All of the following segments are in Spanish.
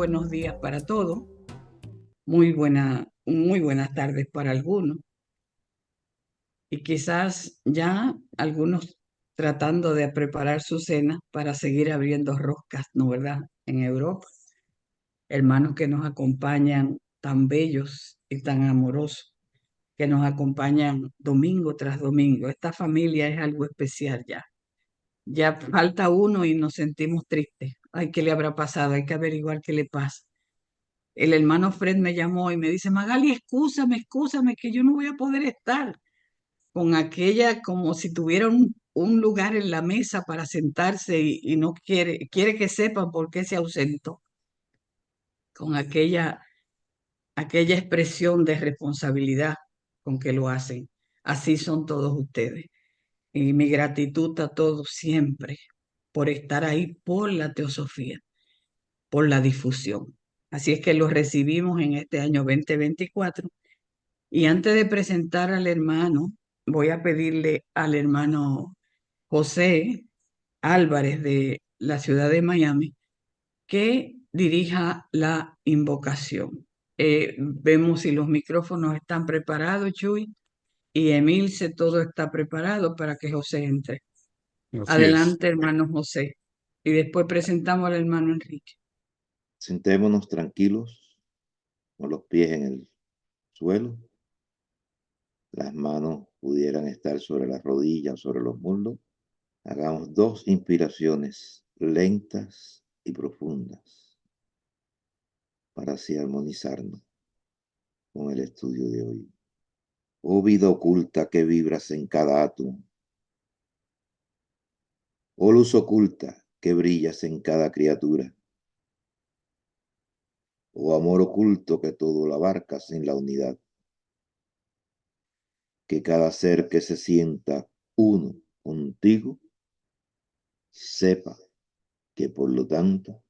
buenos días para todos, muy buenas tardes para algunos y quizás ya algunos tratando de preparar su cena para seguir abriendo roscas, ¿no verdad? En Europa, hermanos que nos acompañan tan bellos y tan amorosos, que nos acompañan domingo tras domingo. Esta familia es algo especial ya. Ya falta uno y nos sentimos tristes. Ay, ¿qué le habrá pasado? Hay que averiguar qué le pasa. El hermano Fred me llamó y me dice, Magali, excúsame, que yo no voy a poder estar con aquella como si tuviera un lugar en la mesa para sentarse y no quiere que sepan por qué se ausentó, con aquella expresión de responsabilidad con que lo hacen. Así son todos ustedes. Y mi gratitud a todos siempre por estar ahí por la teosofía, por la difusión. Así es que los recibimos en este año 2024. Y antes de presentar al hermano, voy a pedirle al hermano José Álvarez de la ciudad de Miami que dirija la invocación. Vemos si los micrófonos están preparados, Chuy, y Emilce, todo está preparado para que José entre. Así es. Adelante, hermano José. Y después presentamos al hermano Enrique. Sentémonos tranquilos, con los pies en el suelo. Las manos pudieran estar sobre las rodillas o sobre los muslos. Hagamos 2 inspiraciones lentas y profundas para así armonizarnos con el estudio de hoy. Oh vida oculta que vibras en cada átomo. Oh luz oculta que brillas en cada criatura. Oh amor oculto que todo lo abarcas en la unidad. Que cada ser que se sienta uno contigo sepa que por lo tanto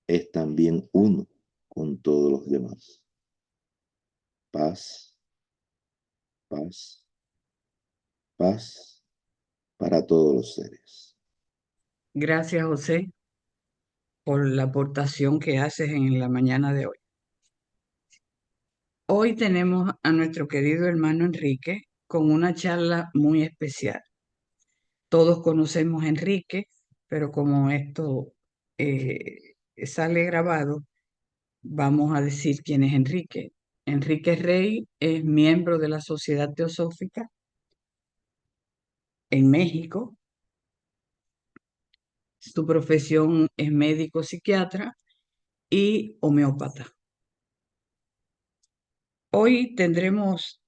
es también uno con todos los demás. Paz, paz, paz para todos los seres. Gracias, José, por la aportación que haces en la mañana de hoy. Hoy tenemos a nuestro querido hermano Enrique con una charla muy especial. Todos conocemos a Enrique, pero como esto sale grabado, vamos a decir quién es Enrique. Enrique Rey es miembro de la Sociedad Teosófica en México. Su profesión es médico psiquiatra y homeópata. Hoy tendremos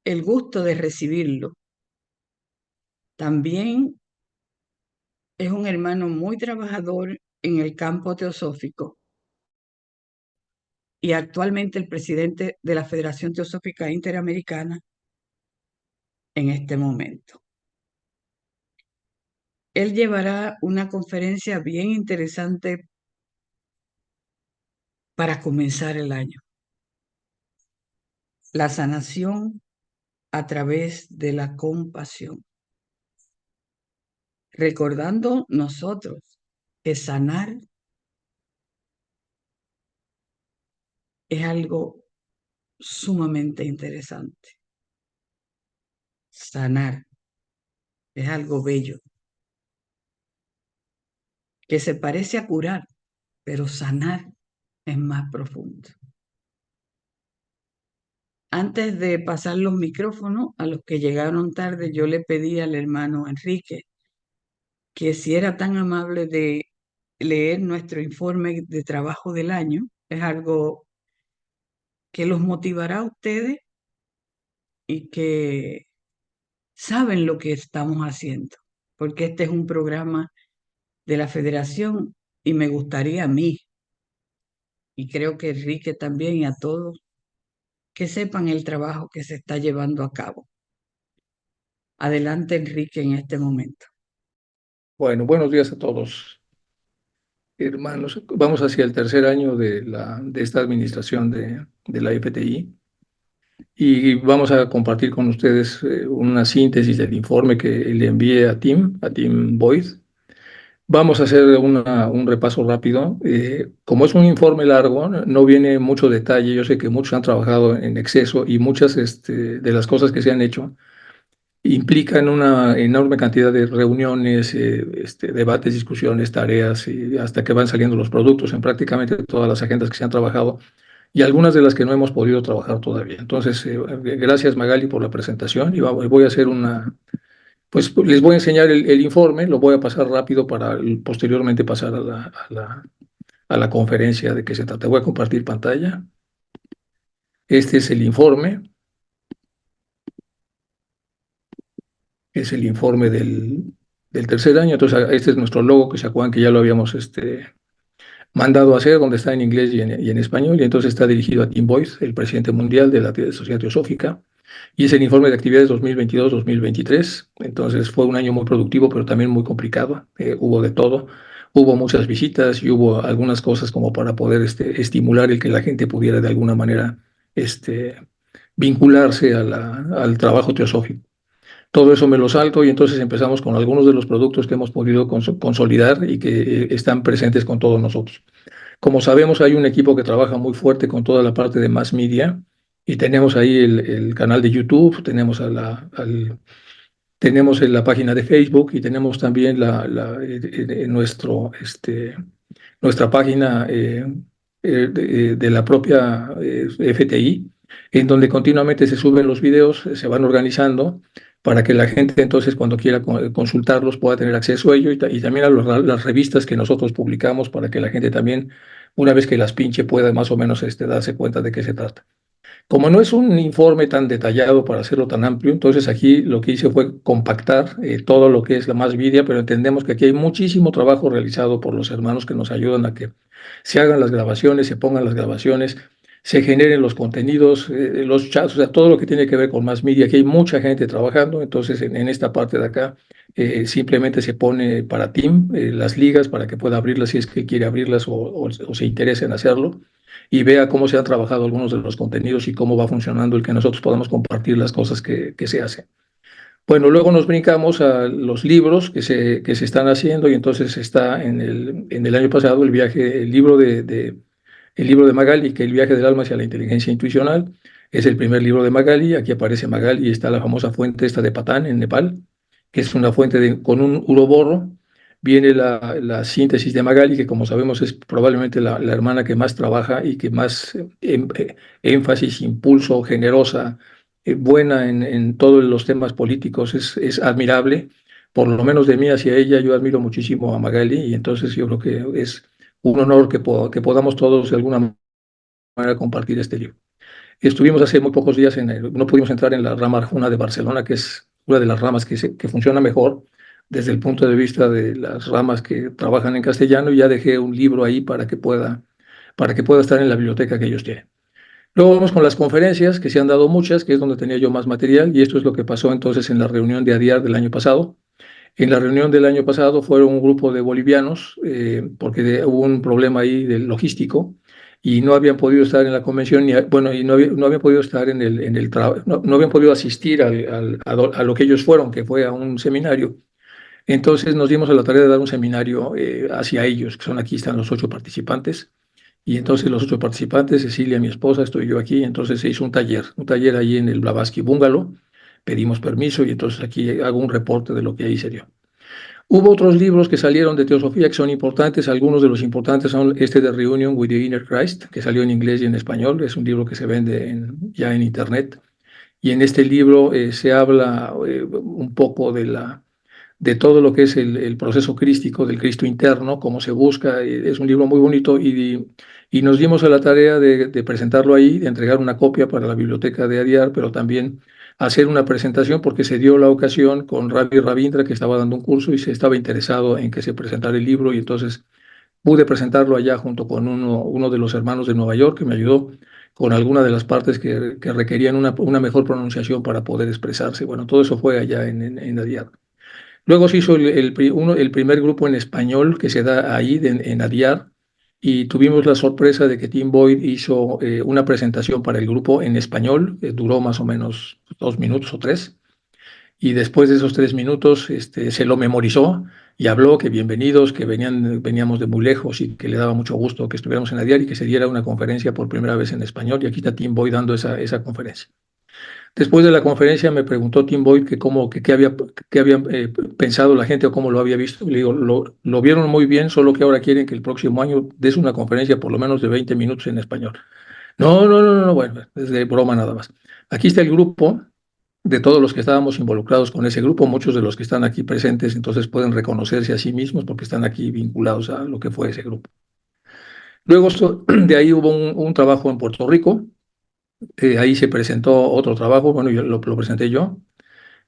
el gusto de recibirlo. También es un hermano muy trabajador en el campo teosófico y actualmente el presidente de la Federación Teosófica Interamericana en este momento. Él llevará una conferencia bien interesante para comenzar el año. La sanación a través de la compasión. Recordando nosotros que sanar es algo sumamente interesante. Sanar es algo bello, que se parece a curar, pero sanar es más profundo. Antes de pasar los micrófonos a los que llegaron tarde, yo le pedí al hermano Enrique que si era tan amable de leer nuestro informe de trabajo del año. Es algo que los motivará a ustedes y que saben lo que estamos haciendo, porque este es un programa de la Federación y me gustaría a mí, y creo que Enrique también y a todos, que sepan el trabajo que se está llevando a cabo. Adelante, Enrique, en este momento. Bueno, buenos días a todos, hermanos. Vamos hacia el tercer año de esta administración de la FTI y vamos a compartir con ustedes una síntesis del informe que le envié a Tim Boyd. Vamos a hacer un repaso rápido. Como es un informe largo, no viene mucho detalle. Yo sé que muchos han trabajado en exceso y muchas de las cosas que se han hecho implican una enorme cantidad de reuniones, debates, discusiones, tareas, y hasta que van saliendo los productos en prácticamente todas las agendas que se han trabajado y algunas de las que no hemos podido trabajar todavía. Entonces, gracias Magali por la presentación y voy a hacer pues les voy a enseñar el informe, lo voy a pasar rápido para posteriormente pasar a la conferencia de qué se trata. Voy a compartir pantalla. Este es el informe del tercer año. Entonces, este es nuestro logo, que se acuerdan que ya lo habíamos mandado a hacer, donde está en inglés y en español, y entonces está dirigido a Tim Boyd, el presidente mundial de la Sociedad Teosófica, y es el informe de actividades 2022-2023. Entonces fue un año muy productivo, pero también muy complicado. Hubo de todo. Hubo muchas visitas y hubo algunas cosas como para poder estimular el que la gente pudiera de alguna manera este, vincularse al trabajo teosófico. Todo eso me lo salto y entonces empezamos con algunos de los productos que hemos podido consolidar y que están presentes con todos nosotros. Como sabemos, hay un equipo que trabaja muy fuerte con toda la parte de mass media y tenemos ahí el canal de YouTube, tenemos en la página de Facebook y tenemos también nuestra página de la propia FTI, en donde continuamente se suben los videos, se van organizando para que la gente entonces cuando quiera consultarlos pueda tener acceso a ello y también a las revistas que nosotros publicamos para que la gente también, una vez que las pinche, pueda más o menos darse cuenta de qué se trata. Como no es un informe tan detallado para hacerlo tan amplio, entonces aquí lo que hice fue compactar todo lo que es la más media, pero entendemos que aquí hay muchísimo trabajo realizado por los hermanos que nos ayudan a que se hagan las grabaciones, se pongan las grabaciones, se generen los contenidos, los chats, o sea, todo lo que tiene que ver con más media. Aquí hay mucha gente trabajando, entonces en esta parte de acá simplemente se pone para Tim las ligas para que pueda abrirlas si es que quiere abrirlas o se interesa en hacerlo y vea cómo se han trabajado algunos de los contenidos y cómo va funcionando el que nosotros podamos compartir las cosas que se hacen. Bueno, luego nos brincamos a los libros que se están haciendo y entonces está en el año pasado el libro de Magali, que es el viaje del alma hacia la inteligencia intuicional. Es el primer libro de Magali. Aquí aparece Magali y está la famosa fuente esta de Patán en Nepal, que es una fuente con un uroborro. Viene la síntesis de Magali, que como sabemos es probablemente la hermana que más trabaja y que más énfasis, impulso, generosa, buena en todos los temas políticos, es admirable. Por lo menos de mí hacia ella, yo admiro muchísimo a Magali y entonces yo creo que es un honor que podamos todos de alguna manera compartir este libro. Estuvimos hace muy pocos días, no pudimos entrar en la rama Arjuna de Barcelona, que es una de las ramas que funciona mejor desde el punto de vista de las ramas que trabajan en castellano, y ya dejé un libro ahí para que pueda estar en la biblioteca que ellos tienen. Luego vamos con las conferencias, que se han dado muchas, que es donde tenía yo más material, y esto es lo que pasó entonces en la reunión de ADIAR del año pasado. En la reunión del año pasado fueron un grupo de bolivianos, porque hubo un problema ahí del logístico y no habían podido estar en la convención, bueno, y no habían podido estar no habían podido asistir a lo que ellos fueron, que fue a un seminario. Entonces nos dimos a la tarea de dar un seminario hacia ellos, que son aquí están los 8 participantes. Y entonces los 8 participantes, Cecilia, mi esposa, estoy yo aquí, entonces se hizo un taller ahí en el Blavatsky Bungalow, pedimos permiso y entonces aquí hago un reporte de lo que ahí se dio. Hubo otros libros que salieron de teosofía que son importantes. Algunos de los importantes son este de Reunion with the Inner Christ, que salió en inglés y en español. Es un libro que se vende ya en internet. Y en este libro se habla un poco de todo lo que es el proceso crístico, del Cristo interno, cómo se busca. Es un libro muy bonito y nos dimos a la tarea de presentarlo ahí, de entregar una copia para la biblioteca de ADIAR, pero también hacer una presentación porque se dio la ocasión con Ravi Ravindra, que estaba dando un curso y se estaba interesado en que se presentara el libro, y entonces pude presentarlo allá junto con uno de los hermanos de Nueva York que me ayudó con alguna de las partes que requerían una mejor pronunciación para poder expresarse. Bueno, todo eso fue allá en ADIAR. Luego se hizo el primer grupo en español que se da ahí en ADIAR, y tuvimos la sorpresa de que Tim Boyd hizo una presentación para el grupo en español, duró más o menos 2 minutos o 3, y después de esos 3 minutos se lo memorizó y habló que bienvenidos, que veníamos de muy lejos y que le daba mucho gusto que estuviéramos en la DIAR y que se diera una conferencia por primera vez en español. Y aquí está Tim Boyd dando esa conferencia. Después de la conferencia me preguntó Tim Boyd qué había pensado la gente o cómo lo había visto. Le digo, lo vieron muy bien, solo que ahora quieren que el próximo año des una conferencia por lo menos de 20 minutos en español. No, no, no, no, bueno, es de broma nada más. Aquí está el grupo de todos los que estábamos involucrados con ese grupo, muchos de los que están aquí presentes, entonces pueden reconocerse a sí mismos porque están aquí vinculados a lo que fue ese grupo. Luego de ahí hubo un trabajo en Puerto Rico, ahí se presentó otro trabajo, bueno, yo lo presenté yo.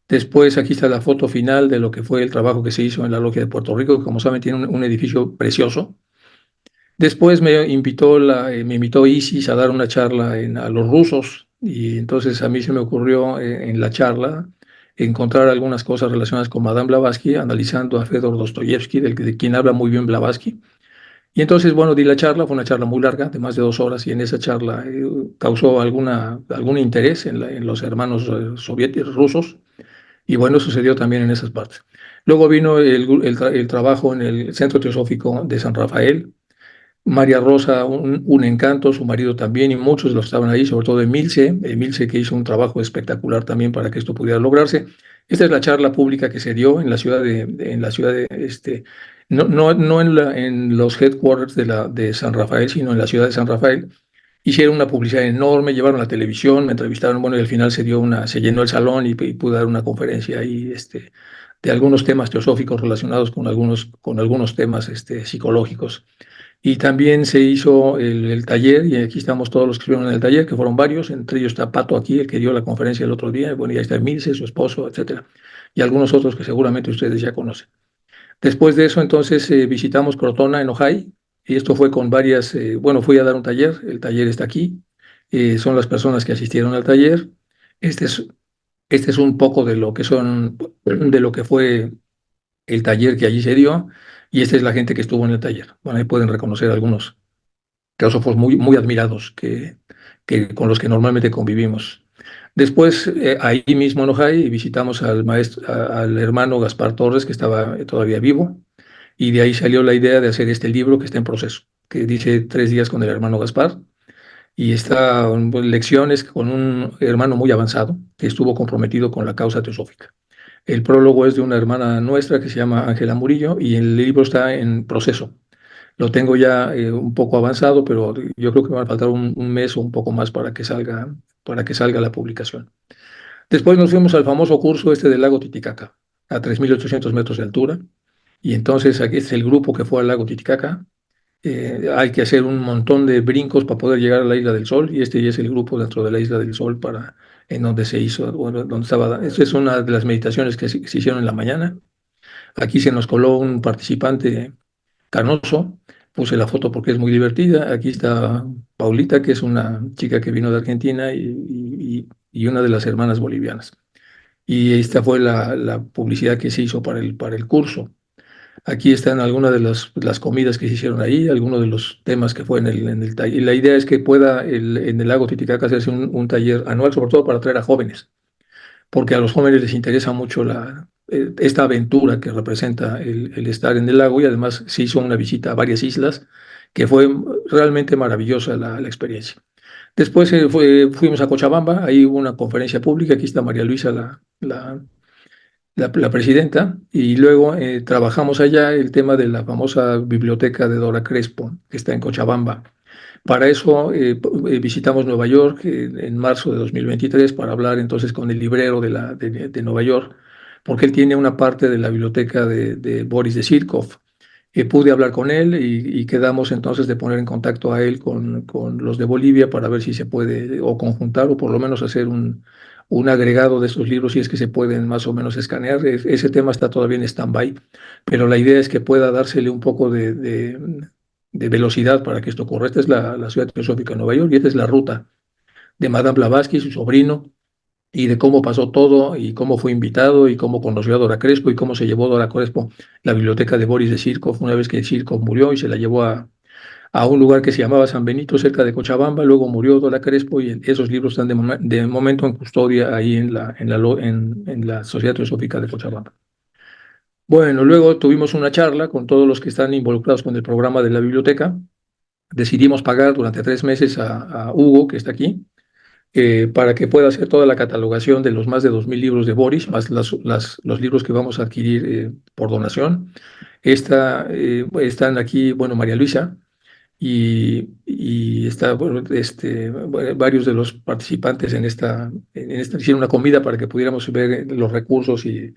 Después aquí está la foto final de lo que fue el trabajo que se hizo en la Logia de Puerto Rico, que como saben tiene un edificio precioso. Después me invitó Isis a dar una charla a los rusos y entonces a mí se me ocurrió en la charla encontrar algunas cosas relacionadas con Madame Blavatsky, analizando a Fedor Dostoyevsky, de quien habla muy bien Blavatsky. Y entonces, bueno, di la charla, fue una charla muy larga, de más de 2 horas, y en esa charla causó algún interés en los hermanos soviéticos rusos, y bueno, sucedió también en esas partes. Luego vino el trabajo en el Centro Teosófico de San Rafael. María Rosa, un encanto, su marido también, y muchos de los que estaban ahí, sobre todo Emilce, que hizo un trabajo espectacular también para que esto pudiera lograrse. Esta es la charla pública que se dio en la ciudad no en los headquarters de San Rafael, sino en la ciudad de San Rafael. Hicieron una publicidad enorme, llevaron la televisión, me entrevistaron, bueno, y al final se llenó el salón y pude dar una conferencia ahí, de algunos temas teosóficos relacionados con algunos temas, psicológicos. Y también se hizo el taller, y aquí estamos todos los que estuvieron en el taller, que fueron varios, entre ellos está Pato aquí, el que dio la conferencia el otro día, bueno, y ahí está Emilce, su esposo, etcétera, y algunos otros que seguramente ustedes ya conocen. Después de eso, entonces, visitamos Crotona en Ojai, y esto fue con bueno, fui a dar un taller, el taller está aquí, son las personas que asistieron al taller. Este es, este es un poco de lo que fue el taller que allí se dio, y esta es la gente que estuvo en el taller. Bueno, ahí pueden reconocer algunos filósofos muy, muy admirados con los que normalmente convivimos. Después, ahí mismo en Ojai, visitamos al hermano Gaspar Torres, que estaba todavía vivo, y de ahí salió la idea de hacer este libro que está en proceso, que dice 3 días con el hermano Gaspar, y está pues, lecciones con un hermano muy avanzado que estuvo comprometido con la causa teosófica. El prólogo es de una hermana nuestra que se llama Ángela Murillo y el libro está en proceso. Lo tengo ya un poco avanzado, pero yo creo que me va a faltar un mes o un poco más para que salga la publicación. Después nos fuimos al famoso curso del lago Titicaca, a 3.800 metros de altura. Y entonces aquí es el grupo que fue al lago Titicaca. Hay que hacer un montón de brincos para poder llegar a la Isla del Sol, y este ya es el grupo dentro de la Isla del Sol en donde se hizo, bueno, donde estaba. Esta es una de las meditaciones que se hicieron en la mañana. Aquí se nos coló un participante canoso, puse la foto porque es muy divertida. Aquí está Paulita, que es una chica que vino de Argentina y una de las hermanas bolivianas. Y esta fue la publicidad que se hizo para el curso. Aquí están algunas de las comidas que se hicieron ahí, algunos de los temas que fue en el taller. Y la idea es que pueda en el lago Titicaca hacerse un taller anual, sobre todo para atraer a jóvenes, porque a los jóvenes les interesa mucho esta aventura que representa el estar en el lago, y además se hizo una visita a varias islas, que fue realmente maravillosa la experiencia. Después fuimos a Cochabamba, ahí hubo una conferencia pública, aquí está María Luisa, la presidenta, y luego trabajamos allá el tema de la famosa biblioteca de Dora Crespo, que está en Cochabamba. Para eso visitamos Nueva York en marzo de 2023 para hablar entonces con el librero de Nueva York, porque él tiene una parte de la biblioteca de Boris de Sirkov. Pude hablar con él y quedamos entonces de poner en contacto a él con los de Bolivia para ver si se puede o conjuntar o por lo menos hacer un agregado de estos libros, si es que se pueden más o menos escanear. Ese tema está todavía en stand-by, pero la idea es que pueda dársele un poco de velocidad para que esto ocurra. Esta es la Ciudad Teosófica de Nueva York, y esta es la ruta de Madame Blavatsky, su sobrino, y de cómo pasó todo y cómo fue invitado y cómo conoció a Dora Crespo y cómo se llevó Dora Crespo la biblioteca de Boris de Sirkov una vez que Sirkov murió y se la llevó a un lugar que se llamaba San Benito, cerca de Cochabamba. Luego murió Dora Crespo y esos libros están de momento en custodia ahí en la Sociedad Teosófica de Cochabamba. Bueno, luego tuvimos una charla con todos los que están involucrados con el programa de la biblioteca. Decidimos pagar durante 3 meses a Hugo, que está aquí, para que pueda hacer toda la catalogación de los más de 2.000 libros de Boris, más los libros que vamos a adquirir por donación. Están aquí, bueno, María Luisa y está, bueno, varios de los participantes en esta hicieron una comida para que pudiéramos ver los recursos y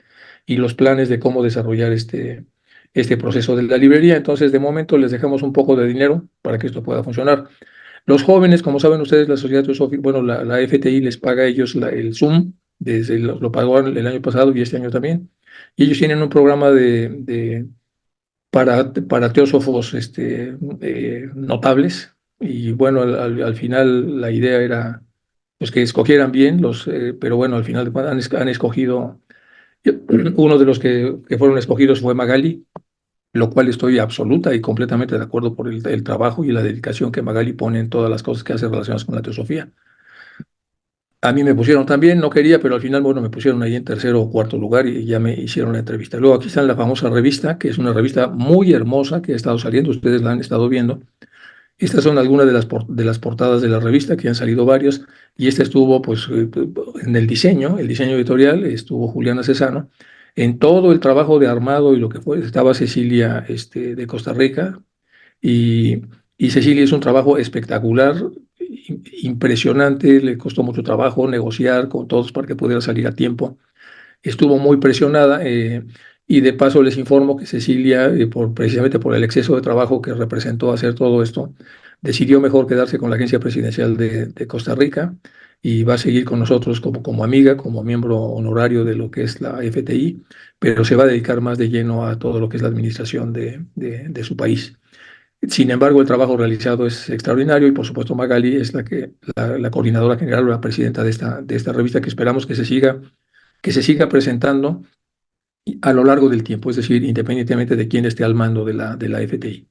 los planes de cómo desarrollar este proceso de la librería. Entonces, de momento les dejamos un poco de dinero para que esto pueda funcionar. Los jóvenes, como saben ustedes, la Sociedad Teosófica, bueno, la FTI les paga a ellos el Zoom, lo pagó el año pasado y este año también. Y ellos tienen un programa para teósofos notables. Y bueno, al final la idea era pues, que escogieran bien, pero bueno, al final han escogido, uno de los que fueron escogidos fue Magali, lo cual estoy absoluta y completamente de acuerdo por el trabajo y la dedicación que Magali pone en todas las cosas que hace relacionadas con la teosofía. A mí me pusieron también, no quería, pero al final, bueno, me pusieron ahí en tercero o cuarto lugar y ya me hicieron la entrevista. Luego aquí está la famosa revista, que es una revista muy hermosa que ha estado saliendo, ustedes la han estado viendo. Estas son algunas de las portadas de la revista, que han salido varios, y esta estuvo, pues, en el diseño editorial, estuvo Juliana Cesano. En todo el trabajo de armado y lo que fue, estaba Cecilia de Costa Rica, y, y Cecilia hizo un trabajo espectacular, impresionante, le costó mucho trabajo negociar con todos para que pudiera salir a tiempo. Estuvo muy presionada y de paso les informo que Cecilia, precisamente por el exceso de trabajo que representó hacer todo esto, decidió mejor quedarse con la Agencia Presidencial de Costa Rica y va a seguir con nosotros como amiga, como miembro honorario de lo que es la FTI, pero se va a dedicar más de lleno a todo lo que es la administración de su país. Sin embargo, el trabajo realizado es extraordinario y por supuesto Magali es la coordinadora general o la presidenta de esta revista que esperamos que se siga presentando a lo largo del tiempo, es decir, independientemente de quién esté al mando de la FTI.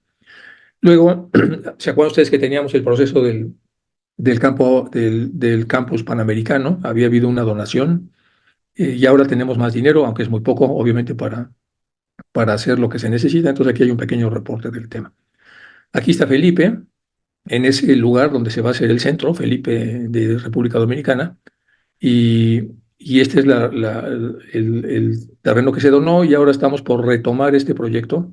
Luego, ¿se acuerdan ustedes que teníamos el proceso del campus panamericano? Había habido una donación y ahora tenemos más dinero, aunque es muy poco, obviamente, para hacer lo que se necesita. Entonces aquí hay un pequeño reporte del tema. Aquí está Felipe, en ese lugar donde se va a hacer el centro, Felipe de República Dominicana, y este es el terreno que se donó y ahora estamos por retomar este proyecto,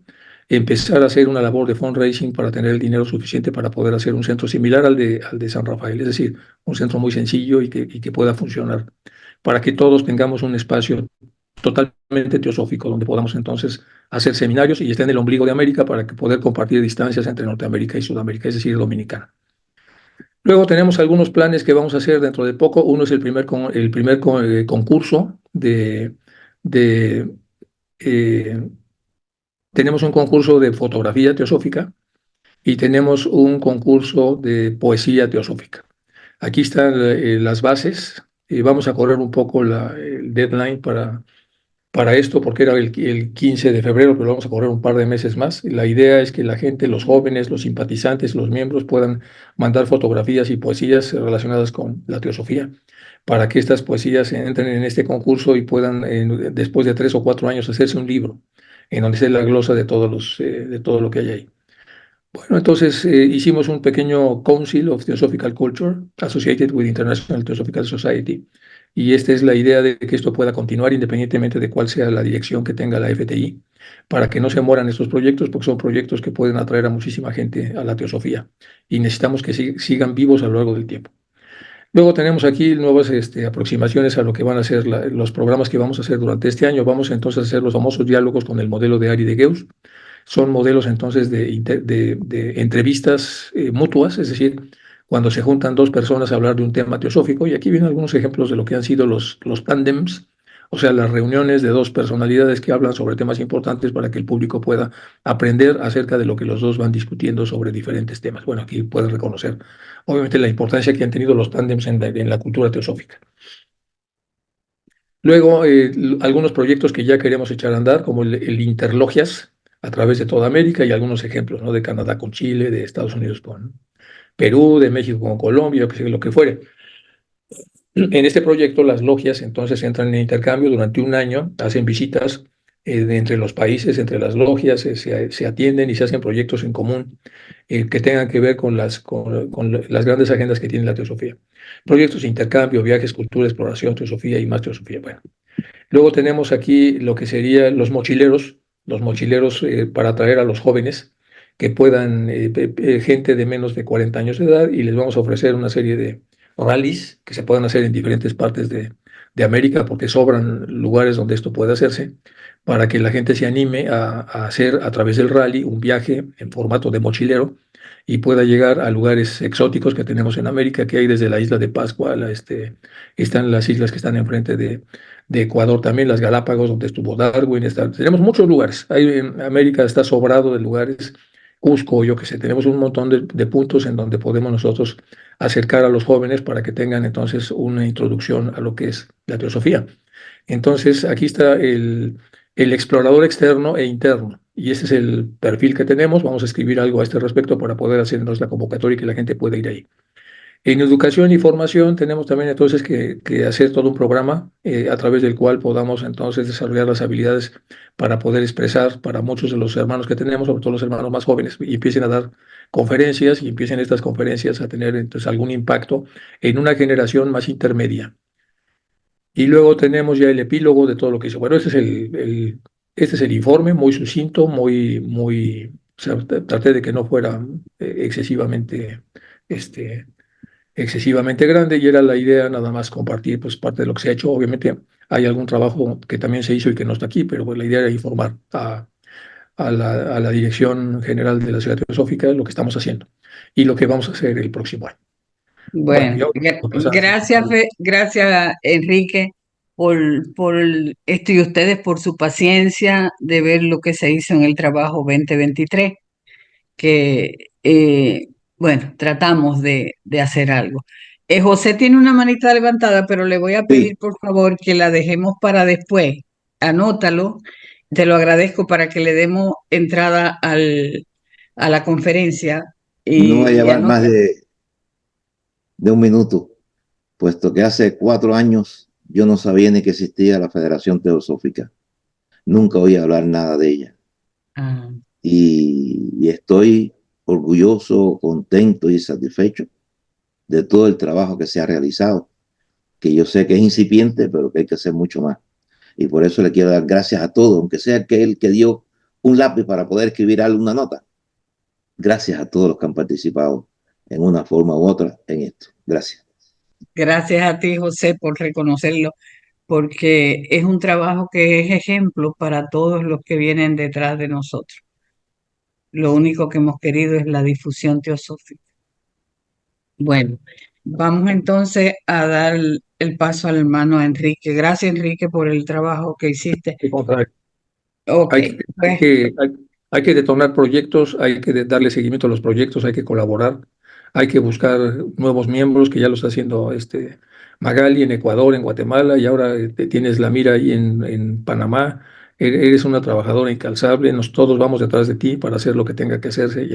empezar a hacer una labor de fundraising para tener el dinero suficiente para poder hacer un centro similar al de San Rafael, es decir, un centro muy sencillo y que pueda funcionar, para que todos tengamos un espacio totalmente teosófico donde podamos entonces hacer seminarios y esté en el ombligo de América para que poder compartir distancias entre Norteamérica y Sudamérica, es decir, Dominicana. Luego tenemos algunos planes que vamos a hacer dentro de poco. Uno es el primer concurso de eh, tenemos un concurso de fotografía teosófica y tenemos un concurso de poesía teosófica. Aquí están las bases y vamos a correr un poco el deadline para esto, porque era el 15 de febrero, pero vamos a correr un par de meses más. La idea es que la gente, los jóvenes, los simpatizantes, los miembros puedan mandar fotografías y poesías relacionadas con la teosofía, para que estas poesías entren en este concurso y puedan, después de 3 o 4 años, hacerse un libro en donde esté la glosa de todo lo que hay ahí. Bueno, entonces hicimos un pequeño Council of Theosophical Culture associated with International Theosophical Society, y esta es la idea de que esto pueda continuar independientemente de cuál sea la dirección que tenga la FTI, para que no se mueran estos proyectos, porque son proyectos que pueden atraer a muchísima gente a la teosofía y necesitamos que sigan vivos a lo largo del tiempo. Luego tenemos aquí nuevas aproximaciones a lo que van a ser los programas que vamos a hacer durante este año. Vamos entonces a hacer los famosos diálogos con el modelo de Ari de Geus. Son modelos entonces de entrevistas mutuas, es decir, cuando se juntan dos personas a hablar de un tema teosófico. Y aquí vienen algunos ejemplos de lo que han sido los tándems, o sea, las reuniones de dos personalidades que hablan sobre temas importantes para que el público pueda aprender acerca de lo que los dos van discutiendo sobre diferentes temas. Bueno, aquí pueden reconocer, obviamente, la importancia que han tenido los tándems en la cultura teosófica. Luego, algunos proyectos que ya queremos echar a andar, como el Interlogias. a través de toda América y algunos ejemplos, ¿no? De Canadá con Chile, de Estados Unidos con Perú, de México con Colombia, que sé, lo que fuere. En este proyecto, las logias entonces entran en intercambio durante un año, hacen visitas entre los países, entre las logias, se atienden y se hacen proyectos en común que tengan que ver con las grandes agendas que tiene la teosofía. Proyectos de intercambio, viajes, cultura, exploración, teosofía y más teosofía. Bueno, luego tenemos aquí lo que serían los mochileros para atraer a los jóvenes que puedan, gente de menos de 40 años de edad, y les vamos a ofrecer una serie de rallies que se puedan hacer en diferentes partes de América, porque sobran lugares donde esto puede hacerse, para que la gente se anime a hacer a través del rally un viaje en formato de mochilero y pueda llegar a lugares exóticos que tenemos en América, que hay desde la isla de Pascua, están las islas que están enfrente de Ecuador también, las Galápagos, donde estuvo Darwin. Tenemos muchos lugares. En América está sobrado de lugares. Cusco, yo que sé, tenemos un montón de puntos en donde podemos nosotros acercar a los jóvenes para que tengan entonces una introducción a lo que es la teosofía. Entonces, aquí está el explorador externo e interno. Y ese es el perfil que tenemos. Vamos a escribir algo a este respecto para poder hacernos la convocatoria y que la gente pueda ir ahí. En educación y formación tenemos también entonces que hacer todo un programa a través del cual podamos entonces desarrollar las habilidades para poder expresar para muchos de los hermanos que tenemos, sobre todo los hermanos más jóvenes, y empiecen a dar conferencias y empiecen estas conferencias a tener entonces algún impacto en una generación más intermedia. Y luego tenemos ya el epílogo de todo lo que hizo. Bueno, este es el informe, muy sucinto, o sea, traté de que no fuera excesivamente este, excesivamente grande, y era la idea nada más compartir pues parte de lo que se ha hecho. Obviamente hay algún trabajo que también se hizo y que no está aquí, pero pues, la idea era informar a la Dirección General de la Ciudad Teosófica lo que estamos haciendo y lo que vamos a hacer el próximo año. Bueno, y Bueno, ahora vamos a pasar gracias, gracias Enrique por esto y ustedes por su paciencia de ver lo que se hizo en el trabajo 2023, que bueno, tratamos de hacer algo. José tiene una manita levantada, pero le voy a Sí, pedir por favor que la dejemos para después. Anótalo, te lo agradezco para que le demos entrada a la conferencia no va a y llevar más anótalo. de un minuto, puesto que hace 4 años yo no sabía ni que existía la Federación Teosófica. Nunca oí hablar nada de ella. Ah, Y estoy orgulloso, contento y satisfecho de todo el trabajo que se ha realizado, que yo sé que es incipiente, pero que hay que hacer mucho más. Y por eso le quiero dar gracias a todos, aunque sea el que dio un lápiz para poder escribir alguna nota. Gracias a todos los que han participado en una forma u otra en esto. Gracias. gracias a ti, José, por reconocerlo, porque es un trabajo que es ejemplo para todos los que vienen detrás de nosotros. Lo único que hemos querido es la difusión teosófica. Bueno, vamos entonces a dar el paso al hermano Enrique. Gracias, Enrique, por el trabajo que hiciste. Ok, Hay que, hay pues que, hay, hay que detonar proyectos, hay que darle seguimiento a los proyectos, hay que colaborar, hay que buscar nuevos miembros, que ya lo está haciendo Magali en Ecuador, en Guatemala, y ahora tienes la mira ahí en Panamá. Eres una trabajadora incansable, todos vamos detrás de ti para hacer lo que tenga que hacerse,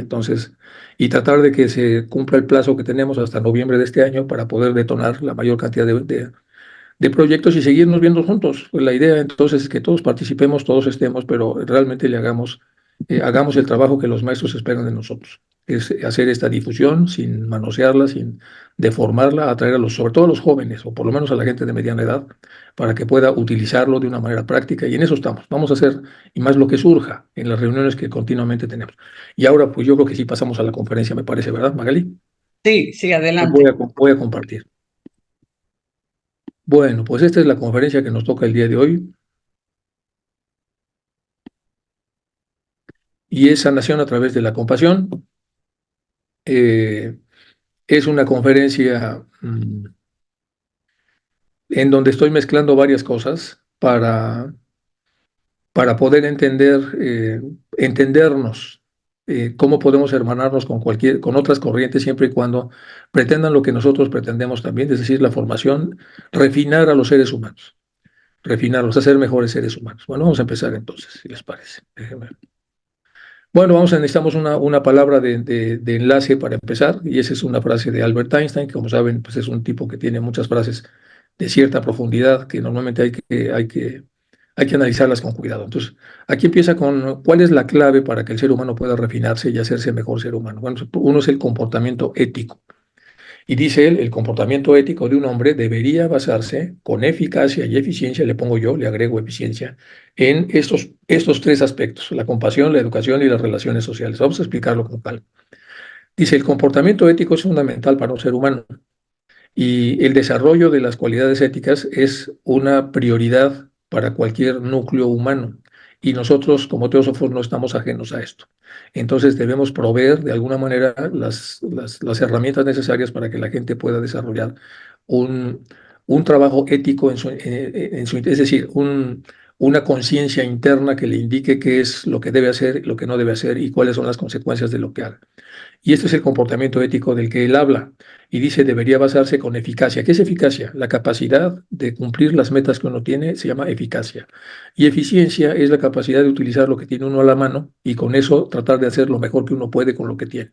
y tratar de que se cumpla el plazo que tenemos hasta noviembre de este año para poder detonar la mayor cantidad de proyectos y seguirnos viendo juntos. Pues la idea entonces es que todos participemos, todos estemos, pero realmente hagamos el trabajo que los maestros esperan de nosotros. Es hacer esta difusión sin manosearla, sin deformarla, atraer sobre todo a los jóvenes, o por lo menos a la gente de mediana edad, para que pueda utilizarlo de una manera práctica. Y en eso estamos. Vamos a hacer, y más lo que surja en las reuniones que continuamente tenemos. Y ahora, pues yo creo que sí pasamos a la conferencia, me parece, ¿verdad, Magali? sí, sí, Pues adelante. voy a compartir. Bueno, pues esta es la conferencia que nos toca el día de hoy, y es sanación a través de la compasión. Eh, es una conferencia en donde estoy mezclando varias cosas para poder entendernos, cómo podemos hermanarnos con otras corrientes siempre y cuando pretendan lo que nosotros pretendemos también, es decir, la formación, refinar a los seres humanos, refinarlos, hacer mejores seres humanos. Bueno, vamos a empezar entonces, si les parece. Déjenme. Bueno, necesitamos una palabra de enlace para empezar, y esa es una frase de Albert Einstein, que como saben, pues es un tipo que tiene muchas frases de cierta profundidad que normalmente hay que analizarlas con cuidado. Entonces, aquí empieza con cuál es la clave para que el ser humano pueda refinarse y hacerse mejor ser humano. Bueno, uno es el comportamiento ético. Y dice él, el comportamiento ético de un hombre debería basarse con eficacia y eficiencia, le pongo yo, le agrego eficiencia, en estos tres aspectos, la compasión, la educación y las relaciones sociales. Vamos a explicarlo con calma. Dice, el comportamiento ético es fundamental para un ser humano y el desarrollo de las cualidades éticas es una prioridad para cualquier núcleo humano. Y nosotros, como teósofos, no estamos ajenos a esto. Entonces debemos proveer de alguna manera las herramientas necesarias para que la gente pueda desarrollar un, un trabajo ético es decir, una conciencia interna que le indique qué es lo que debe hacer, lo que no debe hacer y cuáles son las consecuencias de lo que haga. Y este es el comportamiento ético del que él habla. Y dice, debería basarse con eficacia. ¿Qué es eficacia? La capacidad de cumplir las metas que uno tiene se llama eficacia. Y eficiencia es la capacidad de utilizar lo que tiene uno a la mano y con eso tratar de hacer lo mejor que uno puede con lo que tiene.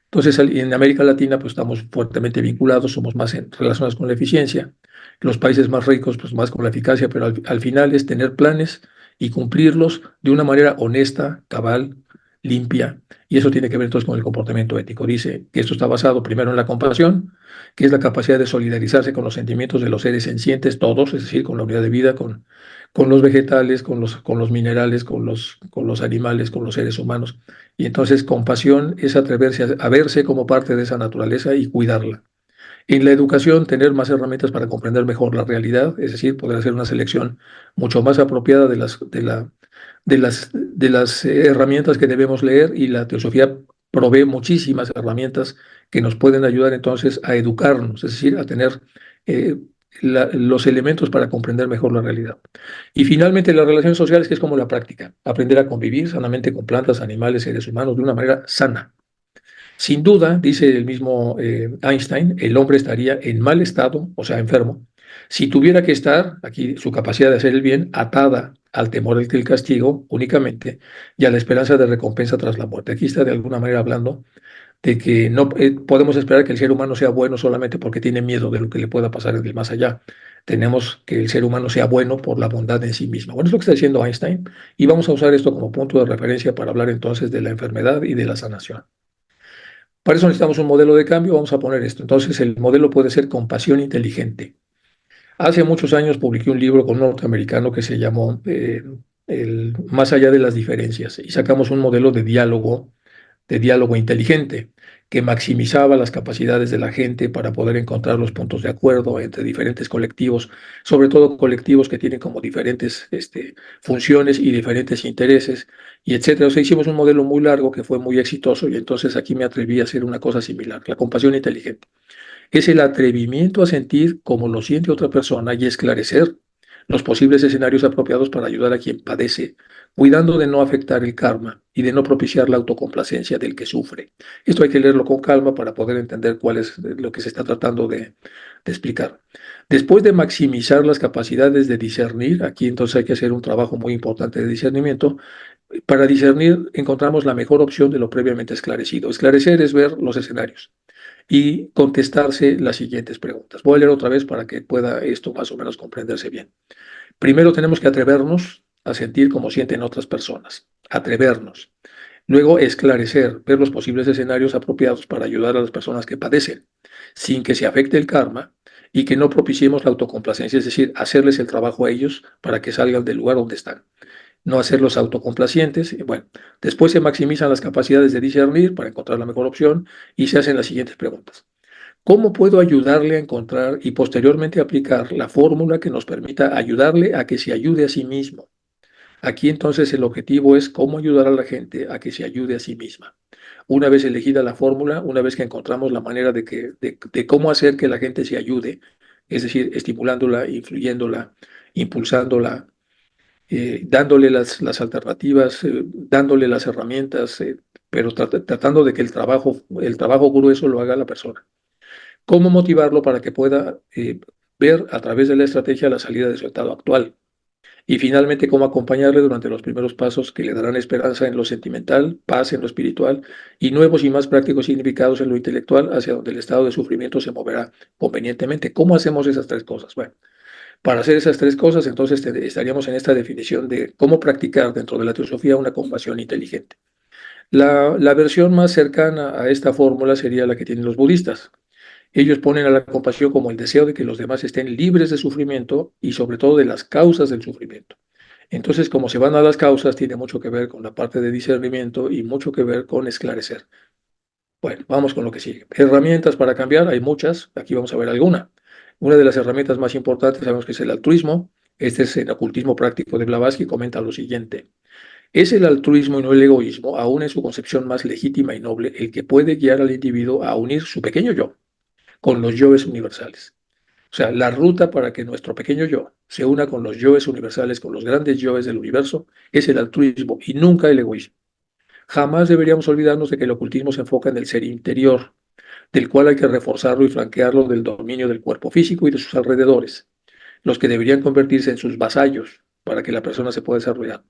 Entonces, en América Latina, pues estamos fuertemente vinculados, somos más relacionados con la eficiencia. Los países más ricos, pues más con la eficacia, pero al final es tener planes y cumplirlos de una manera honesta, cabal, limpia. Y eso tiene que ver entonces con el comportamiento ético. Dice que esto está basado primero en la compasión, que es la capacidad de solidarizarse con los sentimientos de los seres sencientes, todos, es decir, con la unidad de vida, con los vegetales, con los minerales, con los animales, con los seres humanos. Y entonces compasión es atreverse a verse como parte de esa naturaleza y cuidarla. En la educación, tener más herramientas para comprender mejor la realidad, es decir, poder hacer una selección mucho más apropiada de las herramientas que debemos leer, y la teosofía provee muchísimas herramientas que nos pueden ayudar entonces a educarnos, es decir, a tener eh, los elementos para comprender mejor la realidad. Y finalmente las relaciones sociales, que es como la práctica, aprender a convivir sanamente con plantas, animales, seres humanos de una manera sana. Sin duda, dice el mismo Einstein, el hombre estaría en mal estado, o sea, enfermo, si tuviera que estar, aquí su capacidad de hacer el bien, atada al temor del castigo únicamente y a la esperanza de recompensa tras la muerte. Aquí está de alguna manera hablando de que no podemos esperar que el ser humano sea bueno solamente porque tiene miedo de lo que le pueda pasar en el más allá. Tenemos que el ser humano sea bueno por la bondad en sí misma. Bueno, es lo que está diciendo Einstein, y vamos a usar esto como punto de referencia para hablar entonces de la enfermedad y de la sanación. Para eso necesitamos un modelo de cambio, vamos a poner esto. Entonces, el modelo puede ser compasión inteligente. Hace muchos años publiqué un libro con un norteamericano que se llamó Más allá de las diferencias, y sacamos un modelo de diálogo inteligente, que maximizaba las capacidades de la gente para poder encontrar los puntos de acuerdo entre diferentes colectivos, sobre todo colectivos que tienen como diferentes funciones y diferentes intereses, y etcétera. O sea, hicimos un modelo muy largo que fue muy exitoso, y entonces aquí me atreví a hacer una cosa similar, la compasión inteligente. Es el atrevimiento a sentir como lo siente otra persona y esclarecer los posibles escenarios apropiados para ayudar a quien padece, cuidando de no afectar el karma y de no propiciar la autocomplacencia del que sufre. Esto hay que leerlo con calma para poder entender cuál es lo que se está tratando de explicar. Después de maximizar las capacidades de discernir, aquí entonces hay que hacer un trabajo muy importante de discernimiento. Para discernir encontramos la mejor opción de lo previamente esclarecido. Esclarecer es ver los escenarios y contestarse las siguientes preguntas. Voy a leer otra vez para que pueda esto más o menos comprenderse bien. Primero tenemos que atrevernos a sentir como sienten otras personas. Atrevernos. Luego esclarecer, ver los posibles escenarios apropiados para ayudar a las personas que padecen, sin que se afecte el karma y que no propiciemos la autocomplacencia, es decir, hacerles el trabajo a ellos para que salgan del lugar donde están, no hacerlos autocomplacientes. Bueno, después se maximizan las capacidades de discernir para encontrar la mejor opción y se hacen las siguientes preguntas. ¿Cómo puedo ayudarle a encontrar y posteriormente aplicar la fórmula que nos permita ayudarle a que se ayude a sí mismo? Aquí entonces el objetivo es cómo ayudar a la gente a que se ayude a sí misma. Una vez elegida la fórmula, una vez que encontramos la manera de cómo hacer que la gente se ayude, es decir, estimulándola, influyéndola, impulsándola, dándole las alternativas, dándole las herramientas, pero tratando de que el trabajo grueso lo haga la persona. ¿Cómo motivarlo para que pueda ver a través de la estrategia la salida de su estado actual? Y finalmente, cómo acompañarle durante los primeros pasos que le darán esperanza en lo sentimental, paz en lo espiritual y nuevos y más prácticos significados en lo intelectual, hacia donde el estado de sufrimiento se moverá convenientemente. ¿Cómo hacemos esas tres cosas? Bueno, para hacer esas tres cosas, entonces estaríamos en esta definición de cómo practicar dentro de la teosofía una compasión inteligente. La versión más cercana a esta fórmula sería la que tienen los budistas. Ellos ponen a la compasión como el deseo de que los demás estén libres de sufrimiento y sobre todo de las causas del sufrimiento. Entonces, como se van a las causas, tiene mucho que ver con la parte de discernimiento y mucho que ver con esclarecer. Bueno, vamos con lo que sigue. Herramientas para cambiar, hay muchas. Aquí vamos a ver alguna. Una de las herramientas más importantes sabemos que es el altruismo. Este es el ocultismo práctico de Blavatsky, comenta lo siguiente. Es el altruismo y no el egoísmo, aún en su concepción más legítima y noble, el que puede guiar al individuo a unir su pequeño yo con los yoes universales. O sea, la ruta para que nuestro pequeño yo se una con los yoes universales, con los grandes yoes del universo, es el altruismo y nunca el egoísmo. Jamás deberíamos olvidarnos de que el ocultismo se enfoca en el ser interior, del cual hay que reforzarlo y franquearlo del dominio del cuerpo físico y de sus alrededores, los que deberían convertirse en sus vasallos para que la persona se pueda desarrollar.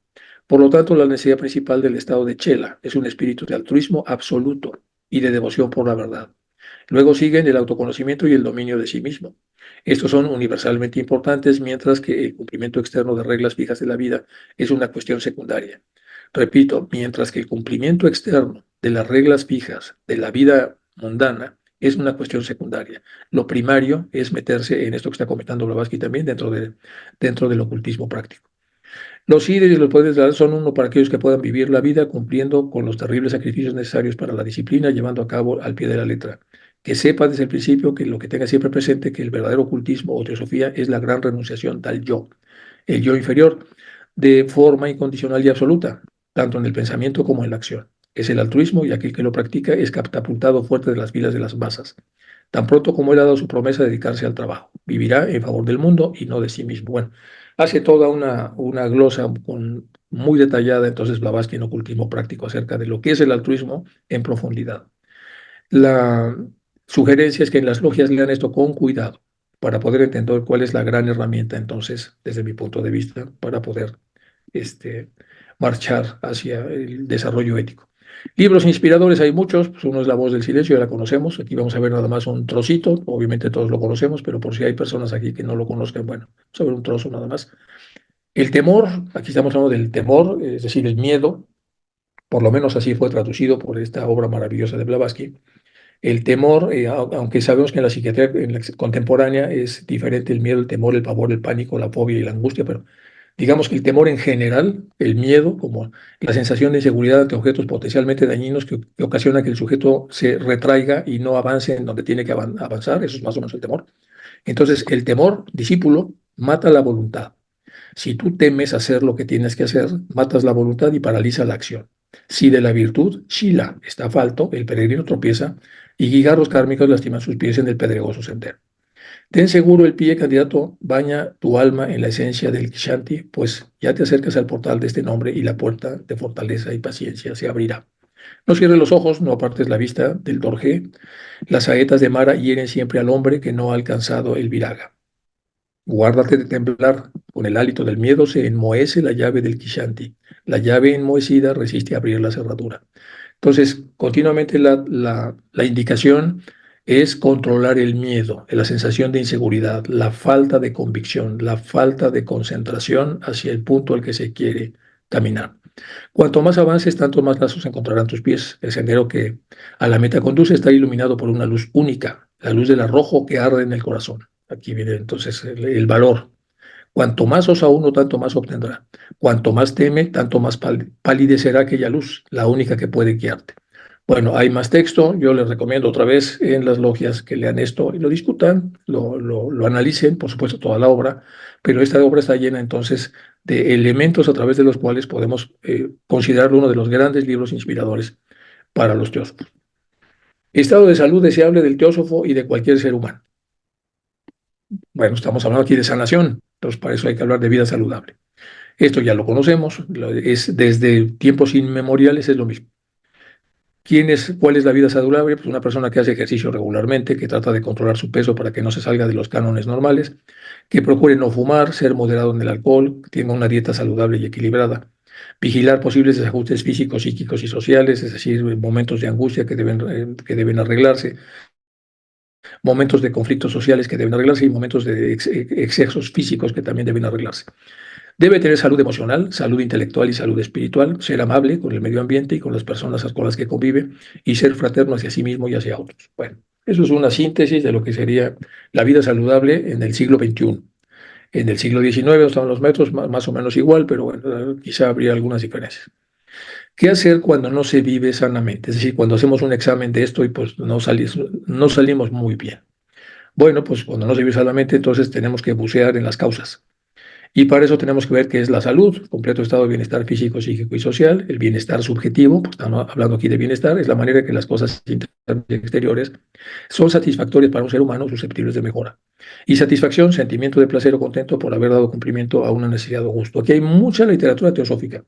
Por lo tanto, la necesidad principal del estado de Chela es un espíritu de altruismo absoluto y de devoción por la verdad. Luego siguen el autoconocimiento y el dominio de sí mismo. Estos son universalmente importantes, mientras que el cumplimiento externo de reglas fijas de la vida es una cuestión secundaria. Repito, mientras que el cumplimiento externo de las reglas fijas de la vida mundana es una cuestión secundaria. Lo primario es meterse en esto que está comentando Blavatsky también dentro del ocultismo práctico. Los líderes y los poderes de la son uno para aquellos que puedan vivir la vida cumpliendo con los terribles sacrificios necesarios para la disciplina, llevando a cabo al pie de la letra. Que sepa desde el principio que lo que tenga siempre presente que el verdadero ocultismo o teosofía es la gran renunciación del yo, el yo inferior, de forma incondicional y absoluta, tanto en el pensamiento como en la acción. Es el altruismo y aquel que lo practica es catapultado fuerte de las filas de las masas. Tan pronto como él ha dado su promesa de dedicarse al trabajo, vivirá en favor del mundo y no de sí mismo. Bueno, hace toda una glosa muy detallada, entonces Blavatsky en Ocultismo Práctico acerca de lo que es el altruismo en profundidad. La sugerencia es que en las logias lean esto con cuidado para poder entender cuál es la gran herramienta, entonces, desde mi punto de vista, para poder este, marchar hacia el desarrollo ético. Libros inspiradores hay muchos, pues uno es La voz del silencio, ya la conocemos, aquí vamos a ver nada más un trocito, obviamente todos lo conocemos, pero por si hay personas aquí que no lo conozcan, bueno, vamos a ver un trozo nada más. El temor, aquí estamos hablando del temor, es decir, el miedo, por lo menos así fue traducido por esta obra maravillosa de Blavatsky. El temor, aunque sabemos que en la psiquiatría en la contemporánea es diferente el miedo, el temor, el pavor, el pánico, la fobia y la angustia, pero digamos que el temor en general, el miedo, como la sensación de inseguridad ante objetos potencialmente dañinos que ocasiona que el sujeto se retraiga y no avance en donde tiene que avanzar, eso es más o menos el temor. Entonces, el temor, discípulo, mata la voluntad. Si tú temes hacer lo que tienes que hacer, matas la voluntad y paraliza la acción. Si de la virtud, Shila, está falto, el peregrino tropieza y guijarros kármicos lastiman sus pies en el pedregoso sendero. Ten seguro el pie, candidato, baña tu alma en la esencia del Kshanti, pues ya te acercas al portal de este nombre y la puerta de fortaleza y paciencia se abrirá. No cierres los ojos, no apartes la vista del Dorje. Las saetas de Mara hieren siempre al hombre que no ha alcanzado el viraga. Guárdate de temblar. Con el hálito del miedo se enmohece la llave del Kishanti. La llave enmohecida resiste a abrir la cerradura. Entonces, continuamente la indicación es controlar el miedo, la sensación de inseguridad, la falta de convicción, la falta de concentración hacia el punto al que se quiere caminar. Cuanto más avances, tanto más lazos encontrarán tus pies. El sendero que a la meta conduce está iluminado por una luz única, la luz del arrojo que arde en el corazón. Aquí viene entonces el valor. Cuanto más osa uno, tanto más obtendrá. Cuanto más teme, tanto más palidecerá aquella luz, la única que puede guiarte. Bueno, hay más texto. Yo les recomiendo otra vez en las logias que lean esto y lo discutan, lo analicen, por supuesto, toda la obra, pero esta obra está llena entonces de elementos a través de los cuales podemos considerarlo uno de los grandes libros inspiradores para los teósofos. Estado de salud deseable del teósofo y de cualquier ser humano. Bueno, estamos hablando aquí de sanación, entonces para eso hay que hablar de vida saludable. Esto ya lo conocemos, es desde tiempos inmemoriales es lo mismo. ¿Cuál es la vida saludable? Pues una persona que hace ejercicio regularmente, que trata de controlar su peso para que no se salga de los cánones normales, que procure no fumar, ser moderado en el alcohol, que tenga una dieta saludable y equilibrada, vigilar posibles desajustes físicos, psíquicos y sociales, es decir, momentos de angustia que deben arreglarse, momentos de conflictos sociales que deben arreglarse y momentos de excesos físicos que también deben arreglarse. Debe tener salud emocional, salud intelectual y salud espiritual, ser amable con el medio ambiente y con las personas con las que convive y ser fraterno hacia sí mismo y hacia otros. Bueno, eso es una síntesis de lo que sería la vida saludable en el siglo XXI. En el siglo XIX estaban los metros más o menos igual, pero bueno, quizá habría algunas diferencias. ¿Qué hacer cuando no se vive sanamente? Es decir, cuando hacemos un examen de esto y pues no salimos muy bien. Bueno, pues cuando no se vive sanamente, entonces tenemos que bucear en las causas. Y para eso tenemos que ver qué es la salud, completo estado de bienestar físico, psíquico y social, el bienestar subjetivo, pues estamos hablando aquí de bienestar, es la manera en que las cosas internas y exteriores son satisfactorias para un ser humano susceptibles de mejora. Y satisfacción, sentimiento de placer o contento por haber dado cumplimiento a una necesidad o gusto. Aquí hay mucha literatura teosófica,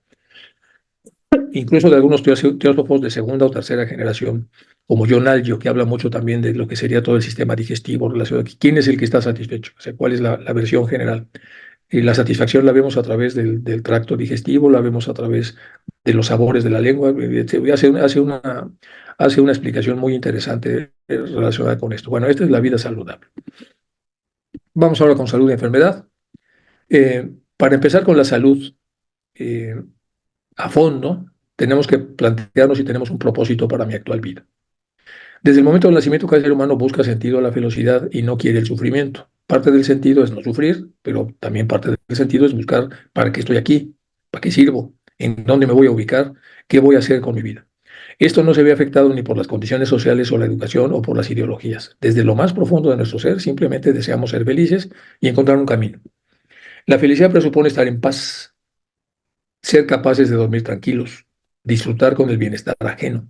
incluso de algunos teósofos de segunda o tercera generación, como John Algio, que habla mucho también de lo que sería todo el sistema digestivo relacionado aquí. ¿Quién es el que está satisfecho? O sea, ¿cuál es la versión general? Y la satisfacción la vemos a través del tracto digestivo, la vemos a través de los sabores de la lengua. Hace una explicación muy interesante relacionada con esto. Bueno, esta es la vida saludable. Vamos ahora con salud y enfermedad. Para empezar con la salud eh, a fondo, tenemos que plantearnos si tenemos un propósito para mi actual vida. Desde el momento del nacimiento, cada ser humano busca sentido a la felicidad y no quiere el sufrimiento. Parte del sentido es no sufrir, pero también parte del sentido es buscar para qué estoy aquí, para qué sirvo, en dónde me voy a ubicar, qué voy a hacer con mi vida. Esto no se ve afectado ni por las condiciones sociales o la educación o por las ideologías. Desde lo más profundo de nuestro ser, simplemente deseamos ser felices y encontrar un camino. La felicidad presupone estar en paz, ser capaces de dormir tranquilos, disfrutar con el bienestar ajeno,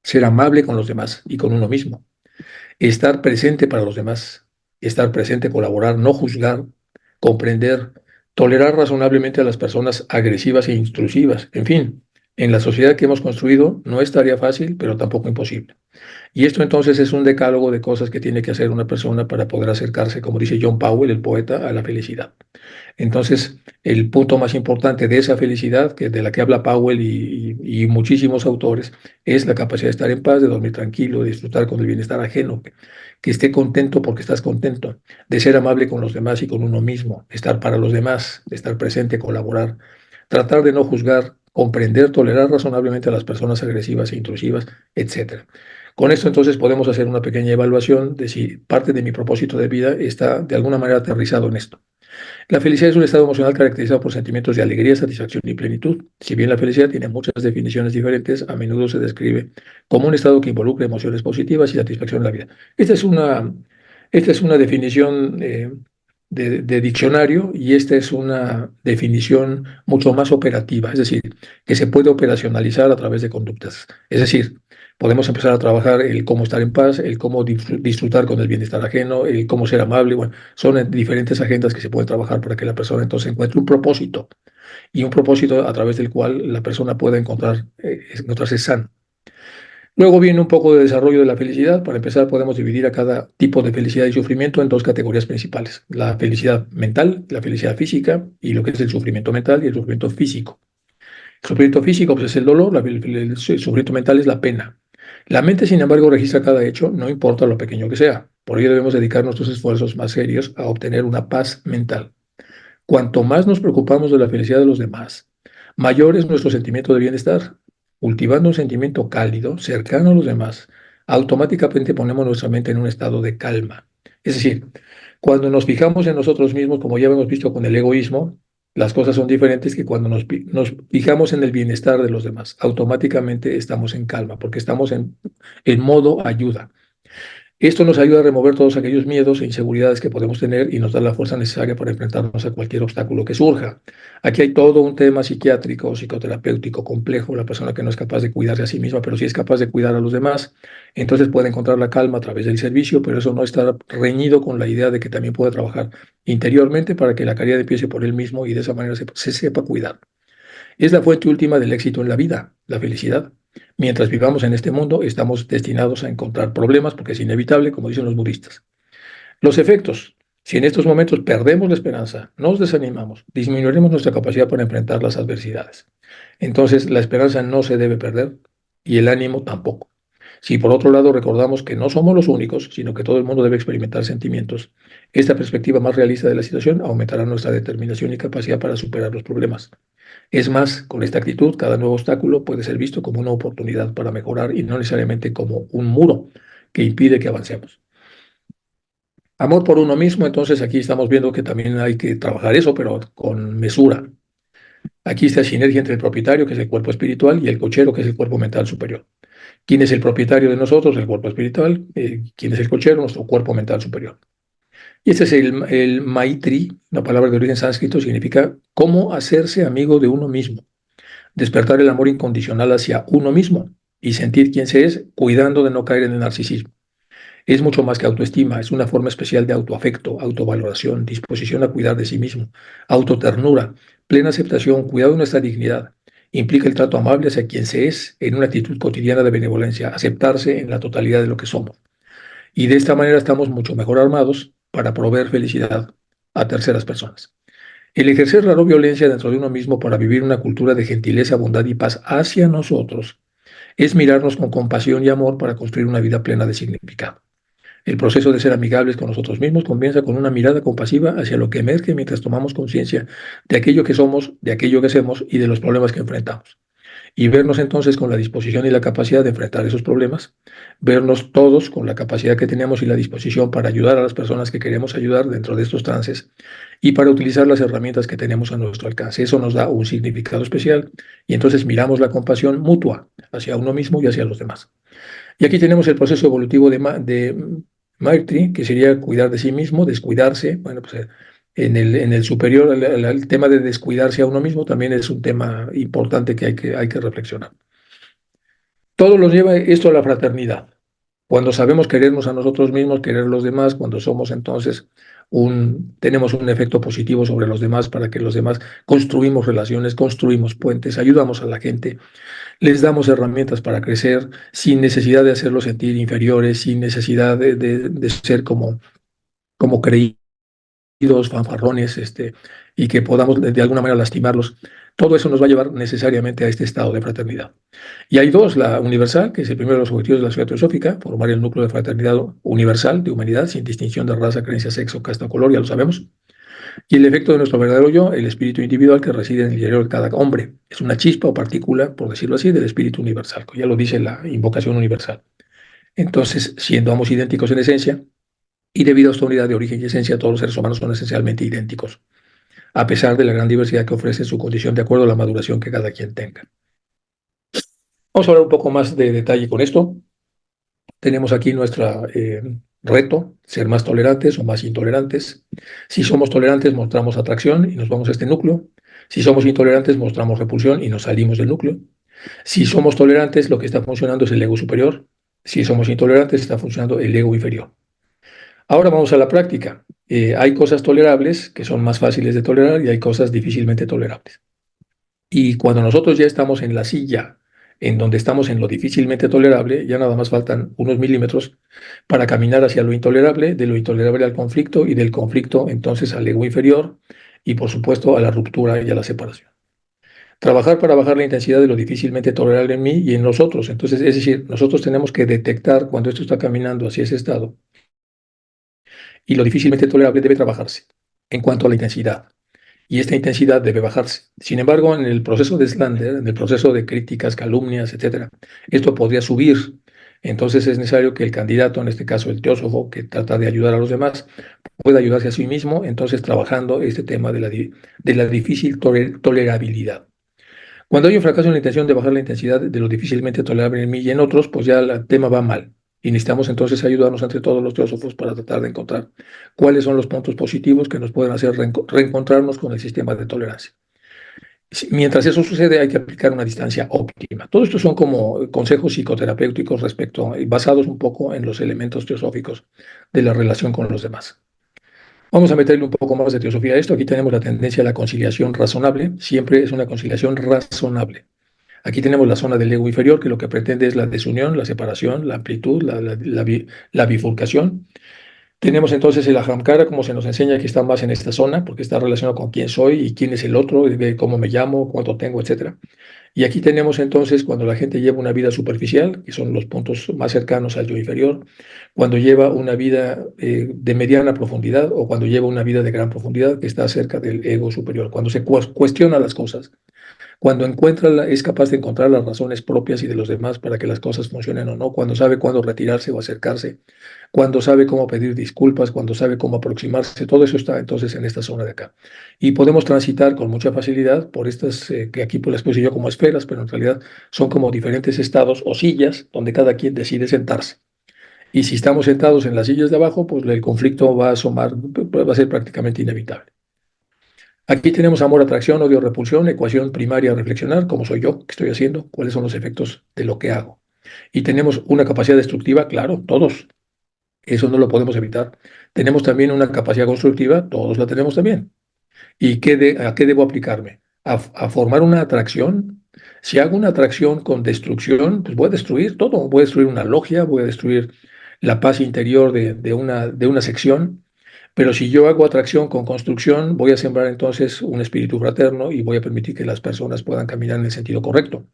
ser amable con los demás y con uno mismo, estar presente para los demás, estar presente, colaborar, no juzgar, comprender, tolerar razonablemente a las personas agresivas e intrusivas. En fin, en la sociedad que hemos construido no es tarea fácil, pero tampoco imposible. Y esto entonces es un decálogo de cosas que tiene que hacer una persona para poder acercarse, como dice John Powell, el poeta, a la felicidad. Entonces, el punto más importante de esa felicidad, de la que habla Powell y muchísimos autores, es la capacidad de estar en paz, de dormir tranquilo, de disfrutar con el bienestar ajeno, que esté contento porque estás contento, de ser amable con los demás y con uno mismo, de estar para los demás, de estar presente, colaborar, tratar de no juzgar, comprender, tolerar razonablemente a las personas agresivas e intrusivas, etcétera. Con esto entonces podemos hacer una pequeña evaluación de si parte de mi propósito de vida está de alguna manera aterrizado en esto. La felicidad es un estado emocional caracterizado por sentimientos de alegría, satisfacción y plenitud. Si bien la felicidad tiene muchas definiciones diferentes, a menudo se describe como un estado que involucra emociones positivas y satisfacción en la vida. Esta es una definición de diccionario y esta es una definición mucho más operativa, es decir, que se puede operacionalizar a través de conductas. Es decir, podemos empezar a trabajar el cómo estar en paz, el cómo disfrutar con el bienestar ajeno, el cómo ser amable. Bueno, son diferentes agendas que se pueden trabajar para que la persona entonces encuentre un propósito y un propósito a través del cual la persona pueda encontrarse sana. Luego viene un poco de desarrollo de la felicidad. Para empezar, podemos dividir a cada tipo de felicidad y sufrimiento en dos categorías principales: la felicidad mental, la felicidad física y lo que es el sufrimiento mental y el sufrimiento físico. El sufrimiento físico pues, es el dolor, el sufrimiento mental es la pena. La mente, sin embargo, registra cada hecho, no importa lo pequeño que sea. Por ello debemos dedicar nuestros esfuerzos más serios a obtener una paz mental. Cuanto más nos preocupamos de la felicidad de los demás, mayor es nuestro sentimiento de bienestar. Cultivando un sentimiento cálido, cercano a los demás, automáticamente ponemos nuestra mente en un estado de calma. Es decir, cuando nos fijamos en nosotros mismos, como ya hemos visto con el egoísmo, las cosas son diferentes que cuando nos fijamos en el bienestar de los demás. Automáticamente estamos en calma, porque estamos en modo ayuda. Esto nos ayuda a remover todos aquellos miedos e inseguridades que podemos tener y nos da la fuerza necesaria para enfrentarnos a cualquier obstáculo que surja. Aquí hay todo un tema psiquiátrico, psicoterapéutico complejo. La persona que no es capaz de cuidarse a sí misma, pero sí es capaz de cuidar a los demás, entonces puede encontrar la calma a través del servicio, pero eso no está reñido con la idea de que también puede trabajar interiormente para que la caridad empiece por él mismo y de esa manera se sepa cuidar. Es la fuente última del éxito en la vida, la felicidad. Mientras vivamos en este mundo, estamos destinados a encontrar problemas porque es inevitable, como dicen los budistas. Los efectos. Si en estos momentos perdemos la esperanza, nos desanimamos, disminuiremos nuestra capacidad para enfrentar las adversidades. Entonces, la esperanza no se debe perder y el ánimo tampoco. Si por otro lado recordamos que no somos los únicos, sino que todo el mundo debe experimentar sentimientos, esta perspectiva más realista de la situación aumentará nuestra determinación y capacidad para superar los problemas. Es más, con esta actitud, cada nuevo obstáculo puede ser visto como una oportunidad para mejorar y no necesariamente como un muro que impide que avancemos. Amor por uno mismo, entonces aquí estamos viendo que también hay que trabajar eso, pero con mesura. Aquí está sinergia entre el propietario, que es el cuerpo espiritual, y el cochero, que es el cuerpo mental superior. ¿Quién es el propietario de nosotros? El cuerpo espiritual. ¿Quién es el cochero? Nuestro cuerpo mental superior. Y este es el Maitri, una palabra de origen sánscrito, significa cómo hacerse amigo de uno mismo, despertar el amor incondicional hacia uno mismo y sentir quién se es, cuidando de no caer en el narcisismo. Es mucho más que autoestima, es una forma especial de autoafecto, autovaloración, disposición a cuidar de sí mismo, autoternura, plena aceptación, cuidado de nuestra dignidad. Implica el trato amable hacia quien se es en una actitud cotidiana de benevolencia, aceptarse en la totalidad de lo que somos. Y de esta manera estamos mucho mejor armados para proveer felicidad a terceras personas. El ejercer la no violencia dentro de uno mismo para vivir una cultura de gentileza, bondad y paz hacia nosotros es mirarnos con compasión y amor para construir una vida plena de significado. El proceso de ser amigables con nosotros mismos comienza con una mirada compasiva hacia lo que emerge mientras tomamos conciencia de aquello que somos, de aquello que hacemos y de los problemas que enfrentamos. Y vernos entonces con la disposición y la capacidad de enfrentar esos problemas, vernos todos con la capacidad que tenemos y la disposición para ayudar a las personas que queremos ayudar dentro de estos trances y para utilizar las herramientas que tenemos a nuestro alcance. Eso nos da un significado especial y entonces miramos la compasión mutua hacia uno mismo y hacia los demás. Y aquí tenemos el proceso evolutivo de Maitri, que sería cuidar de sí mismo, descuidarse. Bueno, pues en el superior, el tema de descuidarse a uno mismo también es un tema importante que hay que reflexionar. Todo nos lleva esto a la fraternidad. Cuando sabemos querernos a nosotros mismos, querer a los demás, cuando somos entonces tenemos un efecto positivo sobre los demás para que los demás construimos relaciones, construimos puentes, ayudamos a la gente, les damos herramientas para crecer sin necesidad de hacerlos sentir inferiores, sin necesidad de ser como creídos, fanfarrones, y que podamos de alguna manera lastimarlos. Todo eso nos va a llevar necesariamente a este estado de fraternidad. Y hay dos, la universal, que es el primero de los objetivos de la sociedad teosófica, formar el núcleo de fraternidad universal de humanidad, sin distinción de raza, creencia, sexo, casta o color, ya lo sabemos. Y el efecto de nuestro verdadero yo, el espíritu individual que reside en el interior de cada hombre. Es una chispa o partícula, por decirlo así, del espíritu universal, que ya lo dice la invocación universal. Entonces, siendo ambos idénticos en esencia, y debido a esta unidad de origen y esencia, todos los seres humanos son esencialmente idénticos, a pesar de la gran diversidad que ofrece su condición de acuerdo a la maduración que cada quien tenga. Vamos a hablar un poco más de detalle con esto. Tenemos aquí nuestro reto, ser más tolerantes o más intolerantes. Si somos tolerantes, mostramos atracción y nos vamos a este núcleo. Si somos intolerantes, mostramos repulsión y nos salimos del núcleo. Si somos tolerantes, lo que está funcionando es el ego superior. Si somos intolerantes, está funcionando el ego inferior. Ahora vamos a la práctica. Hay cosas tolerables que son más fáciles de tolerar y hay cosas difícilmente tolerables. Y cuando nosotros ya estamos en la silla, en donde estamos en lo difícilmente tolerable, ya nada más faltan unos milímetros para caminar hacia lo intolerable, de lo intolerable al conflicto y del conflicto entonces al ego inferior y por supuesto a la ruptura y a la separación. Trabajar para bajar la intensidad de lo difícilmente tolerable en mí y en nosotros. Entonces, es decir, nosotros tenemos que detectar cuando esto está caminando hacia ese estado y lo difícilmente tolerable debe trabajarse en cuanto a la intensidad. Y esta intensidad debe bajarse. Sin embargo, en el proceso de slander, en el proceso de críticas, calumnias, etcétera, esto podría subir. Entonces es necesario que el candidato, en este caso el teósofo, que trata de ayudar a los demás, pueda ayudarse a sí mismo, entonces trabajando este tema de la difícil tolerabilidad. Cuando hay un fracaso en la intención de bajar la intensidad de lo difícilmente tolerable en mí y en otros, pues ya el tema va mal. Y necesitamos entonces ayudarnos entre todos los teósofos para tratar de encontrar cuáles son los puntos positivos que nos pueden hacer reencontrarnos con el sistema de tolerancia. Mientras eso sucede, hay que aplicar una distancia óptima. Todo esto son como consejos psicoterapéuticos basados un poco en los elementos teosóficos de la relación con los demás. Vamos a meterle un poco más de teosofía a esto. Aquí tenemos la tendencia a la conciliación razonable. Siempre es una conciliación razonable. Aquí tenemos la zona del ego inferior, que lo que pretende es la desunión, la separación, la amplitud, la bifurcación. Tenemos entonces el Ahamkara, como se nos enseña, que está más en esta zona, porque está relacionado con quién soy y quién es el otro, de cómo me llamo, cuánto tengo, etcétera. Y aquí tenemos entonces cuando la gente lleva una vida superficial, que son los puntos más cercanos al yo inferior, cuando lleva una vida de mediana profundidad o cuando lleva una vida de gran profundidad, que está cerca del ego superior, cuando se cuestiona las cosas, cuando es capaz de encontrar las razones propias y de los demás para que las cosas funcionen o no, cuando sabe cuándo retirarse o acercarse, cuando sabe cómo pedir disculpas, cuando sabe cómo aproximarse, todo eso está entonces en esta zona de acá. Y podemos transitar con mucha facilidad por estas, que aquí pues las puse yo como esferas, pero en realidad son como diferentes estados o sillas donde cada quien decide sentarse. Y si estamos sentados en las sillas de abajo, pues el conflicto va a asomar, va a ser prácticamente inevitable. Aquí tenemos amor, atracción, odio, repulsión, ecuación primaria a reflexionar, cómo soy yo, qué estoy haciendo, cuáles son los efectos de lo que hago. Y tenemos una capacidad destructiva, claro, todos, eso no lo podemos evitar. Tenemos también una capacidad constructiva, todos la tenemos también. ¿Y a qué debo aplicarme? A formar una atracción. Si hago una atracción con destrucción, pues voy a destruir todo. Voy a destruir una logia, voy a destruir la paz interior de una sección. Pero si yo hago atracción con construcción, voy a sembrar entonces un espíritu fraterno y voy a permitir que las personas puedan caminar en el sentido correcto.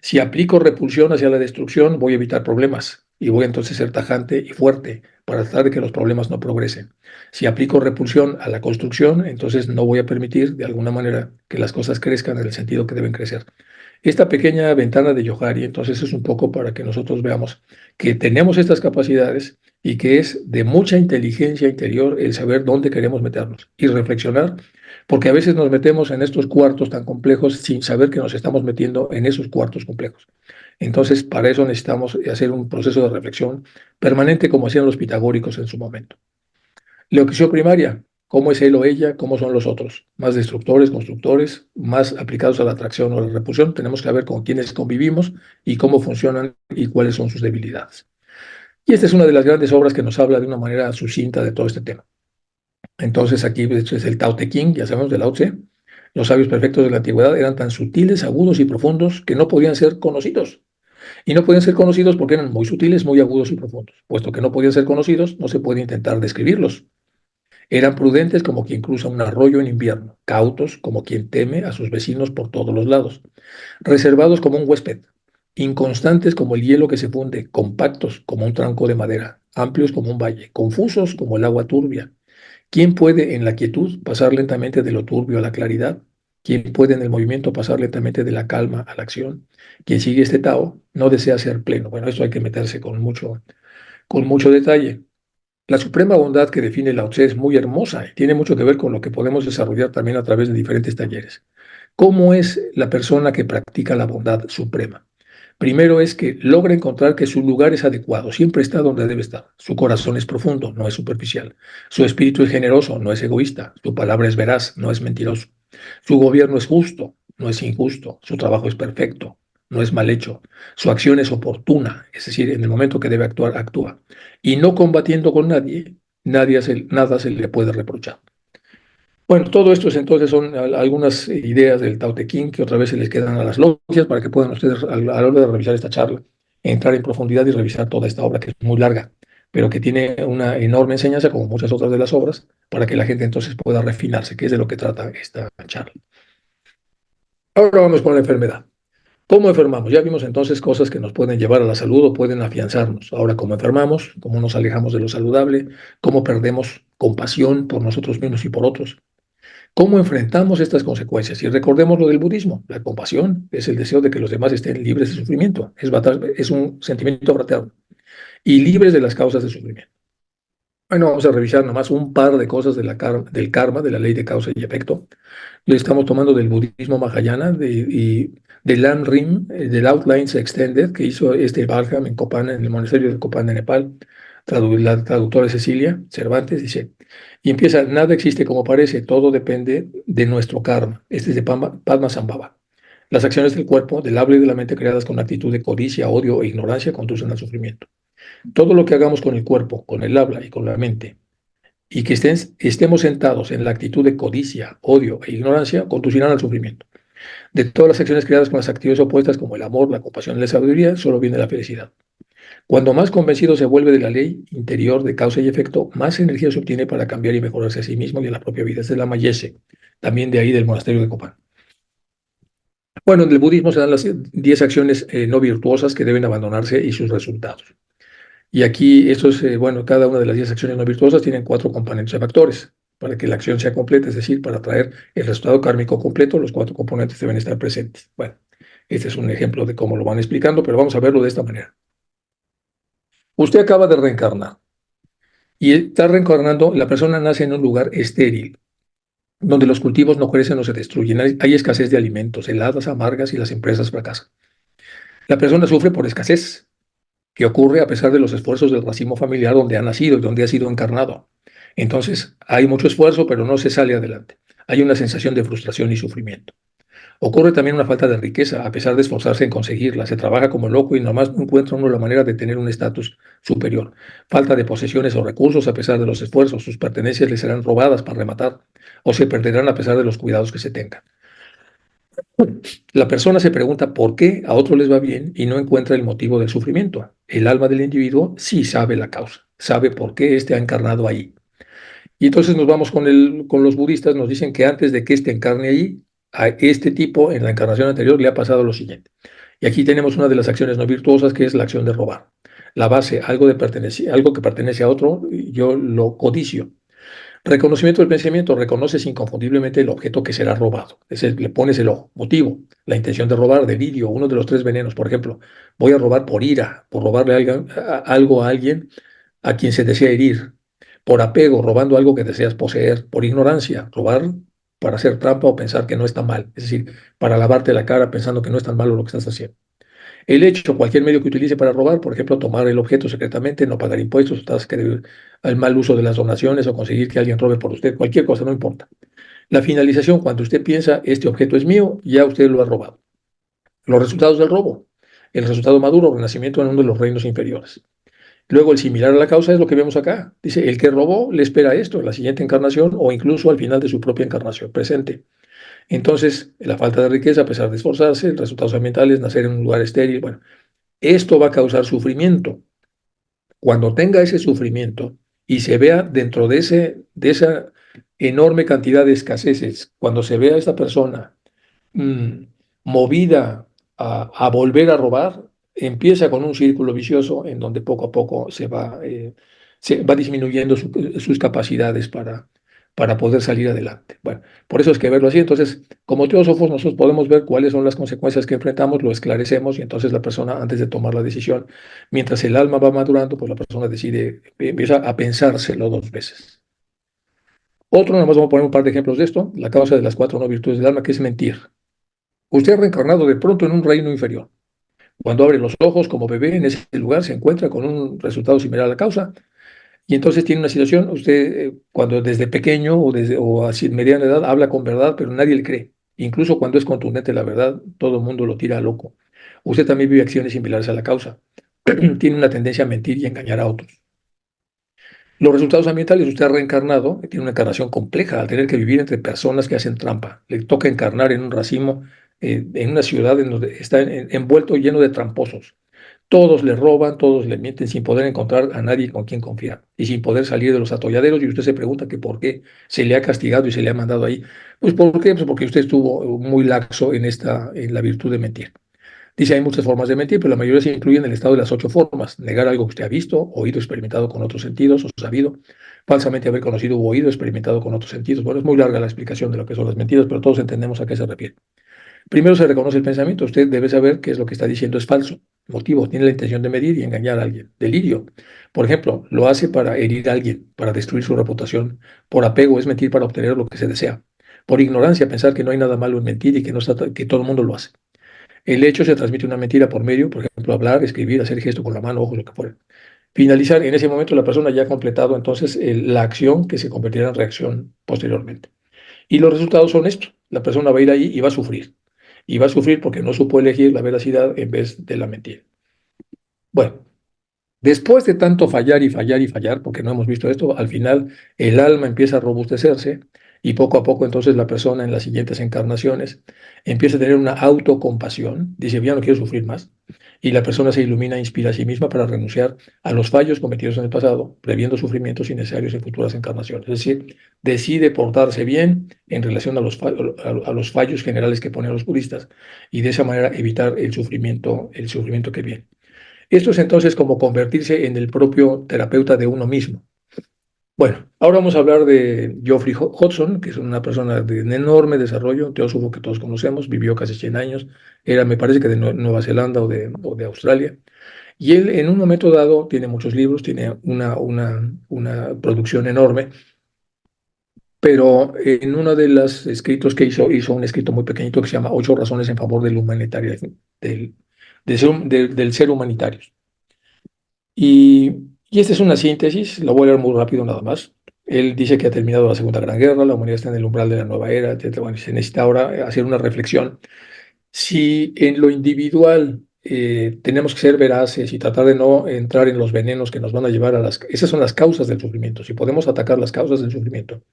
Si aplico repulsión hacia la destrucción, voy a evitar problemas y voy entonces a ser tajante y fuerte para tratar de que los problemas no progresen. Si aplico repulsión a la construcción, entonces no voy a permitir de alguna manera que las cosas crezcan en el sentido que deben crecer. Esta pequeña ventana de Johari, entonces, es un poco para que nosotros veamos que tenemos estas capacidades y que es de mucha inteligencia interior el saber dónde queremos meternos y reflexionar, porque a veces nos metemos en estos cuartos tan complejos sin saber que nos estamos metiendo en esos cuartos complejos. Entonces, para eso necesitamos hacer un proceso de reflexión permanente como hacían los pitagóricos en su momento. La ocasión primaria, cómo es él o ella, cómo son los otros, más destructores, constructores, más aplicados a la atracción o a la repulsión. Tenemos que ver con quiénes convivimos y cómo funcionan y cuáles son sus debilidades. Y esta es una de las grandes obras que nos habla de una manera sucinta de todo este tema. Entonces aquí de hecho, es el Tao Te Ching, ya sabemos, de Lao Tse. Los sabios perfectos de la antigüedad eran tan sutiles, agudos y profundos que no podían ser conocidos. Y no podían ser conocidos porque eran muy sutiles, muy agudos y profundos. Puesto que no podían ser conocidos, no se puede intentar describirlos. Eran prudentes como quien cruza un arroyo en invierno, cautos como quien teme a sus vecinos por todos los lados, reservados como un huésped, inconstantes como el hielo que se funde, compactos como un tronco de madera, amplios como un valle, confusos como el agua turbia. ¿Quién puede en la quietud pasar lentamente de lo turbio a la claridad? ¿Quién puede en el movimiento pasar lentamente de la calma a la acción? Quien sigue este Tao no desea ser pleno. Bueno, esto hay que meterse con mucho detalle. La suprema bondad que define Lao Tse es muy hermosa y tiene mucho que ver con lo que podemos desarrollar también a través de diferentes talleres. ¿Cómo es la persona que practica la bondad suprema? Primero es que logra encontrar que su lugar es adecuado, siempre está donde debe estar. Su corazón es profundo, no es superficial. Su espíritu es generoso, no es egoísta. Su palabra es veraz, no es mentiroso. Su gobierno es justo, no es injusto. Su trabajo es perfecto, no es mal hecho. Su acción es oportuna, es decir, en el momento que debe actuar, actúa. Y no combatiendo con nadie, nada se le puede reprochar. Bueno, todo esto entonces son algunas ideas del Tao Te Ching que otra vez se les quedan a las logias para que puedan ustedes, a la hora de revisar esta charla, entrar en profundidad y revisar toda esta obra que es muy larga, pero que tiene una enorme enseñanza, como muchas otras de las obras, para que la gente entonces pueda refinarse, que es de lo que trata esta charla. Ahora vamos con la enfermedad. ¿Cómo enfermamos? Ya vimos entonces cosas que nos pueden llevar a la salud o pueden afianzarnos. Ahora, ¿cómo enfermamos? ¿Cómo nos alejamos de lo saludable? ¿Cómo perdemos compasión por nosotros mismos y por otros? ¿Cómo enfrentamos estas consecuencias? Y recordemos lo del budismo. La compasión es el deseo de que los demás estén libres de sufrimiento. Es un sentimiento fraterno y libres de las causas de sufrimiento. Bueno, vamos a revisar nomás un par de cosas del karma, de la ley de causa y efecto. Le estamos tomando del budismo Mahayana y del Lam Rim, del Outlines Extended, que hizo este Balham en Copan, en el monasterio de Copan de Nepal. La traductora Cecilia Cervantes dice, y empieza, nada existe como parece, todo depende de nuestro karma. Este es de Padmasambhava. Las acciones del cuerpo, del habla y de la mente creadas con actitud de codicia, odio e ignorancia conducen al sufrimiento. Todo lo que hagamos con el cuerpo, con el habla y con la mente, y que estemos sentados en la actitud de codicia, odio e ignorancia, conducirán al sufrimiento. De todas las acciones creadas con las actitudes opuestas como el amor, la compasión y la sabiduría, solo viene la felicidad. Cuando más convencido se vuelve de la ley interior de causa y efecto, más energía se obtiene para cambiar y mejorarse a sí mismo y a la propia vida. Esta es la Mayese, también de ahí del monasterio de Copán. Bueno, en el budismo se dan las 10 acciones no virtuosas que deben abandonarse y sus resultados. Y aquí, esto es, bueno, cada una de las 10 acciones no virtuosas tienen 4 componentes de factores. Para que la acción sea completa, es decir, para traer el resultado kármico completo, los 4 componentes deben estar presentes. Bueno, este es un ejemplo de cómo lo van explicando, pero vamos a verlo de esta manera. Usted acaba de reencarnar y está reencarnando, la persona nace en un lugar estéril, donde los cultivos no crecen o se destruyen. Hay escasez de alimentos, heladas amargas y las empresas fracasan. La persona sufre por escasez, que ocurre a pesar de los esfuerzos del racimo familiar donde ha nacido y donde ha sido encarnado. Entonces, hay mucho esfuerzo, pero no se sale adelante. Hay una sensación de frustración y sufrimiento. Ocurre también una falta de riqueza, a pesar de esforzarse en conseguirla. Se trabaja como loco y nomás no encuentra uno la manera de tener un estatus superior. Falta de posesiones o recursos a pesar de los esfuerzos. Sus pertenencias le serán robadas para rematar o se perderán a pesar de los cuidados que se tengan. La persona se pregunta por qué a otros les va bien y no encuentra el motivo del sufrimiento. El alma del individuo sí sabe la causa, sabe por qué éste ha encarnado ahí. Y entonces nos vamos con los budistas, nos dicen que antes de que éste encarne ahí, a este tipo en la encarnación anterior le ha pasado lo siguiente. Y aquí tenemos una de las acciones no virtuosas que es la acción de robar. La base, algo que pertenece a otro, yo lo codicio. Reconocimiento del pensamiento, reconoces inconfundiblemente el objeto que será robado. Le pones el ojo. Motivo, la intención de robar, delirio, uno de los 3 venenos. Por ejemplo, voy a robar por ira, por robarle algo a alguien a quien se desea herir. Por apego, robando algo que deseas poseer. Por ignorancia, robar para hacer trampa o pensar que no está mal. Es decir, para lavarte la cara pensando que no es tan malo lo que estás haciendo. El hecho, cualquier medio que utilice para robar, por ejemplo, tomar el objeto secretamente, no pagar impuestos, el mal uso de las donaciones o conseguir que alguien robe por usted, cualquier cosa, no importa. La finalización, cuando usted piensa, este objeto es mío, ya usted lo ha robado. Los resultados del robo. El resultado maduro, renacimiento en uno de los reinos inferiores. Luego, el similar a la causa es lo que vemos acá. Dice, el que robó le espera esto en la siguiente encarnación o incluso al final de su propia encarnación presente. Entonces, la falta de riqueza, a pesar de esforzarse, resultados ambientales, nacer en un lugar estéril, bueno, esto va a causar sufrimiento. Cuando tenga ese sufrimiento y se vea dentro de esa enorme cantidad de escaseces, cuando se vea a esta persona mm, movida a volver a robar, empieza con un círculo vicioso en donde poco a poco se va disminuyendo sus capacidades para poder salir adelante. Bueno, por eso es que verlo así. Entonces, como teósofos, nosotros podemos ver cuáles son las consecuencias que enfrentamos, lo esclarecemos y entonces la persona, antes de tomar la decisión, mientras el alma va madurando, pues la persona decide, empieza a pensárselo 2 veces. Otro, nada más vamos a poner un par de ejemplos de esto, la causa de las 4 no virtudes del alma, que es mentir. Usted ha reencarnado de pronto en un reino inferior. Cuando abre los ojos como bebé, en ese lugar se encuentra con un resultado similar a la causa y entonces tiene una situación, usted cuando desde pequeño o así mediana edad habla con verdad, pero nadie le cree. Incluso cuando es contundente la verdad, todo el mundo lo tira a loco. Usted también vive acciones similares a la causa. Tiene una tendencia a mentir y engañar a otros. Los resultados ambientales, usted ha reencarnado, tiene una encarnación compleja al tener que vivir entre personas que hacen trampa. Le toca encarnar en un racimo, en una ciudad en donde está envuelto lleno de tramposos. Todos le roban, todos le mienten sin poder encontrar a nadie con quien confiar y sin poder salir de los atolladeros. Y usted se pregunta que por qué se le ha castigado y se le ha mandado ahí. Pues ¿por qué? Pues porque usted estuvo muy laxo en la virtud de mentir. Dice, hay muchas formas de mentir, pero la mayoría se incluyen en el estado de las 8 formas. Negar algo que usted ha visto, oído, experimentado con otros sentidos o sabido. Falsamente haber conocido o oído, experimentado con otros sentidos. Bueno, es muy larga la explicación de lo que son las mentiras, pero todos entendemos a qué se refiere. Primero se reconoce el pensamiento. Usted debe saber que es lo que está diciendo es falso. Motivo, tiene la intención de medir y engañar a alguien. Delirio. Por ejemplo, lo hace para herir a alguien, para destruir su reputación. Por apego es mentir para obtener lo que se desea. Por ignorancia, pensar que no hay nada malo en mentir y que todo el mundo lo hace. El hecho se transmite una mentira por medio, por ejemplo, hablar, escribir, hacer gesto con la mano, ojos, lo que fuera. Finalizar, en ese momento la persona ya ha completado entonces la acción que se convertirá en reacción posteriormente. Y los resultados son estos. La persona va a ir ahí y va a sufrir. Y va a sufrir porque no supo elegir la veracidad en vez de la mentira. Bueno, después de tanto fallar y fallar y fallar, porque no hemos visto esto, al final el alma empieza a robustecerse y poco a poco entonces la persona en las siguientes encarnaciones empieza a tener una autocompasión, dice, ya no quiero sufrir más, y la persona se ilumina e inspira a sí misma para renunciar a los fallos cometidos en el pasado, previendo sufrimientos innecesarios en futuras encarnaciones. Es decir, decide portarse bien en relación a a los fallos generales que ponen los budistas y de esa manera evitar el sufrimiento que viene. Esto es entonces como convertirse en el propio terapeuta de uno mismo. Bueno, ahora vamos a hablar de Geoffrey Hodgson, que es una persona de un enorme desarrollo, un teósofo que todos conocemos, vivió casi 100 años, era, me parece que de Nueva Zelanda o de Australia, y él en un momento dado tiene muchos libros, tiene una producción enorme, pero en uno de los escritos que hizo un escrito muy pequeñito que se llama Ocho razones en favor del humanitario, del ser humanitario. Y esta es una síntesis, la voy a leer muy rápido nada más. Él dice que ha terminado la Segunda Gran Guerra, la humanidad está en el umbral de la nueva era, etcétera. Bueno, se necesita ahora hacer una reflexión. Si en lo individual tenemos que ser veraces y tratar de no entrar en los venenos que nos van a llevar a las... Esas son las causas del sufrimiento. Si podemos atacar las causas del sufrimiento,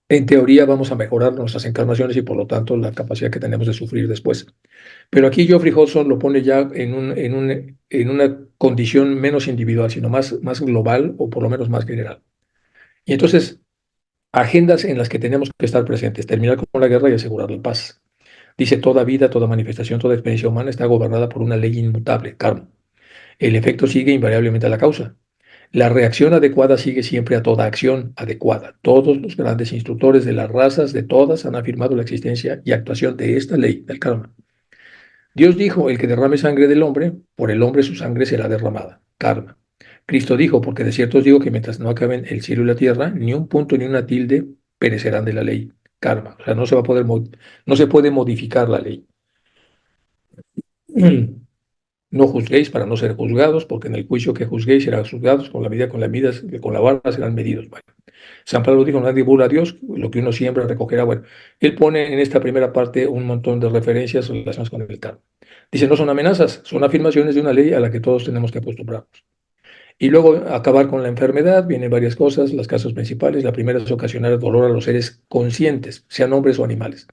en teoría vamos a mejorar nuestras encarnaciones y por lo tanto la capacidad que tenemos de sufrir después. Pero aquí Geoffrey Hodgson lo pone ya en una condición menos individual, sino más global o por lo menos más general. Y entonces, agendas en las que tenemos que estar presentes, terminar con la guerra y asegurar la paz. Dice, toda vida, toda manifestación, toda experiencia humana está gobernada por una ley inmutable, karma. El efecto sigue invariablemente a la causa. La reacción adecuada sigue siempre a toda acción adecuada. Todos los grandes instructores de las razas de todas han afirmado la existencia y actuación de esta ley, del karma. Dios dijo, el que derrame sangre del hombre, por el hombre su sangre será derramada. Karma. Cristo dijo, porque de cierto os digo que mientras no acaben el cielo y la tierra, ni un punto ni una tilde perecerán de la ley. Karma. O sea, no se puede modificar la ley. No juzguéis para no ser juzgados, porque en el juicio que juzguéis serán juzgados, con la vara serán medidos. Bueno, San Pablo dijo, nadie burla a Dios, lo que uno siembra recogerá. Bueno, él pone en esta primera parte un montón de referencias relacionadas con el karma. Dice, no son amenazas, son afirmaciones de una ley a la que todos tenemos que acostumbrarnos. Y luego acabar con la enfermedad, vienen varias cosas, las causas principales. La primera es ocasionar dolor a los seres conscientes, sean hombres o animales.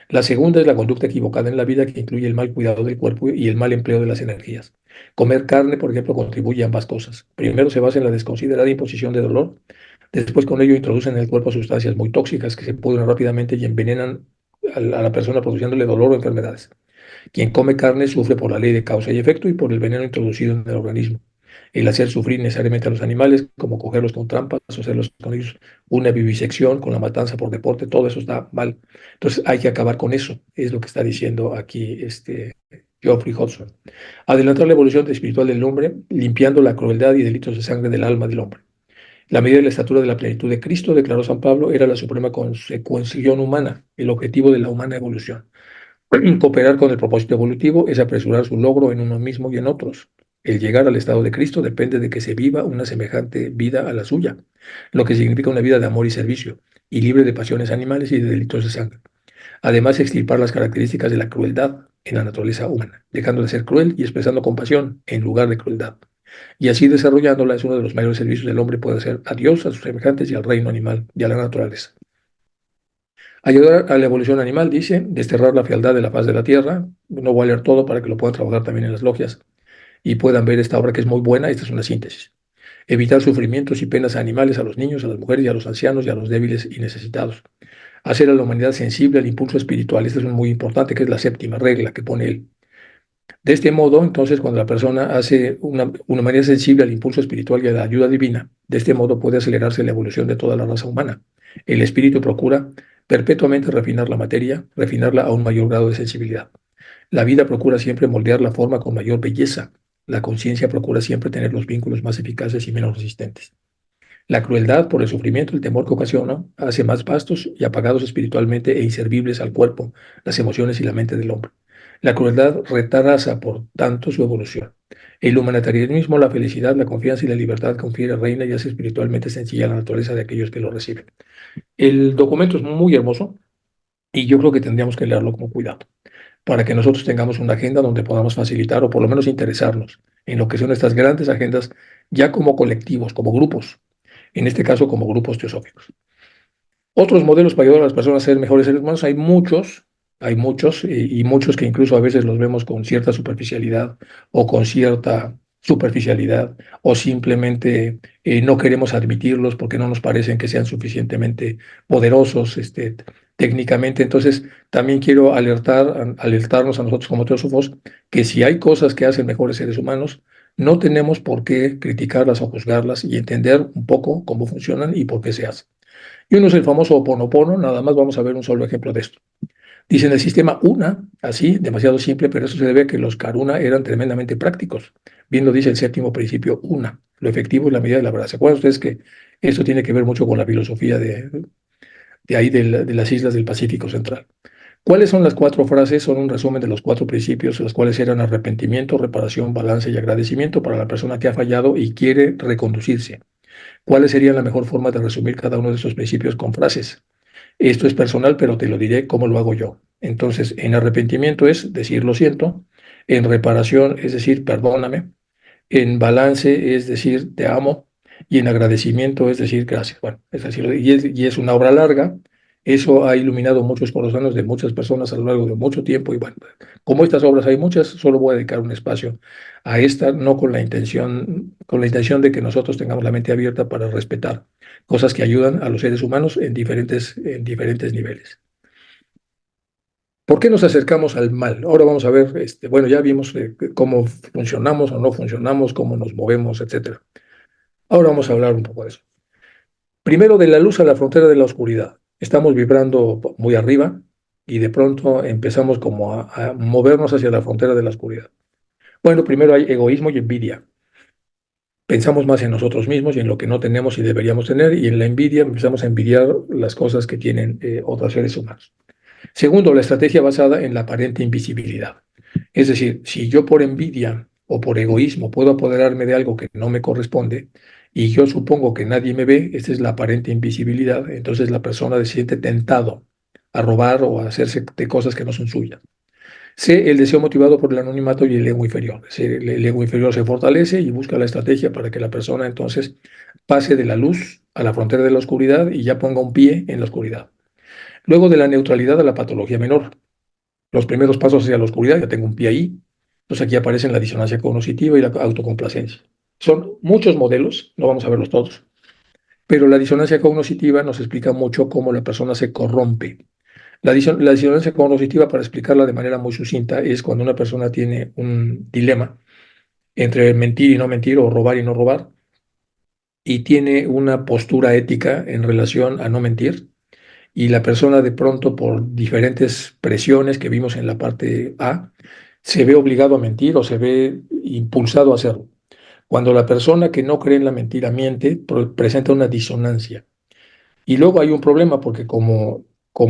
La segunda es la conducta equivocada en la vida que incluye el mal cuidado del cuerpo y el mal empleo de las energías. Comer carne, por ejemplo, contribuye a ambas cosas. Primero se basa en la desconsiderada imposición de dolor, después con ello introducen en el cuerpo sustancias muy tóxicas que se pudren rápidamente y envenenan a la persona produciéndole dolor o enfermedades. Quien come carne sufre por la ley de causa y efecto y por el veneno introducido en el organismo. El hacer sufrir necesariamente a los animales, como cogerlos con trampas o hacerlos con ellos una vivisección, con la matanza por deporte, todo eso está mal. Entonces hay que acabar con eso, es lo que está diciendo aquí Geoffrey Hodgson. Adelantar la evolución espiritual del hombre, limpiando la crueldad y delitos de sangre del alma del hombre. La medida de la estatura de la plenitud de Cristo, declaró San Pablo, era la suprema consecución humana, el objetivo de la humana evolución. Cooperar con el propósito evolutivo es apresurar su logro en uno mismo y en otros. El llegar al estado de Cristo depende de que se viva una semejante vida a la suya, lo que significa una vida de amor y servicio, y libre de pasiones animales y de delitos de sangre. Además, extirpar las características de la crueldad en la naturaleza humana, dejando de ser cruel y expresando compasión en lugar de crueldad. Y así desarrollándola es uno de los mayores servicios del hombre puede hacer a Dios, a sus semejantes y al reino animal y a la naturaleza. Ayudar a la evolución animal, dice, desterrar la fealdad de la faz de la tierra. No voy a leer todo para que lo puedan trabajar también en las logias y puedan ver esta obra que es muy buena. Esta es una síntesis. Evitar sufrimientos y penas a animales, a los niños, a las mujeres y a los ancianos y a los débiles y necesitados. Hacer a la humanidad sensible al impulso espiritual. Esta es muy importante, que es la séptima regla que pone él. De este modo, entonces, cuando la persona hace una humanidad sensible al impulso espiritual y a la ayuda divina, de este modo puede acelerarse la evolución de toda la raza humana. El espíritu procura perpetuamente refinar la materia, refinarla a un mayor grado de sensibilidad. La vida procura siempre moldear la forma con mayor belleza. La conciencia procura siempre tener los vínculos más eficaces y menos resistentes. La crueldad, por el sufrimiento, el temor que ocasiona, hace más vastos y apagados espiritualmente e inservibles al cuerpo, las emociones y la mente del hombre. La crueldad retrasa, por tanto, su evolución. El humanitarianismo, la felicidad, la confianza y la libertad confiere reina y hace espiritualmente sencilla la naturaleza de aquellos que lo reciben. El documento es muy hermoso y yo creo que tendríamos que leerlo con cuidado para que nosotros tengamos una agenda donde podamos facilitar o por lo menos interesarnos en lo que son estas grandes agendas ya como colectivos, como grupos, en este caso como grupos teosóficos. Otros modelos para ayudar a las personas a ser mejores seres humanos, hay muchos, y muchos que incluso a veces los vemos con cierta superficialidad o con cierta superficialidad, o simplemente no queremos admitirlos porque no nos parecen que sean suficientemente poderosos técnicamente. Entonces, también quiero alertarnos a nosotros como teósofos que si hay cosas que hacen mejores seres humanos, no tenemos por qué criticarlas o juzgarlas y entender un poco cómo funcionan y por qué se hacen. Y uno es el famoso Ho'oponopono, nada más vamos a ver un solo ejemplo de esto. Dicen el sistema una, así, demasiado simple, pero eso se debe a que los Karuna eran tremendamente prácticos. Bien lo dice el séptimo principio, una. Lo efectivo es la medida de la verdad. ¿Se acuerdan ustedes que esto tiene que ver mucho con la filosofía de ahí de las islas del Pacífico Central? ¿Cuáles son las cuatro frases? Son un resumen de los cuatro principios, las cuales eran arrepentimiento, reparación, balance y agradecimiento para la persona que ha fallado y quiere reconducirse. ¿Cuáles serían la mejor forma de resumir cada uno de esos principios con frases? Esto es personal, pero te lo diré cómo lo hago yo. Entonces, en arrepentimiento es decir lo siento, en reparación es decir perdóname, en balance es decir te amo y en agradecimiento es decir gracias. Bueno, es decir, y es una obra larga. Eso ha iluminado muchos corazones de muchas personas a lo largo de mucho tiempo y bueno, como estas obras hay muchas, solo voy a dedicar un espacio a esta, no con la intención de que nosotros tengamos la mente abierta para respetar cosas que ayudan a los seres humanos en diferentes niveles. ¿Por qué nos acercamos al mal? Ahora vamos a ver, bueno, ya vimos cómo funcionamos o no funcionamos, cómo nos movemos, etcétera. Ahora vamos a hablar un poco de eso. Primero, de la luz a la frontera de la oscuridad. Estamos vibrando muy arriba y de pronto empezamos como a movernos hacia la frontera de la oscuridad. Bueno, primero hay egoísmo y envidia. Pensamos más en nosotros mismos y en lo que no tenemos y deberíamos tener, y en la envidia empezamos a envidiar las cosas que tienen otros seres humanos. Segundo, la estrategia basada en la aparente invisibilidad. Es decir, si yo por envidia o por egoísmo puedo apoderarme de algo que no me corresponde y yo supongo que nadie me ve, esta es la aparente invisibilidad, entonces la persona se siente tentado a robar o a hacerse de cosas que no son suyas. C, el deseo motivado por el anonimato y el ego inferior. Es decir, el ego inferior se fortalece y busca la estrategia para que la persona entonces pase de la luz a la frontera de la oscuridad y ya ponga un pie en la oscuridad. Luego, de la neutralidad a la patología menor. Los primeros pasos hacia la oscuridad, ya tengo un pie ahí. Entonces aquí aparecen la disonancia cognitiva y la autocomplacencia. Son muchos modelos, no vamos a verlos todos, pero la disonancia cognitiva nos explica mucho cómo la persona se corrompe. La disonancia cognitiva, para explicarla de manera muy sucinta, es cuando una persona tiene un dilema entre mentir y no mentir o robar y no robar, y tiene una postura ética en relación a no mentir, y la persona de pronto por diferentes presiones que vimos en la parte A, se ve obligado a mentir o se ve impulsado a hacerlo. Cuando la persona que no cree en la mentira miente, presenta una disonancia. Y luego hay un problema porque como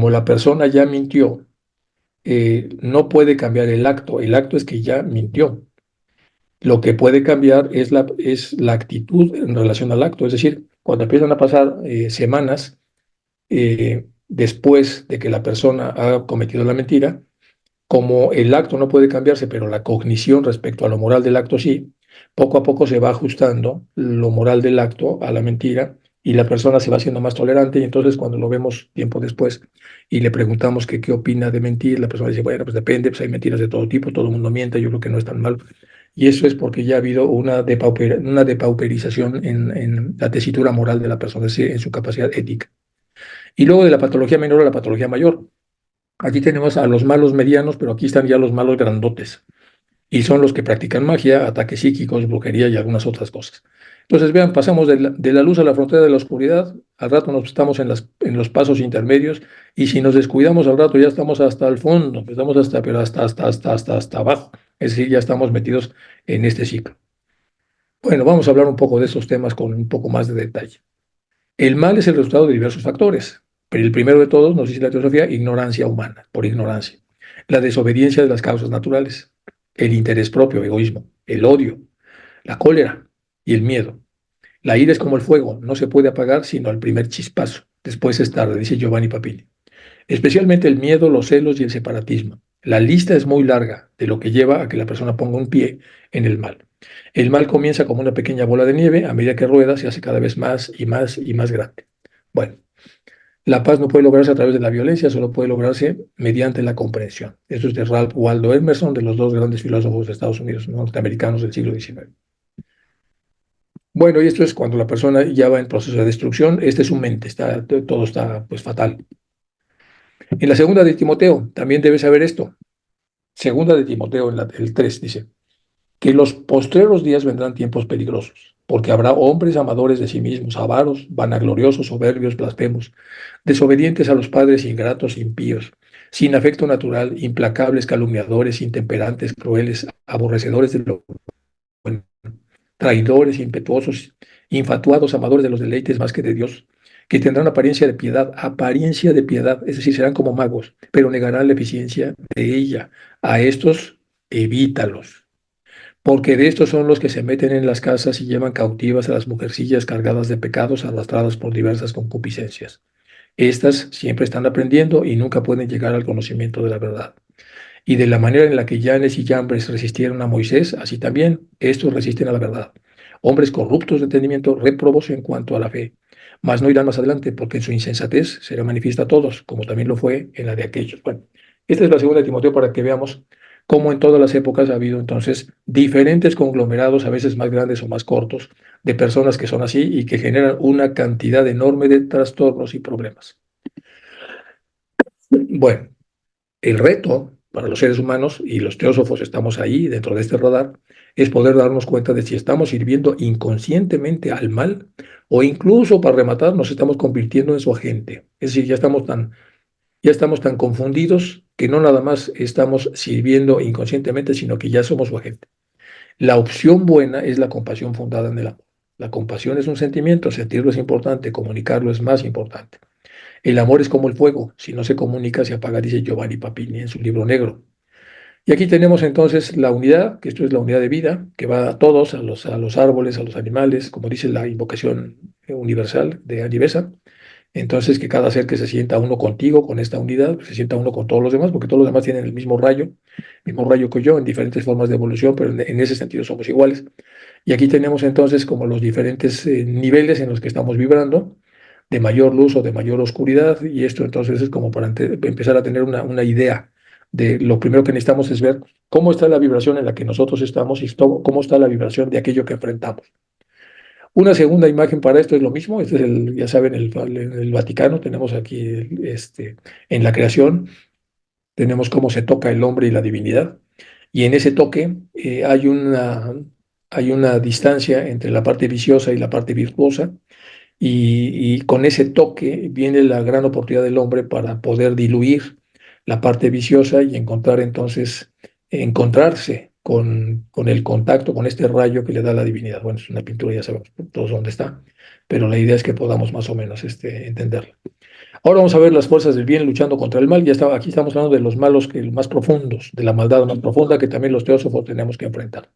la persona ya mintió, no puede cambiar el acto es que ya mintió. Lo que puede cambiar es la actitud en relación al acto, es decir, cuando empiezan a pasar semanas después de que la persona ha cometido la mentira, como el acto no puede cambiarse, pero la cognición respecto a lo moral del acto sí, poco a poco se va ajustando lo moral del acto a la mentira y la persona se va haciendo más tolerante, y entonces cuando lo vemos tiempo después y le preguntamos que qué opina de mentir, la persona dice, bueno, pues depende, pues hay mentiras de todo tipo, todo el mundo miente, yo creo que no es tan mal. Y eso es porque ya ha habido una depauperización en la tesitura moral de la persona, es decir, en su capacidad ética. Y luego, de la patología menor a la patología mayor. Aquí tenemos a los malos medianos, pero aquí están ya los malos grandotes. Y son los que practican magia, ataques psíquicos, brujería y algunas otras cosas. Entonces, vean, pasamos de la luz a la frontera de la oscuridad. Al rato nos estamos en los pasos intermedios. Y si nos descuidamos, al rato ya estamos hasta el fondo. Estamos pero hasta abajo. Es decir, ya estamos metidos en este ciclo. Bueno, vamos a hablar un poco de estos temas con un poco más de detalle. El mal es el resultado de diversos factores, pero el primero de todos, nos dice la teosofía, ignorancia humana, por ignorancia. La desobediencia de las causas naturales, el interés propio, egoísmo, el odio, la cólera y el miedo. La ira es como el fuego, no se puede apagar sino al primer chispazo. Después es tarde, dice Giovanni Papini. Especialmente el miedo, los celos y el separatismo. La lista es muy larga de lo que lleva a que la persona ponga un pie en el mal. El mal comienza como una pequeña bola de nieve, a medida que rueda se hace cada vez más y más y más grande. Bueno, La paz no puede lograrse a través de la violencia, solo puede lograrse mediante la comprensión. Eso es de Ralph Waldo Emerson, de los dos grandes filósofos de Estados Unidos, norteamericanos del siglo XIX. Bueno, y esto es cuando la persona ya va en proceso de destrucción. Este es su mente, todo está pues fatal. En la segunda de Timoteo, también debes saber esto. Segunda de Timoteo, el 3, dice, que los postreros días vendrán tiempos peligrosos, porque habrá hombres amadores de sí mismos, avaros, vanagloriosos, soberbios, blasfemos, desobedientes a los padres, ingratos, impíos, sin afecto natural, implacables, calumniadores, intemperantes, crueles, aborrecedores de lo bueno, traidores, impetuosos, infatuados, amadores de los deleites más que de Dios, que tendrán apariencia de piedad, es decir, serán como magos, pero negarán la eficiencia de ella. A estos evítalos, porque de estos son los que se meten en las casas y llevan cautivas a las mujercillas cargadas de pecados, arrastradas por diversas concupiscencias. Estas siempre están aprendiendo y nunca pueden llegar al conocimiento de la verdad. Y de la manera en la que Yanes y Yambres resistieron a Moisés, así también estos resisten a la verdad. Hombres corruptos de entendimiento, réprobos en cuanto a la fe. Mas no irán más adelante, porque en su insensatez será manifiesta a todos, como también lo fue en la de aquellos. Bueno, esta es la segunda de Timoteo para que veamos cómo en todas las épocas ha habido entonces diferentes conglomerados, a veces más grandes o más cortos, de personas que son así y que generan una cantidad enorme de trastornos y problemas. Bueno, el reto para los seres humanos, y los teósofos estamos ahí dentro de este radar, es poder darnos cuenta de si estamos sirviendo inconscientemente al mal o incluso, para rematar, nos estamos convirtiendo en su agente. Es decir, ya estamos tan confundidos que no nada más estamos sirviendo inconscientemente, sino que ya somos su agente. La opción buena es la compasión fundada en el amor. La compasión es un sentimiento, sentirlo es importante, comunicarlo es más importante. El amor es como el fuego, si no se comunica se apaga, dice Giovanni Papini en su libro negro. Y aquí tenemos entonces la unidad, que esto es la unidad de vida, que va a todos, a los árboles, a los animales, como dice la invocación universal de Anivesa. Entonces, que cada ser que se sienta uno contigo, con esta unidad, se sienta uno con todos los demás, porque todos los demás tienen el mismo rayo que yo, en diferentes formas de evolución, pero en ese sentido somos iguales. Y aquí tenemos entonces como los diferentes niveles en los que estamos vibrando, de mayor luz o de mayor oscuridad, y esto entonces es como para empezar a tener una idea de lo primero que necesitamos es ver cómo está la vibración en la que nosotros estamos y cómo está la vibración de aquello que enfrentamos. Una segunda imagen para esto es lo mismo, este es ya saben, el Vaticano, tenemos aquí en la creación, tenemos cómo se toca el hombre y la divinidad, y en ese toque hay una distancia entre la parte viciosa y la parte virtuosa, y con ese toque viene la gran oportunidad del hombre para poder diluir la parte viciosa y encontrarse con el contacto, con este rayo que le da la divinidad. Bueno, es una pintura, ya sabemos todos dónde está, pero la idea es que podamos más o menos entenderla. Ahora vamos a ver las fuerzas del bien luchando contra el mal. Aquí estamos hablando de los malos más profundos, de la maldad más profunda que también los teósofos tenemos que enfrentar.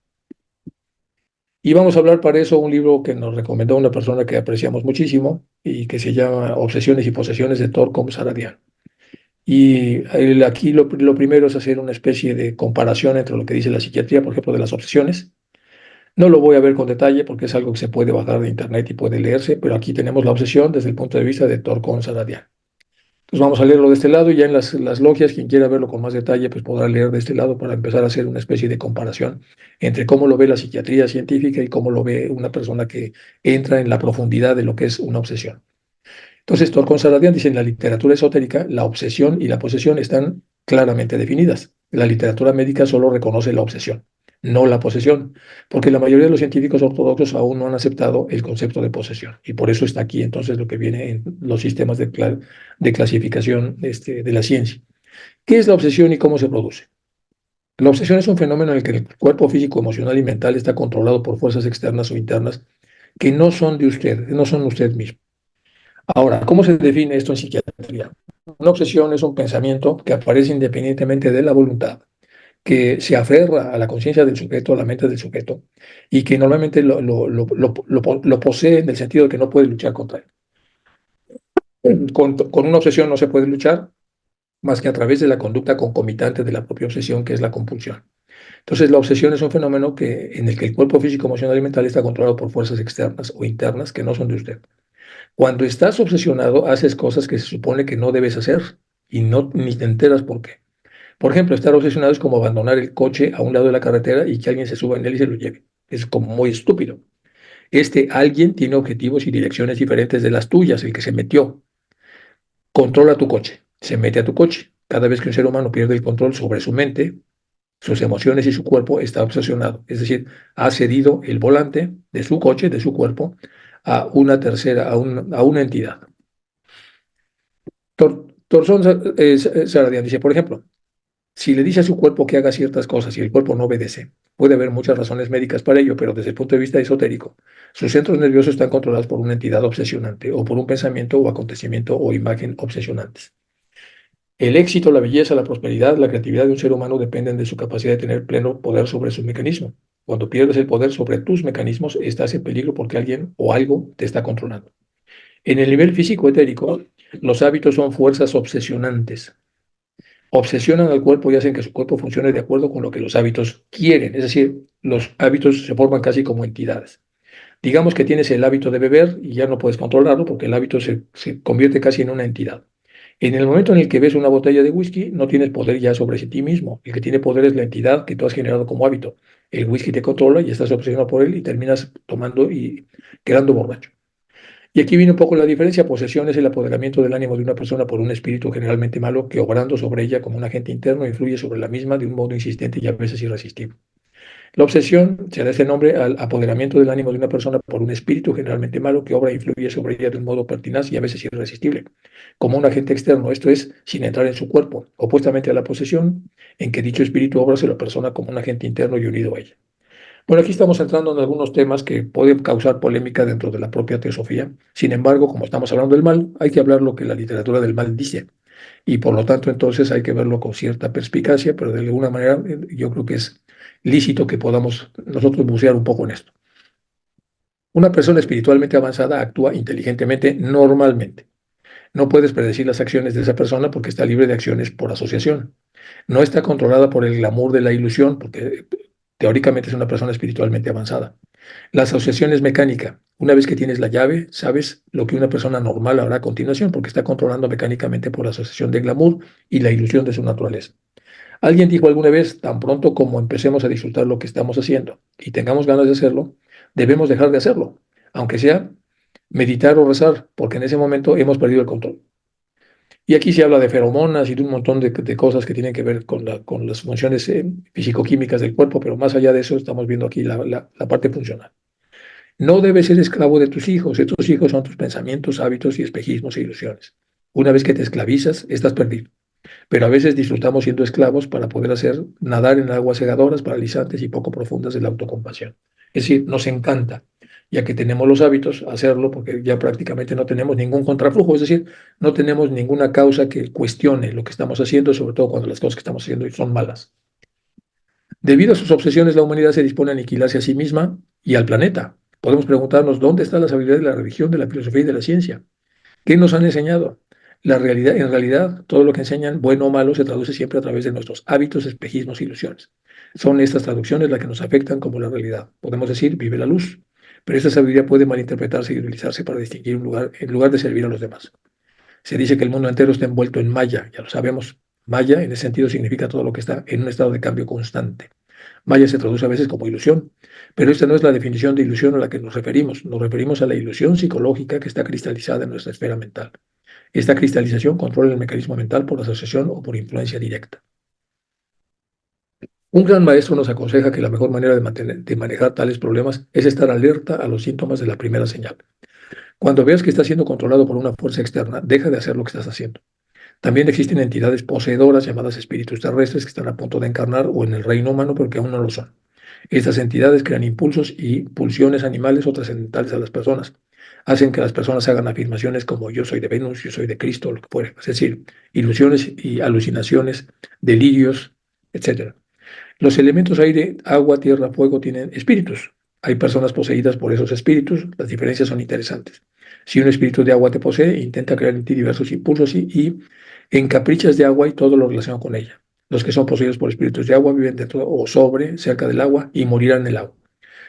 Y vamos a hablar para eso un libro que nos recomendó una persona que apreciamos muchísimo y que se llama Obsesiones y Posesiones de Torkom Saradian. Y aquí lo primero es hacer una especie de comparación entre lo que dice la psiquiatría, por ejemplo, de las obsesiones. No lo voy a ver con detalle porque es algo que se puede bajar de internet y puede leerse, pero aquí tenemos la obsesión desde el punto de vista de Torkom Saradian. Pues vamos a leerlo de este lado y ya en las logias, quien quiera verlo con más detalle, pues podrá leer de este lado para empezar a hacer una especie de comparación entre cómo lo ve la psiquiatría científica y cómo lo ve una persona que entra en la profundidad de lo que es una obsesión. Entonces, Torcon Saradian dice, en la literatura esotérica, la obsesión y la posesión están claramente definidas. La literatura médica solo reconoce la obsesión, no la posesión, porque la mayoría de los científicos ortodoxos aún no han aceptado el concepto de posesión. Y por eso está aquí entonces lo que viene en los sistemas de clasificación de la ciencia. ¿Qué es la obsesión y cómo se produce? La obsesión es un fenómeno en el que el cuerpo físico, emocional y mental está controlado por fuerzas externas o internas que no son de usted, no son usted mismo. Ahora, ¿cómo se define esto en psiquiatría? Una obsesión es un pensamiento que aparece independientemente de la voluntad, que se aferra a la conciencia del sujeto, a la mente del sujeto, y que normalmente lo posee en el sentido de que no puede luchar contra él. Con una obsesión no se puede luchar más que a través de la conducta concomitante de la propia obsesión, que es la compulsión. Entonces, la obsesión es un fenómeno en el que el cuerpo físico, emocional y mental está controlado por fuerzas externas o internas que no son de usted. Cuando estás obsesionado, haces cosas que se supone que no debes hacer y no ni te enteras por qué. Por ejemplo, estar obsesionado es como abandonar el coche a un lado de la carretera y que alguien se suba en él y se lo lleve. Es como muy estúpido. Este alguien tiene objetivos y direcciones diferentes de las tuyas, el que se metió. Controla tu coche, se mete a tu coche. Cada vez que un ser humano pierde el control sobre su mente, sus emociones y su cuerpo, está obsesionado. Es decir, ha cedido el volante de su coche, de su cuerpo, a una tercera, a una entidad. Torzón Saradian dice, por ejemplo, si le dice a su cuerpo que haga ciertas cosas y el cuerpo no obedece, puede haber muchas razones médicas para ello, pero desde el punto de vista esotérico, sus centros nerviosos están controlados por una entidad obsesionante o por un pensamiento o acontecimiento o imagen obsesionantes. El éxito, la belleza, la prosperidad, la creatividad de un ser humano dependen de su capacidad de tener pleno poder sobre su mecanismo. Cuando pierdes el poder sobre tus mecanismos, estás en peligro porque alguien o algo te está controlando. En el nivel físico etérico, los hábitos son fuerzas obsesionantes. Obsesionan al cuerpo y hacen que su cuerpo funcione de acuerdo con lo que los hábitos quieren. Es decir, los hábitos se forman casi como entidades. Digamos que tienes el hábito de beber y ya no puedes controlarlo porque el hábito se convierte casi en una entidad. En el momento en el que ves una botella de whisky, no tienes poder ya sobre ti mismo. El que tiene poder es la entidad que tú has generado como hábito. El whisky te controla y estás obsesionado por él y terminas tomando y quedando borracho. Y aquí viene un poco la diferencia. Posesión es el apoderamiento del ánimo de una persona por un espíritu generalmente malo que, obrando sobre ella como un agente interno, influye sobre la misma de un modo insistente y a veces irresistible. La obsesión se da este nombre al apoderamiento del ánimo de una persona por un espíritu generalmente malo que obra e influye sobre ella de un modo pertinaz y a veces irresistible, como un agente externo, esto es, sin entrar en su cuerpo, opuestamente a la posesión, en que dicho espíritu obra sobre la persona como un agente interno y unido a ella. Bueno, aquí estamos entrando en algunos temas que pueden causar polémica dentro de la propia teosofía. Sin embargo, como estamos hablando del mal, hay que hablar lo que la literatura del mal dice. Y por lo tanto, entonces hay que verlo con cierta perspicacia, pero de alguna manera yo creo que es lícito que podamos nosotros bucear un poco en esto. Una persona espiritualmente avanzada actúa inteligentemente normalmente. No puedes predecir las acciones de esa persona porque está libre de acciones por asociación. No está controlada por el glamour de la ilusión porque teóricamente es una persona espiritualmente avanzada. La asociación es mecánica. Una vez que tienes la llave, sabes lo que una persona normal hará a continuación porque está controlando mecánicamente por la asociación de glamour y la ilusión de su naturaleza. Alguien dijo alguna vez, tan pronto como empecemos a disfrutar lo que estamos haciendo y tengamos ganas de hacerlo, debemos dejar de hacerlo, aunque sea meditar o rezar, porque en ese momento hemos perdido el control. Y aquí se habla de feromonas y de un montón de cosas que tienen que ver con las funciones fisicoquímicas del cuerpo, pero más allá de eso estamos viendo aquí la parte funcional. No debes ser esclavo de tus hijos. Estos hijos son tus pensamientos, hábitos y espejismos e ilusiones. Una vez que te esclavizas, estás perdido. Pero a veces disfrutamos siendo esclavos para poder hacer nadar en aguas cegadoras, paralizantes y poco profundas de la autocompasión. Es decir, nos encanta, ya que tenemos los hábitos, hacerlo porque ya prácticamente no tenemos ningún contraflujo, es decir, no tenemos ninguna causa que cuestione lo que estamos haciendo, sobre todo cuando las cosas que estamos haciendo son malas. Debido a sus obsesiones, la humanidad se dispone a aniquilarse a sí misma y al planeta. Podemos preguntarnos dónde está la sabiduría de la religión, de la filosofía y de la ciencia. ¿Qué nos han enseñado? La realidad, en realidad, todo lo que enseñan, bueno o malo, se traduce siempre a través de nuestros hábitos, espejismos e ilusiones. Son estas traducciones las que nos afectan como la realidad. Podemos decir, vive la luz, pero esta sabiduría puede malinterpretarse y utilizarse para distinguir un lugar en lugar de servir a los demás. Se dice que el mundo entero está envuelto en Maya, ya lo sabemos. Maya, en ese sentido, significa todo lo que está en un estado de cambio constante. Maya se traduce a veces como ilusión, pero esta no es la definición de ilusión a la que nos referimos. Nos referimos a la ilusión psicológica que está cristalizada en nuestra esfera mental. Esta cristalización controla el mecanismo mental por asociación o por influencia directa. Un gran maestro nos aconseja que la mejor manera de manejar tales problemas es estar alerta a los síntomas de la primera señal. Cuando veas que estás siendo controlado por una fuerza externa, deja de hacer lo que estás haciendo. También existen entidades poseedoras llamadas espíritus terrestres que están a punto de encarnar o en el reino humano porque aún no lo son. Estas entidades crean impulsos y pulsiones animales o trascendentales a las personas. Hacen que las personas hagan afirmaciones como yo soy de Venus, yo soy de Cristo, lo que fuera. Es decir, ilusiones y alucinaciones, delirios, etc. Los elementos aire, agua, tierra, fuego tienen espíritus. Hay personas poseídas por esos espíritus. Las diferencias son interesantes. Si un espíritu de agua te posee, intenta crear en ti diversos impulsos y encaprichas de agua y todo lo relacionado con ella. Los que son poseídos por espíritus de agua viven dentro o sobre, cerca del agua y morirán en el agua.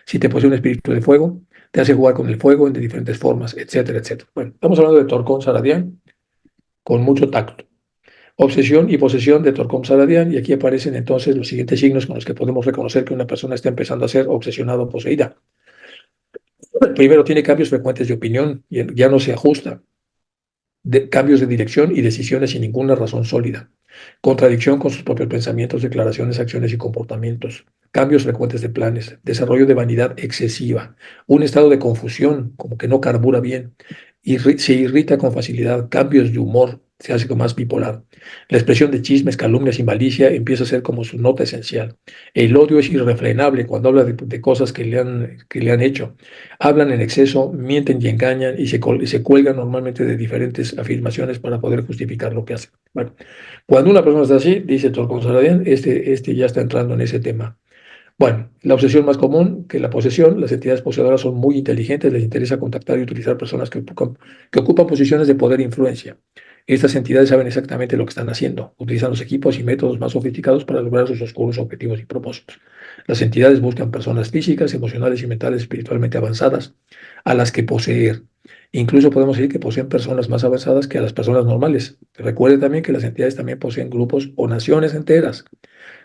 Si te posee un espíritu de fuego, te hace jugar con el fuego de diferentes formas, etcétera, etcétera. Bueno, estamos hablando de Torcón Saradián con mucho tacto. Obsesión y posesión de Torcom Saradián, y aquí aparecen entonces los siguientes signos con los que podemos reconocer que una persona está empezando a ser obsesionada o poseída. Primero, tiene cambios frecuentes de opinión, ya no se ajusta, cambios de dirección y decisiones sin ninguna razón sólida, contradicción con sus propios pensamientos, declaraciones, acciones y comportamientos, cambios frecuentes de planes, desarrollo de vanidad excesiva, un estado de confusión, como que no carbura bien, se irrita con facilidad, cambios de humor, se hace como más bipolar. La expresión de chismes, calumnias y malicia empieza a ser como su nota esencial. El odio es irrefrenable cuando habla de cosas que le han hecho. Hablan en exceso, mienten y engañan y se cuelgan normalmente de diferentes afirmaciones para poder justificar lo que hacen. Bueno, cuando una persona está así, dice Torcón Saradián, este ya está entrando en ese tema. Bueno, la obsesión más común que la posesión, las entidades poseedoras son muy inteligentes, les interesa contactar y utilizar personas que ocupan posiciones de poder e influencia. Estas entidades saben exactamente lo que están haciendo, utilizan los equipos y métodos más sofisticados para lograr sus oscuros objetivos y propósitos. Las entidades buscan personas físicas, emocionales y mentales espiritualmente avanzadas a las que poseer. Incluso podemos decir que poseen personas más avanzadas que a las personas normales. Recuerde también que las entidades también poseen grupos o naciones enteras.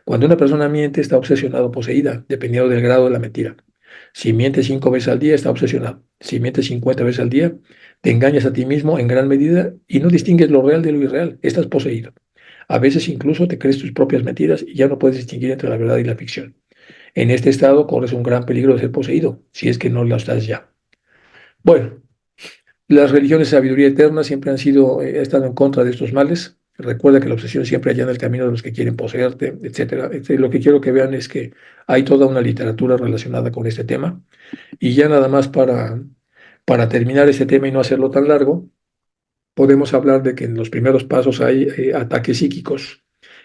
Cuando una persona miente, está obsesionado o poseída, dependiendo del grado de la mentira. Si mientes 5 veces al día, está obsesionado. Si mientes 50 veces al día, te engañas a ti mismo en gran medida y no distingues lo real de lo irreal. Estás poseído. A veces incluso te crees tus propias mentiras y ya no puedes distinguir entre la verdad y la ficción. En este estado corres un gran peligro de ser poseído, si es que no lo estás ya. Bueno, las religiones de sabiduría eterna siempre han estado en contra de estos males. Recuerda que la obsesión siempre allana el camino de los que quieren poseerte, etcétera. Lo que quiero que vean es que hay toda una literatura relacionada con este tema. Y ya nada más para terminar este tema y no hacerlo tan largo, podemos hablar de que en los primeros pasos hay ataques psíquicos,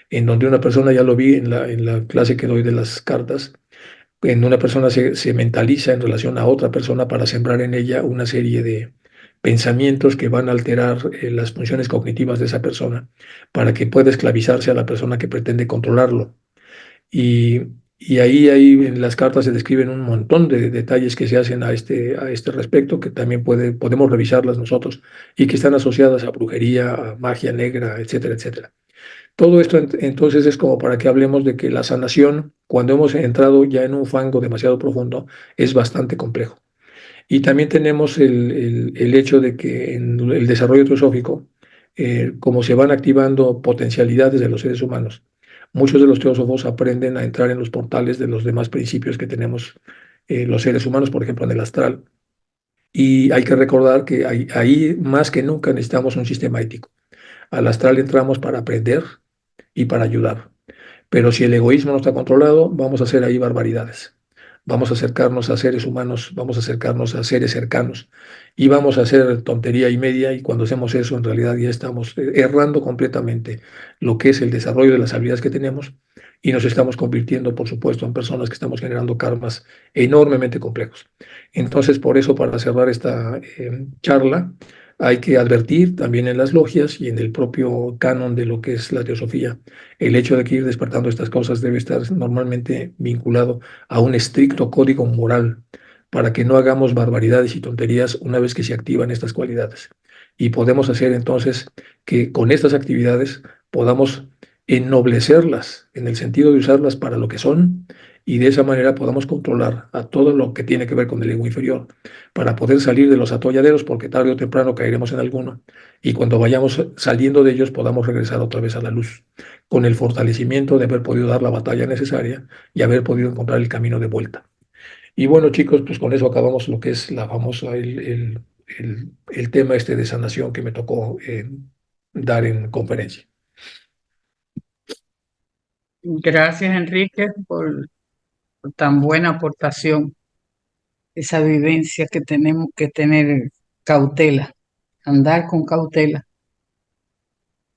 en donde una persona, ya lo vi en la clase que doy de las cartas, en una persona se mentaliza en relación a otra persona para sembrar en ella una serie de pensamientos que van a alterar las funciones cognitivas de esa persona para que pueda esclavizarse a la persona que pretende controlarlo. Y, ahí en las cartas se describen un montón de detalles que se hacen a este respecto, que también podemos revisarlas nosotros y que están asociadas a brujería, a magia negra, etcétera, etcétera. Todo esto entonces es como para que hablemos de que la sanación, cuando hemos entrado ya en un fango demasiado profundo, es bastante complejo. Y también tenemos el hecho de que en el desarrollo teosófico, como se van activando potencialidades de los seres humanos, muchos de los teósofos aprenden a entrar en los portales de los demás principios que tenemos los seres humanos, por ejemplo, en el astral. Y hay que recordar que ahí más que nunca necesitamos un sistema ético. Al astral entramos para aprender y para ayudar. Pero si el egoísmo no está controlado, vamos a hacer ahí barbaridades. Vamos a acercarnos a seres humanos, vamos a acercarnos a seres cercanos y vamos a hacer tontería y media, y cuando hacemos eso en realidad ya estamos errando completamente lo que es el desarrollo de las habilidades que tenemos, y nos estamos convirtiendo, por supuesto, en personas que estamos generando karmas enormemente complejos. Entonces, por eso, para cerrar esta charla, hay que advertir también en las logias y en el propio canon de lo que es la teosofía, el hecho de que ir despertando estas cosas debe estar normalmente vinculado a un estricto código moral para que no hagamos barbaridades y tonterías una vez que se activan estas cualidades. Y podemos hacer entonces que con estas actividades podamos ennoblecerlas en el sentido de usarlas para lo que son, y de esa manera podamos controlar a todo lo que tiene que ver con el ego inferior para poder salir de los atolladeros, porque tarde o temprano caeremos en alguno, y cuando vayamos saliendo de ellos podamos regresar otra vez a la luz, con el fortalecimiento de haber podido dar la batalla necesaria y haber podido encontrar el camino de vuelta. Y bueno, chicos, pues con eso acabamos lo que es la famosa, el tema este de sanación que me tocó dar en conferencia. Gracias, Enrique, por tan buena aportación. Esa vivencia que tenemos que tener cautela, andar con cautela,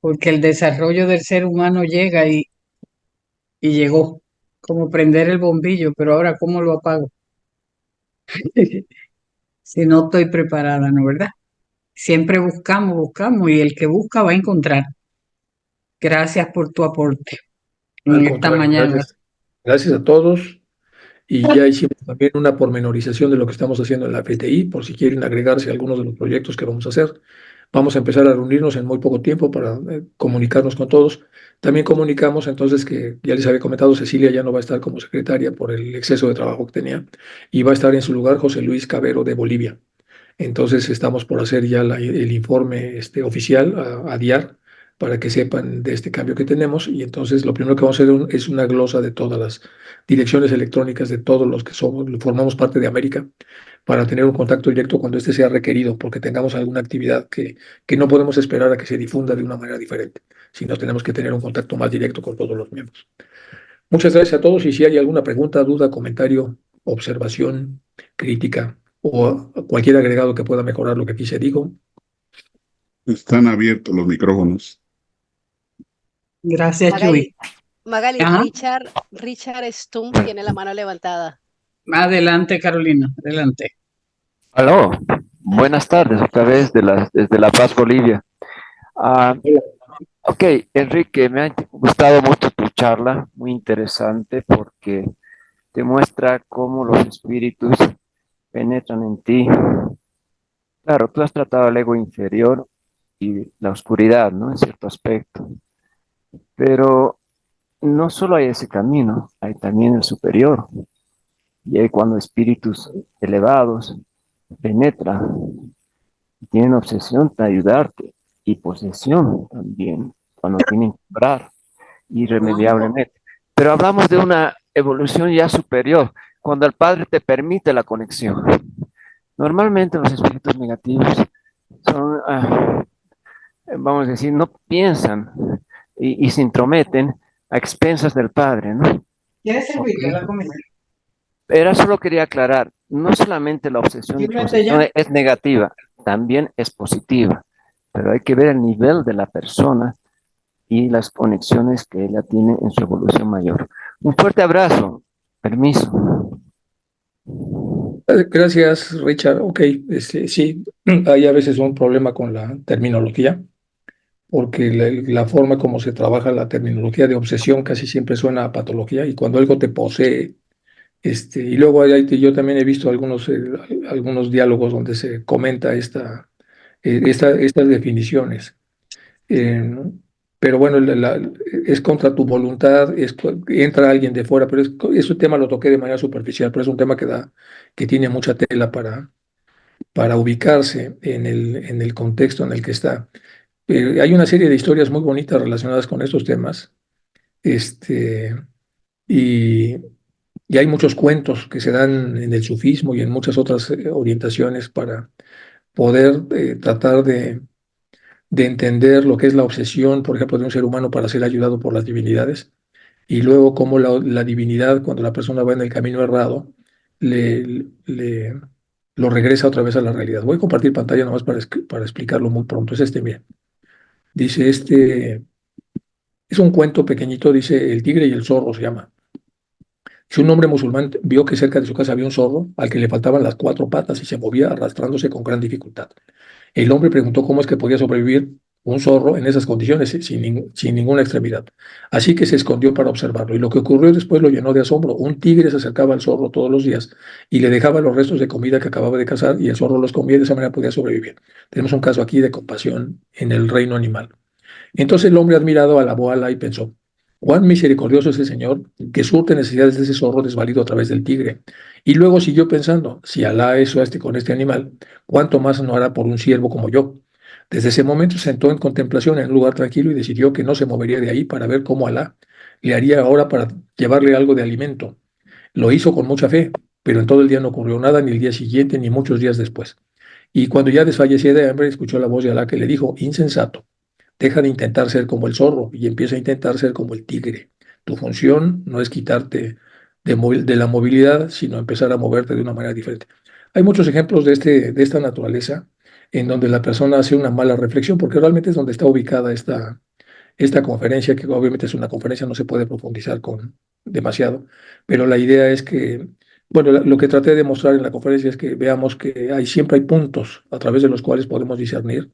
porque el desarrollo del ser humano llega y llegó, como prender el bombillo, pero ahora ¿cómo lo apago? Si no estoy preparada, ¿no, verdad? Siempre buscamos, buscamos, y el que busca va a encontrar. Gracias por tu aporte Al en esta contrario, mañana. gracias. Gracias a todos. y ya hicimos también una pormenorización de lo que estamos haciendo en la FTI, por si quieren agregarse a algunos de los proyectos que vamos a hacer. Vamos a empezar a reunirnos en muy poco tiempo para comunicarnos con todos. También comunicamos entonces que ya les había comentado, Cecilia ya no va a estar como secretaria por el exceso de trabajo que tenía y va a estar en su lugar José Luis Cabero de Bolivia. Entonces estamos por hacer ya el informe oficial a DIAR para que sepan de este cambio que tenemos y entonces lo primero que vamos a hacer es una glosa de todas las direcciones electrónicas de todos los que somos, formamos parte de América para tener un contacto directo cuando este sea requerido, porque tengamos alguna actividad que no podemos esperar a que se difunda de una manera diferente, sino tenemos que tener un contacto más directo con todos los miembros. Muchas gracias a todos y si hay alguna pregunta, duda, comentario, observación, crítica o cualquier agregado que pueda mejorar lo que aquí se dijo. Están abiertos los micrófonos. Gracias, Magali, Chuy. Magali, Ajá. Richard Stum tiene la mano levantada. Adelante, Carolina, adelante. Aló, buenas tardes, otra vez desde La Paz, Bolivia. Ah, ok, Enrique, me ha gustado mucho tu charla, muy interesante porque te muestra cómo los espíritus penetran en ti. Claro, tú has tratado el ego inferior y la oscuridad, ¿no? En cierto aspecto, pero no solo hay ese camino, hay también el superior. Y hay cuando espíritus elevados penetran tienen obsesión de ayudarte y posesión también, cuando tienen que obrar irremediablemente. Pero hablamos de una evolución ya superior, cuando el Padre te permite la conexión. Normalmente los espíritus negativos son, vamos a decir, no piensan y se intrometen a expensas del Padre, ¿no? ¿Quieres servirle Ok. la comida? Pero solo quería aclarar, no solamente la obsesión y Sírvete posesión ya. es negativa, también es positiva, pero hay que ver el nivel de la persona y las conexiones que ella tiene en su evolución mayor. Un fuerte abrazo, permiso. Gracias, Richard. Ok, sí, hay a veces un problema con la terminología, porque la forma como se trabaja la terminología de obsesión casi siempre suena a patología y cuando algo te posee. Y luego yo también he visto algunos diálogos donde se comenta estas definiciones. Eh, pero bueno, es contra tu voluntad, entra alguien de fuera, pero es un tema, lo toqué de manera superficial, pero es un tema que tiene mucha tela para ubicarse en el contexto en el que está. Hay una serie de historias muy bonitas relacionadas con estos temas. Este, y, y hay muchos cuentos que se dan en el sufismo y en muchas otras orientaciones para poder tratar de entender lo que es la obsesión, por ejemplo, de un ser humano para ser ayudado por las divinidades, y luego cómo la divinidad, cuando la persona va en el camino errado, le lo regresa otra vez a la realidad. Voy a compartir pantalla nomás para explicarlo muy pronto. Mira, dice es un cuento pequeñito, dice El tigre y el zorro se llama. Si un hombre musulmán vio que cerca de su casa había un zorro al que le faltaban las cuatro patas y se movía arrastrándose con gran dificultad. El hombre preguntó cómo es que podía sobrevivir un zorro en esas condiciones, sin ninguna extremidad. Así que se escondió para observarlo. Y lo que ocurrió después lo llenó de asombro. Un tigre se acercaba al zorro todos los días y le dejaba los restos de comida que acababa de cazar y el zorro los comía y de esa manera podía sobrevivir. Tenemos un caso aquí de compasión en el reino animal. Entonces el hombre admirado alabó a Alá y pensó, cuán misericordioso es el Señor que surte necesidades de ese zorro desvalido a través del tigre. Y luego siguió pensando, si Alá hizo con este animal, ¿cuánto más no hará por un siervo como yo? Desde ese momento se sentó en contemplación en un lugar tranquilo y decidió que no se movería de ahí para ver cómo Alá le haría ahora para llevarle algo de alimento. Lo hizo con mucha fe, pero en todo el día no ocurrió nada, ni el día siguiente, ni muchos días después. Y cuando ya desfallecía de hambre, escuchó la voz de Alá que le dijo, insensato, deja de intentar ser como el zorro y empieza a intentar ser como el tigre. Tu función no es quitarte de la movilidad, sino empezar a moverte de una manera diferente. Hay muchos ejemplos de esta naturaleza en donde la persona hace una mala reflexión, porque realmente es donde está ubicada esta conferencia, que obviamente es una conferencia, no se puede profundizar con demasiado, pero la idea es que, bueno, lo que traté de mostrar en la conferencia es que veamos que siempre hay puntos a través de los cuales podemos discernir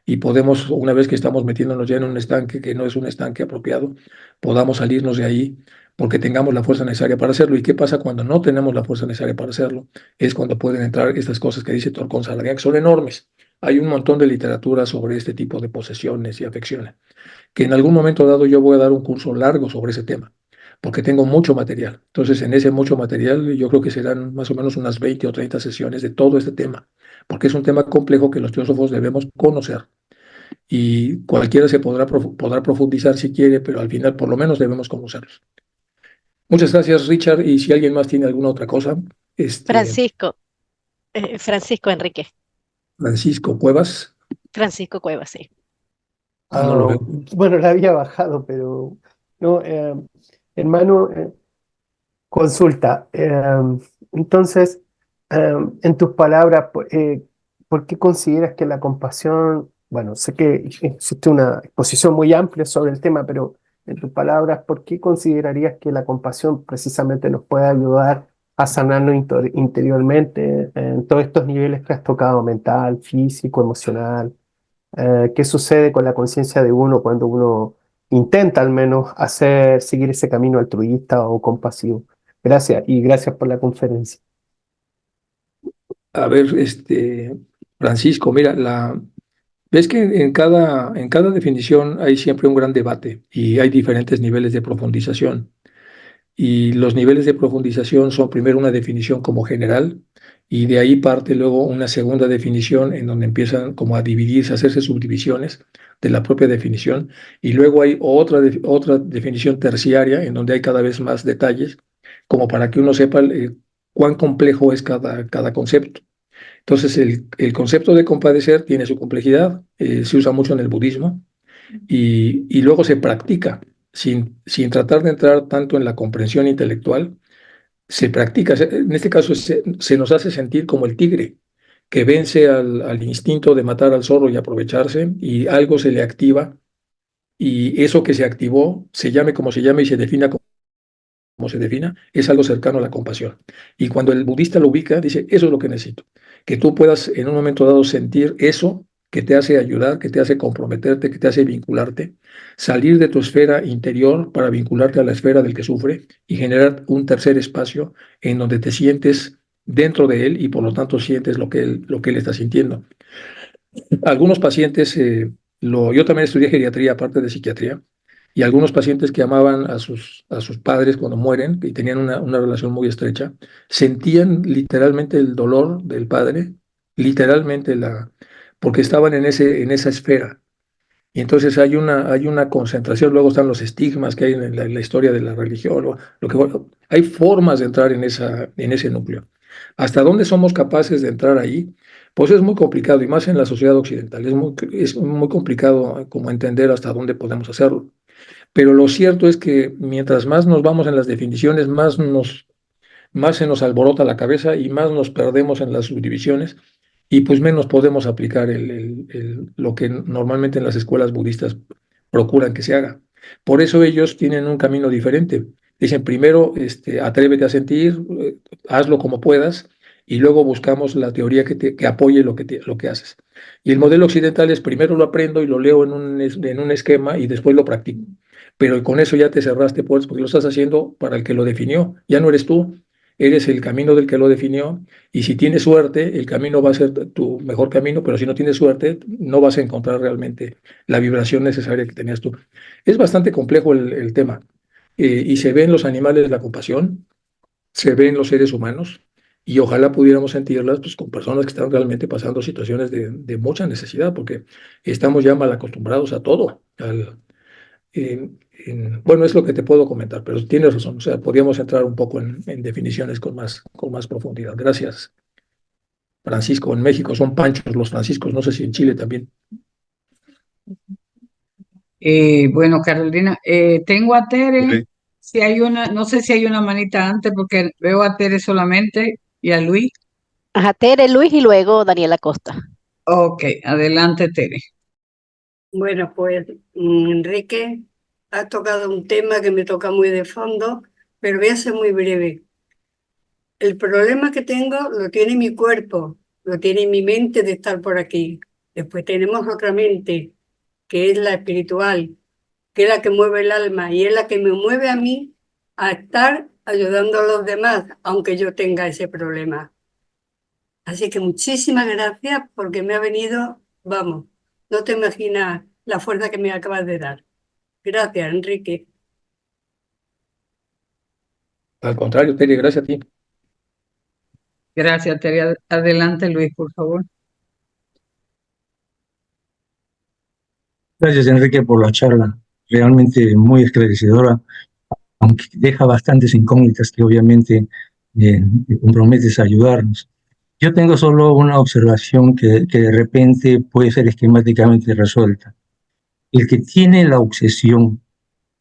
y podemos, una vez que estamos metiéndonos ya en un estanque que no es un estanque apropiado, podamos salirnos de ahí porque tengamos la fuerza necesaria para hacerlo. ¿Y qué pasa cuando no tenemos la fuerza necesaria para hacerlo? Es cuando pueden entrar estas cosas que dice Torcón Saladián, que son enormes. Hay un montón de literatura sobre este tipo de posesiones y afecciones, que en algún momento dado yo voy a dar un curso largo sobre ese tema, porque tengo mucho material. Entonces, en ese mucho material, yo creo que serán más o menos unas 20 o 30 sesiones de todo este tema, porque es un tema complejo que los teósofos debemos conocer. Y cualquiera se podrá profundizar si quiere, pero al final por lo menos debemos conocerlos. Muchas gracias, Richard. Y si alguien más tiene alguna otra cosa, Francisco, Francisco Enrique, Francisco Cuevas, Francisco Cuevas, sí. no lo Ah, veo. bueno, la había bajado, pero no, hermano, consulta. Entonces, en tus palabras, ¿por qué consideras que la compasión, bueno, sé que existe una exposición muy amplia sobre el tema, pero en tus palabras, ¿por qué considerarías que la compasión precisamente nos puede ayudar a sanarnos interiormente en todos estos niveles que has tocado, mental, físico, emocional? ¿Qué sucede con la conciencia de uno cuando uno intenta al menos seguir ese camino altruista o compasivo? Gracias y gracias por la conferencia. A ver, Francisco, mira, ves que en cada definición hay siempre un gran debate y hay diferentes niveles de profundización. Y los niveles de profundización son primero una definición como general y de ahí parte luego una segunda definición en donde empiezan como a dividirse, a hacerse subdivisiones de la propia definición. Y luego hay otra definición terciaria en donde hay cada vez más detalles, como para que uno sepa cuán complejo es cada concepto. Entonces, el concepto de compadecer tiene su complejidad, se usa mucho en el budismo y luego se practica sin tratar de entrar tanto en la comprensión intelectual, se practica. En este caso, se nos hace sentir como el tigre que vence al instinto de matar al zorro y aprovecharse y algo se le activa y eso que se activó, se llame como se llame y se defina como se defina, es algo cercano a la compasión. Y cuando el budista lo ubica, dice, eso es lo que necesito, que tú puedas en un momento dado sentir eso que te hace ayudar, que te hace comprometerte, que te hace vincularte, salir de tu esfera interior para vincularte a la esfera del que sufre y generar un tercer espacio en donde te sientes dentro de él y por lo tanto sientes lo que él está sintiendo. Algunos pacientes, yo también estudié geriatría aparte de psiquiatría, y algunos pacientes que amaban a sus padres cuando mueren y tenían una relación muy estrecha, sentían literalmente el dolor del padre, literalmente porque estaban en esa esfera. Y entonces hay una concentración, luego están los estigmas que hay en la historia de la religión, bueno, hay formas de entrar en ese núcleo. ¿Hasta dónde somos capaces de entrar ahí? Pues es muy complicado, y más en la sociedad occidental, es muy complicado como entender hasta dónde podemos hacerlo. Pero lo cierto es que mientras más nos vamos en las definiciones, más se nos alborota la cabeza y más nos perdemos en las subdivisiones y pues menos podemos aplicar lo que normalmente en las escuelas budistas procuran que se haga. Por eso ellos tienen un camino diferente. Dicen, primero, atrévete a sentir, hazlo como puedas, y luego buscamos la teoría que apoye lo que haces. Y el modelo occidental es, primero lo aprendo y lo leo en un esquema y después lo practico. Pero con eso ya te cerraste puertas porque lo estás haciendo para el que lo definió. Ya no eres tú, eres el camino del que lo definió y si tienes suerte, el camino va a ser tu mejor camino, pero si no tienes suerte, no vas a encontrar realmente la vibración necesaria que tenías tú. Es bastante complejo el tema y se ve en los animales la compasión, se ve en los seres humanos y ojalá pudiéramos sentirlas pues, con personas que están realmente pasando situaciones de mucha necesidad, porque estamos ya mal acostumbrados a todo, bueno, es lo que te puedo comentar, pero tienes razón. O sea, podríamos entrar un poco en definiciones con más profundidad. Gracias, Francisco. En México son panchos los franciscos, no sé si en Chile también. Bueno, Carolina, tengo a Tere, Sí. si hay una, no sé si hay una manita antes porque veo a Tere solamente y a Luis. Ajá, Tere, Luis y luego Daniela Costa. Ok, adelante, Tere. Bueno, pues Enrique, has tocado un tema que me toca muy de fondo, pero voy a ser muy breve. El problema que tengo lo tiene mi cuerpo, lo tiene mi mente de estar por aquí. Después tenemos otra mente, que es la espiritual, que es la que mueve el alma y es la que me mueve a mí a estar ayudando a los demás, aunque yo tenga ese problema. Así que muchísimas gracias porque me ha venido, vamos, no te imaginas la fuerza que me acabas de dar. Gracias, Enrique. Al contrario, Tere, gracias a ti. Gracias, Tere. Adelante, Luis, por favor. Gracias, Enrique, por la charla. Realmente muy esclarecedora, aunque deja bastantes incógnitas que obviamente te comprometes a ayudarnos. Yo tengo solo una observación que de repente puede ser esquemáticamente resuelta. El que tiene la obsesión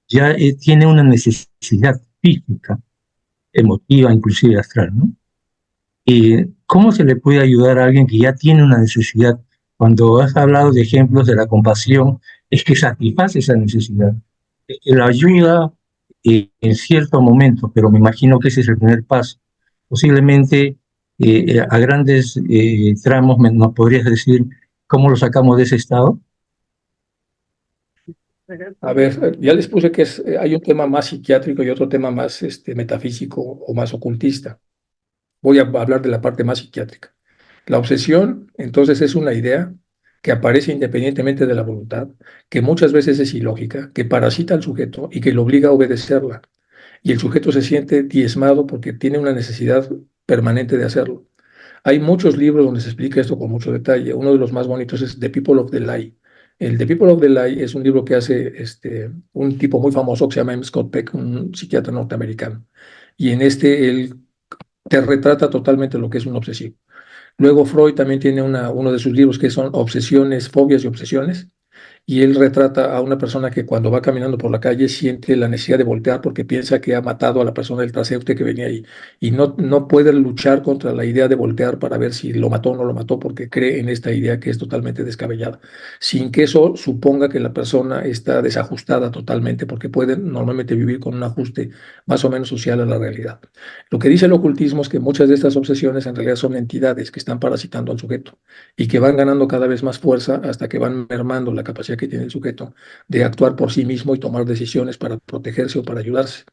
ya tiene una necesidad física, emotiva, inclusive astral, ¿no? ¿Y cómo se le puede ayudar a alguien que ya tiene una necesidad? Cuando has hablado de ejemplos de la compasión, es que satisface esa necesidad, es que la ayuda en cierto momento, pero me imagino que ese es el primer paso. Posiblemente a grandes tramos nos podrías decir cómo lo sacamos de ese estado. A ver, ya les puse que hay un tema más psiquiátrico y otro tema más metafísico o más ocultista. Voy a hablar de la parte más psiquiátrica. La obsesión, entonces, es una idea que aparece independientemente de la voluntad, que muchas veces es ilógica, que parasita al sujeto y que lo obliga a obedecerla. Y el sujeto se siente diezmado porque tiene una necesidad permanente de hacerlo. Hay muchos libros donde se explica esto con mucho detalle. Uno de los más bonitos es The People of the Lie. El The People of the Lie es un libro que hace un tipo muy famoso que se llama M. Scott Peck, un psiquiatra norteamericano. Y en él te retrata totalmente lo que es un obsesivo. Luego Freud también tiene uno de sus libros que son Obsesiones, Fobias y Obsesiones, y él retrata a una persona que cuando va caminando por la calle siente la necesidad de voltear porque piensa que ha matado a la persona del transeúnte que venía ahí y no puede luchar contra la idea de voltear para ver si lo mató o no lo mató porque cree en esta idea que es totalmente descabellada, sin que eso suponga que la persona está desajustada totalmente porque puede normalmente vivir con un ajuste más o menos social a la realidad. Lo que dice el ocultismo es que muchas de estas obsesiones en realidad son entidades que están parasitando al sujeto y que van ganando cada vez más fuerza hasta que van mermando la capacidad que tiene el sujeto de actuar por sí mismo y tomar decisiones para protegerse o para ayudarse.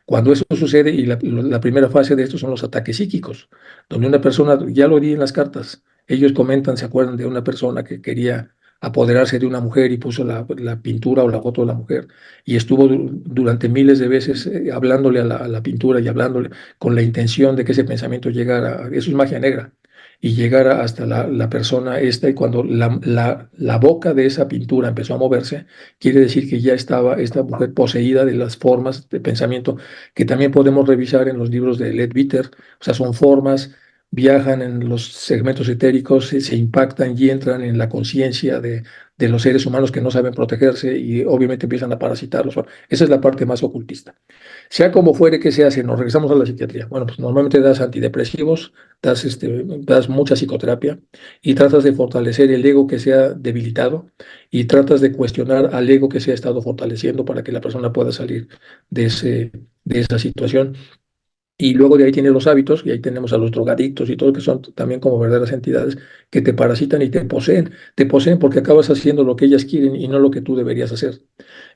Cuando eso sucede, y la primera fase de esto son los ataques psíquicos, donde una persona, ya lo di en las cartas, ellos comentan, se acuerdan de una persona que quería apoderarse de una mujer y puso la pintura o la foto de la mujer y estuvo durante miles de veces hablándole a la pintura y hablándole con la intención de que ese pensamiento llegara, eso es magia negra, y llegara hasta la persona esta, y cuando la boca de esa pintura empezó a moverse, quiere decir que ya estaba esta mujer poseída de las formas de pensamiento que también podemos revisar en los libros de Leadbeater, o sea, son formas, viajan en los segmentos etéricos, se impactan y entran en la conciencia de los seres humanos que no saben protegerse y obviamente empiezan a parasitarlos. Esa es la parte más ocultista. Sea como fuere que se hace, nos regresamos a la psiquiatría. Bueno, pues normalmente das antidepresivos, das mucha psicoterapia y tratas de fortalecer el ego que se ha debilitado y tratas de cuestionar al ego que se ha estado fortaleciendo para que la persona pueda salir de esa situación. Y luego de ahí tienes los hábitos, y ahí tenemos a los drogadictos y todo, que son también como verdaderas entidades que te parasitan y te poseen. Te poseen porque acabas haciendo lo que ellas quieren y no lo que tú deberías hacer.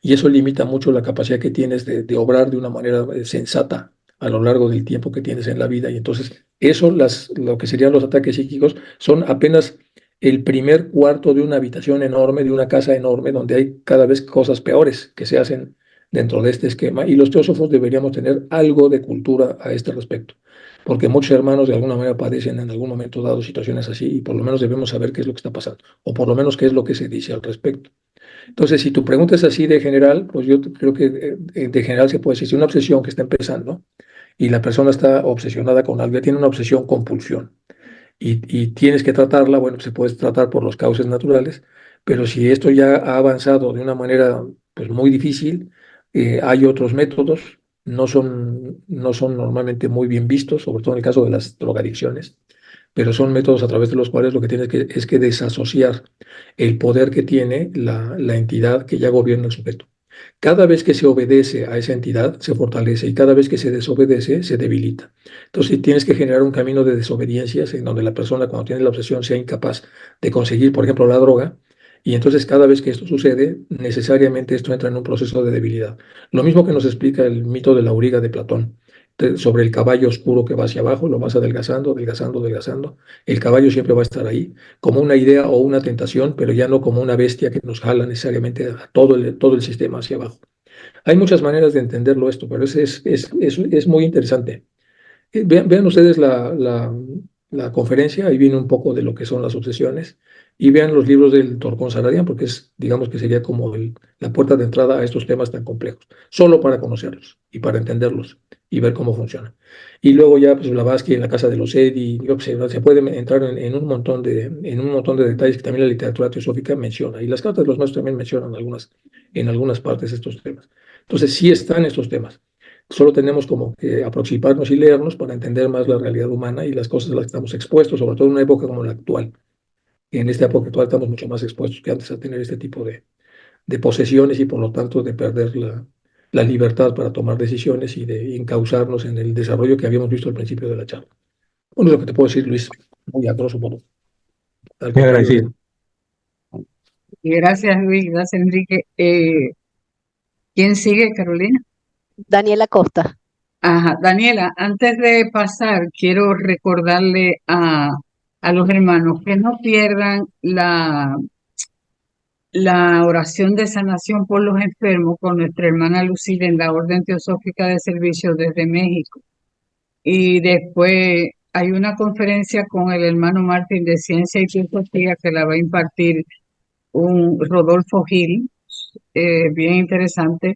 Y eso limita mucho la capacidad que tienes de obrar de una manera sensata a lo largo del tiempo que tienes en la vida. Y entonces, eso, lo que serían los ataques psíquicos, son apenas el primer cuarto de una habitación enorme, de una casa enorme, donde hay cada vez cosas peores que se hacen dentro de este esquema, y los teósofos deberíamos tener algo de cultura a este respecto, porque muchos hermanos de alguna manera padecen en algún momento dado situaciones así, y por lo menos debemos saber qué es lo que está pasando, o por lo menos qué es lo que se dice al respecto. Entonces, si tu pregunta es así de general, pues yo creo que de general se puede decir, si una obsesión que está empezando y la persona está obsesionada con algo, tiene una obsesión compulsión, y tienes que tratarla, bueno, se puede tratar por los cauces naturales, pero si esto ya ha avanzado de una manera pues muy difícil, hay otros métodos, no son normalmente muy bien vistos, sobre todo en el caso de las drogadicciones, pero son métodos a través de los cuales lo que tienes es que desasociar el poder que tiene la entidad que ya gobierna el sujeto. Cada vez que se obedece a esa entidad, se fortalece, y cada vez que se desobedece, se debilita. Entonces, tienes que generar un camino de desobediencias en donde la persona, cuando tiene la obsesión, sea incapaz de conseguir, por ejemplo, la droga, Y entonces cada vez que esto sucede, necesariamente esto entra en un proceso de debilidad. Lo mismo que nos explica el mito de la auriga de Platón, sobre el caballo oscuro que va hacia abajo, lo vas adelgazando, adelgazando, adelgazando. El caballo siempre va a estar ahí, como una idea o una tentación, pero ya no como una bestia que nos jala necesariamente a todo el sistema hacia abajo. Hay muchas maneras de entenderlo esto, pero es muy interesante. Vean ustedes la conferencia, ahí viene un poco de lo que son las obsesiones, y vean los libros del Torcón Saradian, porque digamos que sería como la puerta de entrada a estos temas tan complejos, solo para conocerlos y para entenderlos y ver cómo funcionan. Y luego ya, pues Blavatsky en la casa de los Eddy, yo qué sé, se puede entrar en en un montón de detalles que también la literatura teosófica menciona, y las cartas de los maestros también mencionan en algunas partes estos temas. Entonces, sí están estos temas. Solo tenemos como que aproximarnos y leernos para entender más la realidad humana y las cosas a las que estamos expuestos, sobre todo en una época como la actual. Y en esta época actual estamos mucho más expuestos que antes a tener este tipo de posesiones y por lo tanto de perder la libertad para tomar decisiones y de encauzarnos en el desarrollo que habíamos visto al principio de la charla. Bueno, es lo que te puedo decir, Luis, muy a grosso modo. Al Muy contrario agradecido. Y gracias, Luis, gracias, Enrique. ¿Quién sigue, Carolina? Daniela Costa. Ajá, Daniela, antes de pasar, quiero recordarle a los hermanos que no pierdan la oración de sanación por los enfermos con nuestra hermana Lucila en la Orden Teosófica de Servicio desde México. Y después hay una conferencia con el hermano Martín de Ciencia y Filosofía que la va a impartir un Rodolfo Gil, bien interesante.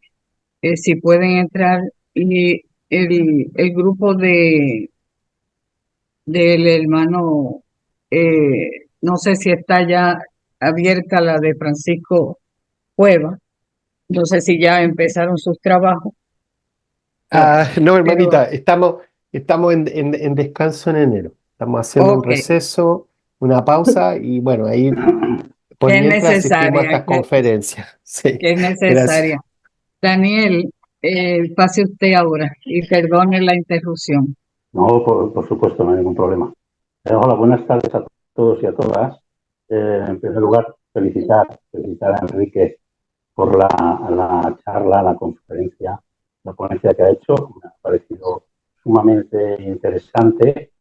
Si pueden entrar, y el grupo del hermano, no sé si está ya abierta la de Francisco Cueva, no sé si ya empezaron sus trabajos, No, pero hermanita, estamos en descanso en enero. Estamos haciendo un ok, receso, una pausa y bueno, ahí por que es mientras asistimos a necesaria, estas conferencias. Sí, que es gracias. necesaria. Daniel, pase usted ahora y perdone la interrupción. No, por supuesto, no hay ningún problema. Hola, buenas tardes a todos y a todas. En primer lugar, felicitar a Enrique por la charla, la conferencia, la ponencia que ha hecho. Me ha parecido sumamente interesante.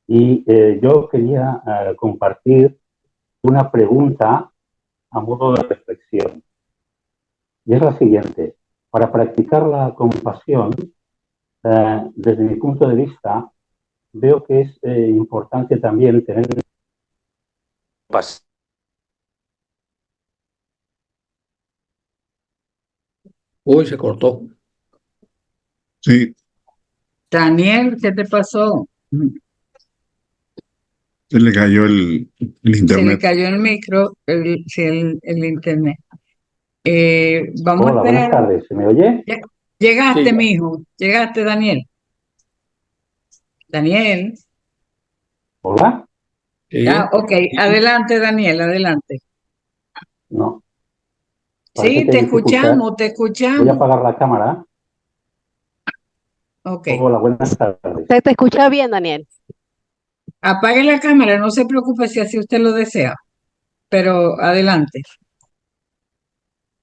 Y yo quería compartir una pregunta a modo de reflexión. Y es la siguiente. Para practicar la compasión, desde mi punto de vista, veo que es importante también tener compasión. Uy, se cortó. Sí, Daniel, ¿qué te pasó? se le cayó el Se le internet. cayó el micro, sí, el internet. Vamos a Hola, buenas esperar. tardes. ¿Se me oye? Llegaste, Sí, mijo. Llegaste, Daniel. Daniel. ¿Hola? Ah, sí. ok. Adelante, Daniel, adelante. No, parece Sí, que te hay dificultad. escuchamos, te Voy a escuchamos. apagar la cámara. Ok. Hola, buenas tardes. Se te escucha bien, Daniel. Apague la cámara, no se preocupe si así usted lo desea, pero adelante.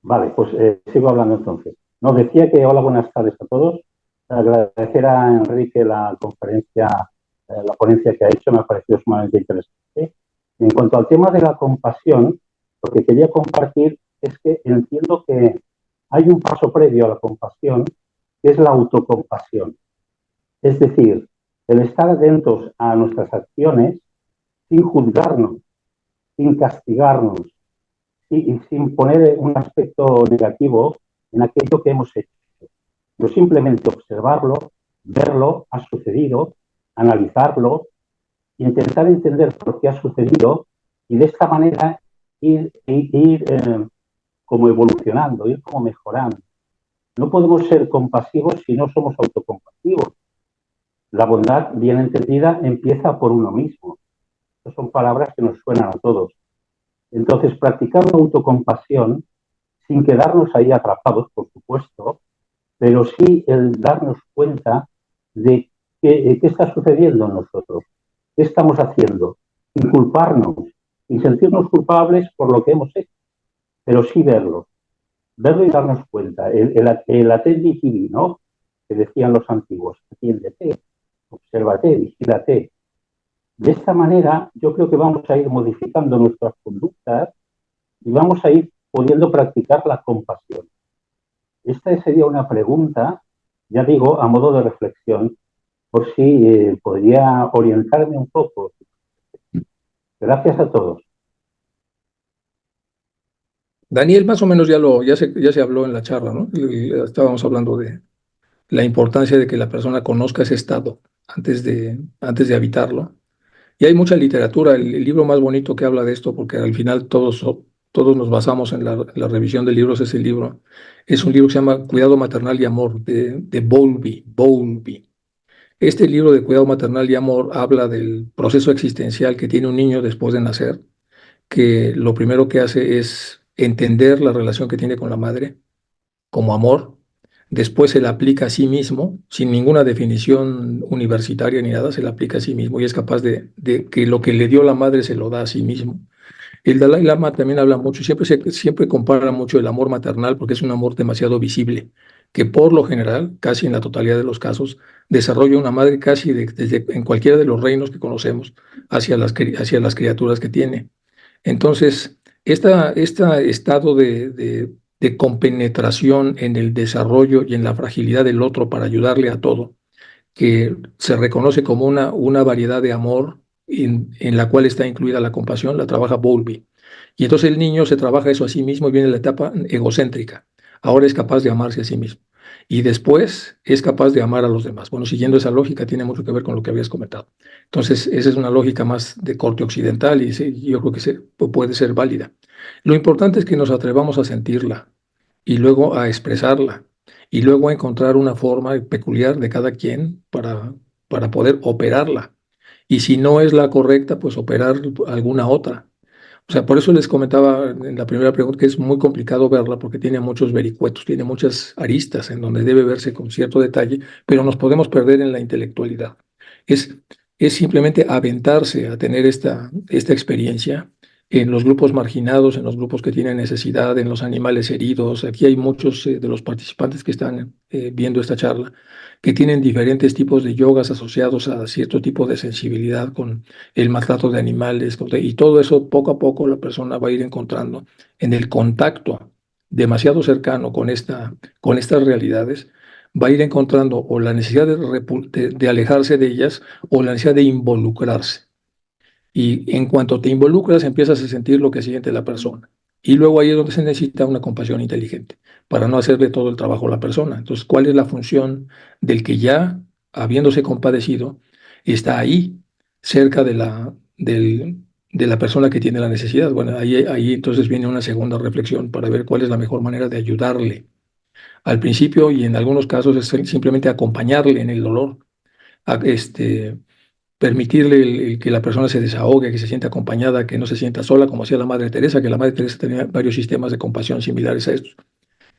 Vale, pues sigo hablando entonces. No, decía que hola, buenas tardes a todos. Agradecer a Enrique la conferencia, la ponencia que ha hecho, me ha parecido sumamente interesante. En cuanto al tema de la compasión, lo que quería compartir es que entiendo que hay un paso previo a la compasión, que es la autocompasión. Es decir, el estar atentos a nuestras acciones sin juzgarnos, sin castigarnos y sin poner un aspecto negativo en aquello que hemos hecho. Yo simplemente observarlo, verlo, ha sucedido, analizarlo, intentar entender por qué ha sucedido y de esta manera ir como evolucionando, ir como mejorando. No podemos ser compasivos si no somos autocompasivos. La bondad, bien entendida, empieza por uno mismo. Estas son palabras que nos suenan a todos. Entonces, practicar la autocompasión, sin quedarnos ahí atrapados, por supuesto, pero sí el darnos cuenta de qué está sucediendo en nosotros, qué estamos haciendo, sin culparnos, sin sentirnos culpables por lo que hemos hecho. pero sí verlo y darnos cuenta. El atenditivi, ¿no? Que decían los antiguos, atiéndete, obsérvate, vigílate. De esta manera, yo creo que vamos a ir modificando nuestras conductas y vamos a ir pudiendo practicar la compasión. Esta sería una pregunta, ya digo, a modo de reflexión, por si podría orientarme un poco. Gracias a todos. Daniel, más o menos ya se habló en la charla, ¿no? Estábamos hablando de la importancia de que la persona conozca ese estado antes de habitarlo. Y hay mucha literatura. El libro más bonito que habla de esto, porque al final todos nos basamos en la revisión de libros, es el libro. Es un libro que se llama Cuidado Maternal y Amor, de Bowlby. Este libro de Cuidado Maternal y Amor habla del proceso existencial que tiene un niño después de nacer, que lo primero que hace es entender la relación que tiene con la madre como amor. Después se la aplica a sí mismo, sin ninguna definición universitaria ni nada, se la aplica a sí mismo y es capaz de que lo que le dio la madre se lo da a sí mismo. El Dalai Lama también habla mucho, siempre compara mucho el amor maternal porque es un amor demasiado visible, que por lo general, casi en la totalidad de los casos, desarrolla una madre casi desde en cualquiera de los reinos que conocemos hacia las criaturas que tiene. Entonces, este estado de compenetración en el desarrollo y en la fragilidad del otro para ayudarle a todo, que se reconoce como una variedad de amor en la cual está incluida la compasión, la trabaja Bowlby. Y entonces el niño se trabaja eso a sí mismo y viene la etapa egocéntrica. Ahora es capaz de amarse a sí mismo. Y después es capaz de amar a los demás. Bueno, siguiendo esa lógica, tiene mucho que ver con lo que habías comentado. Entonces, esa es una lógica más de corte occidental y yo creo que puede ser válida. Lo importante es que nos atrevamos a sentirla y luego a expresarla y luego a encontrar una forma peculiar de cada quien para poder operarla. Y si no es la correcta, pues operar alguna otra. O sea, por eso les comentaba en la primera pregunta que es muy complicado verla porque tiene muchos vericuetos, tiene muchas aristas en donde debe verse con cierto detalle, pero nos podemos perder en la intelectualidad. Es, es simplemente aventarse a tener esta experiencia en los grupos marginados, en los grupos que tienen necesidad, en los animales heridos. Aquí hay muchos de los participantes que están viendo esta charla que tienen diferentes tipos de yogas asociados a cierto tipo de sensibilidad con el maltrato de animales, y todo eso poco a poco la persona va a ir encontrando en el contacto demasiado cercano con estas realidades, va a ir encontrando o la necesidad de alejarse de ellas o la necesidad de involucrarse. Y en cuanto te involucras, empiezas a sentir lo que siente la persona. Y luego ahí es donde se necesita una compasión inteligente, para no hacerle todo el trabajo a la persona. Entonces, ¿cuál es la función del que ya, habiéndose compadecido, está ahí, cerca de la persona que tiene la necesidad? Bueno, ahí entonces viene una segunda reflexión para ver cuál es la mejor manera de ayudarle. Al principio, y en algunos casos, es simplemente acompañarle en el dolor, permitirle que la persona se desahogue, que se sienta acompañada, que no se sienta sola, como hacía la Madre Teresa, que la Madre Teresa tenía varios sistemas de compasión similares a estos.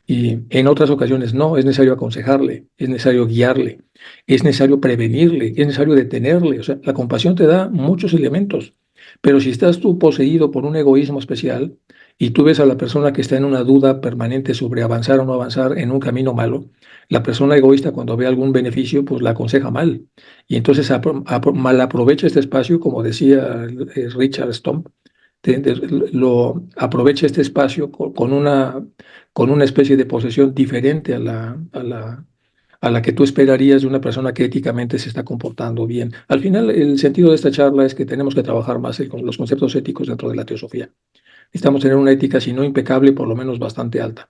Y en otras ocasiones no, es necesario aconsejarle, es necesario guiarle, es necesario prevenirle, es necesario detenerle. O sea, la compasión te da muchos elementos, pero si estás tú poseído por un egoísmo especial y tú ves a la persona que está en una duda permanente sobre avanzar o no avanzar en un camino malo, la persona egoísta cuando ve algún beneficio, pues la aconseja mal. Y entonces mal aprovecha este espacio, como decía Richard Stomp, lo aprovecha este espacio con una especie de posesión diferente a la que tú esperarías de una persona que éticamente se está comportando bien. Al final, el sentido de esta charla es que tenemos que trabajar más con los conceptos éticos dentro de la teosofía. Necesitamos tener una ética, si no impecable, por lo menos bastante alta,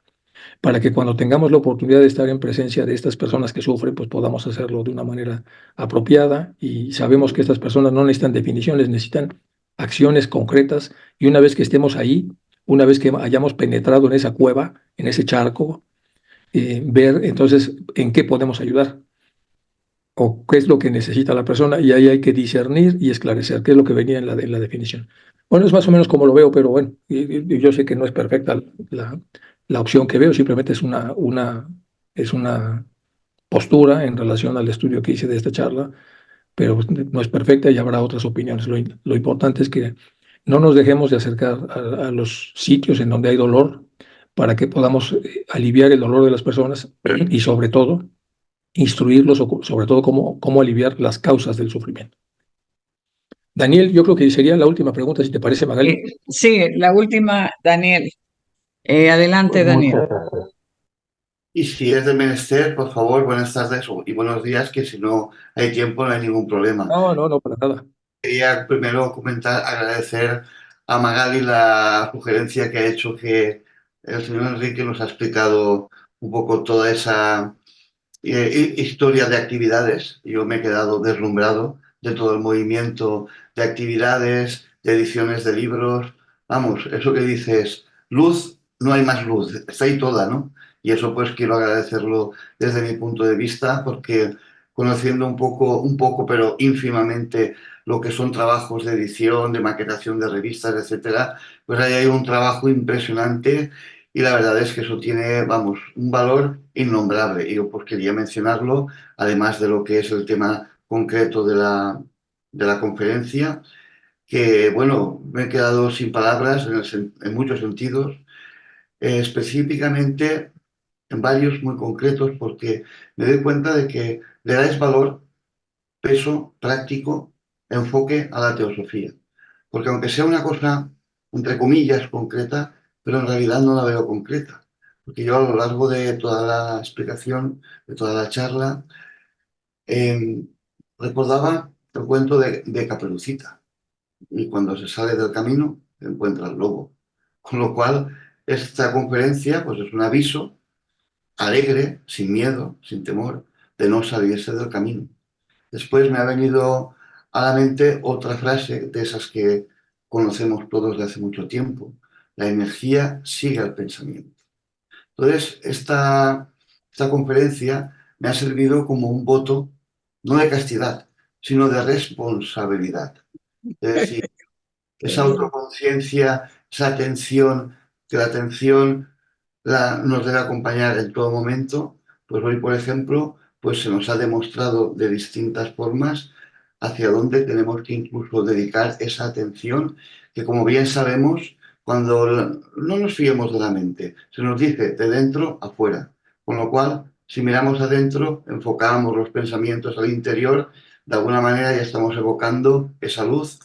para que cuando tengamos la oportunidad de estar en presencia de estas personas que sufren, pues podamos hacerlo de una manera apropiada. Y sabemos que estas personas no necesitan definiciones, necesitan acciones concretas, y una vez que estemos ahí, una vez que hayamos penetrado en esa cueva, en ese charco, ver entonces en qué podemos ayudar o qué es lo que necesita la persona, y ahí hay que discernir y esclarecer qué es lo que venía en la definición. Bueno, es más o menos como lo veo, pero bueno, y yo sé que no es perfecta la opción que veo, simplemente es una postura en relación al estudio que hice de esta charla, pero no es perfecta y habrá otras opiniones. Lo importante es que no nos dejemos de acercar a los sitios en donde hay dolor para que podamos aliviar el dolor de las personas y sobre todo instruirlos sobre todo cómo aliviar las causas del sufrimiento. Daniel, yo creo que sería la última pregunta, si te parece, Magali. Sí, la última, Daniel. Adelante, Pues Daniel. muchas gracias. Y si es de menester, por favor, buenas tardes y buenos días, que si no hay tiempo no hay ningún problema. No, para nada. Quería primero agradecer a Magali la sugerencia que ha hecho, que el señor Enrique nos ha explicado un poco toda esa historia de actividades. Yo me he quedado deslumbrado de todo el movimiento de actividades, de ediciones de libros. Vamos, eso que dices, luz, no hay más luz, está ahí toda, ¿no? Y eso pues quiero agradecerlo desde mi punto de vista, porque conociendo un poco, pero ínfimamente lo que son trabajos de edición, de maquetación de revistas, etcétera, pues ahí hay un trabajo impresionante y la verdad es que eso tiene, vamos, un valor innombrable. Y yo pues quería mencionarlo, además de lo que es el tema concreto de la conferencia, que, bueno, me he quedado sin palabras en muchos sentidos, específicamente en varios muy concretos, porque me doy cuenta de que le dais valor, peso práctico, enfoque a la teosofía. Porque aunque sea una cosa, entre comillas, concreta, pero en realidad no la veo concreta. Porque yo a lo largo de toda la explicación, de toda la charla, recordaba el cuento de Caperucita. Y cuando se sale del camino, encuentra el lobo. Con lo cual, esta conferencia pues, es un aviso alegre, sin miedo, sin temor, de no salirse del camino. Después me ha venido a la mente otra frase de esas que conocemos todos de hace mucho tiempo. La energía sigue al pensamiento. Entonces, esta conferencia me ha servido como un voto, no de castidad, sino de responsabilidad. Es decir, esa autoconciencia, esa atención, que la atención nos debe acompañar en todo momento, pues hoy, por ejemplo, pues se nos ha demostrado de distintas formas hacia dónde tenemos que incluso dedicar esa atención, que como bien sabemos, cuando no nos fiemos de la mente, se nos dice de dentro a fuera, con lo cual, si miramos adentro, enfocamos los pensamientos al interior, de alguna manera ya estamos evocando esa luz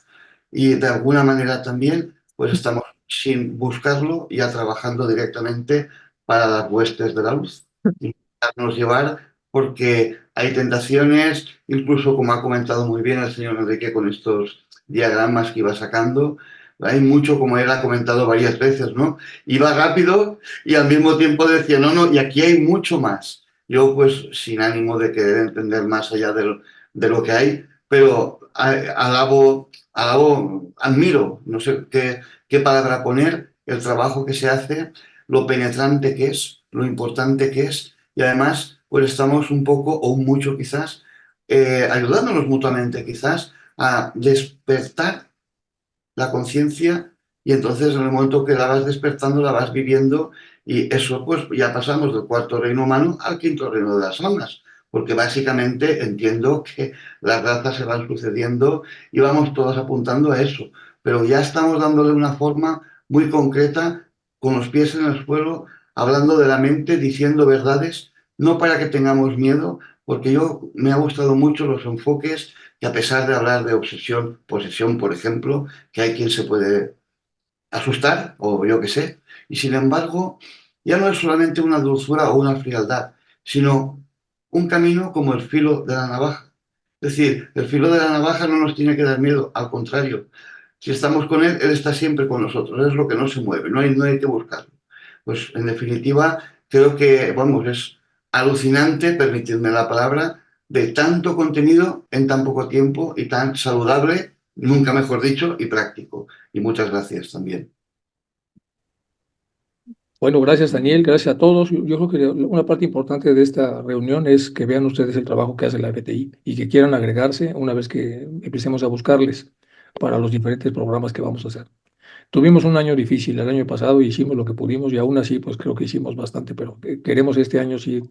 y de alguna manera también, pues estamos sin buscarlo, ya trabajando directamente para las huestes de la luz. Y dejarnos llevar porque hay tentaciones, incluso como ha comentado muy bien el señor Enrique con estos diagramas que iba sacando, hay mucho, como él ha comentado varias veces, ¿no? Iba rápido y al mismo tiempo decía, no, y aquí hay mucho más. Yo, pues, sin ánimo de querer entender más allá de lo que hay, pero admiro, no sé qué palabra poner, el trabajo que se hace, lo penetrante que es, lo importante que es, y además, pues estamos un poco o un mucho quizás, ayudándonos mutuamente quizás a despertar la conciencia y entonces en el momento que la vas despertando, la vas viviendo y eso pues ya pasamos del cuarto reino humano al quinto reino de las almas, porque básicamente entiendo que las razas se van sucediendo y vamos todas apuntando a eso, pero ya estamos dándole una forma muy concreta, con los pies en el suelo, hablando de la mente, diciendo verdades, no para que tengamos miedo, porque yo me ha gustado mucho los enfoques que a pesar de hablar de obsesión, posesión, por ejemplo, que hay quien se puede asustar, o yo qué sé, y sin embargo, ya no es solamente una dulzura o una frialdad, sino un camino como el filo de la navaja. Es decir, el filo de la navaja no nos tiene que dar miedo, al contrario, si estamos con él, él está siempre con nosotros, es lo que no se mueve, no hay que buscarlo. Pues en definitiva, creo que, vamos, es alucinante, permitidme la palabra, de tanto contenido en tan poco tiempo y tan saludable, nunca mejor dicho, y práctico. Y muchas gracias también. Bueno, gracias Daniel, gracias a todos. Yo creo que una parte importante de esta reunión es que vean ustedes el trabajo que hace la FTI y que quieran agregarse una vez que empecemos a buscarles para los diferentes programas que vamos a hacer. Tuvimos un año difícil el año pasado y hicimos lo que pudimos y aún así pues creo que hicimos bastante, pero queremos este año sí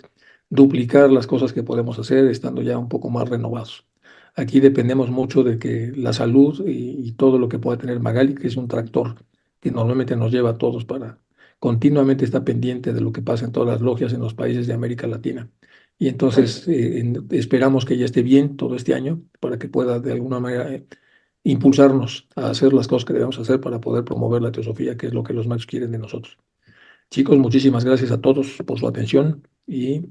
duplicar las cosas que podemos hacer estando ya un poco más renovados. Aquí dependemos mucho de que la salud y todo lo que pueda tener Magali, que es un tractor que normalmente nos lleva a todos para continuamente está pendiente de lo que pasa en todas las logias en los países de América Latina. Y entonces esperamos que ya esté bien todo este año para que pueda de alguna manera impulsarnos a hacer las cosas que debemos hacer para poder promover la teosofía, que es lo que los maestros quieren de nosotros. Chicos, muchísimas gracias a todos por su atención y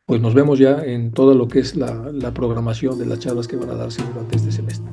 pues nos vemos ya en todo lo que es la programación de las charlas que van a darse durante este semestre.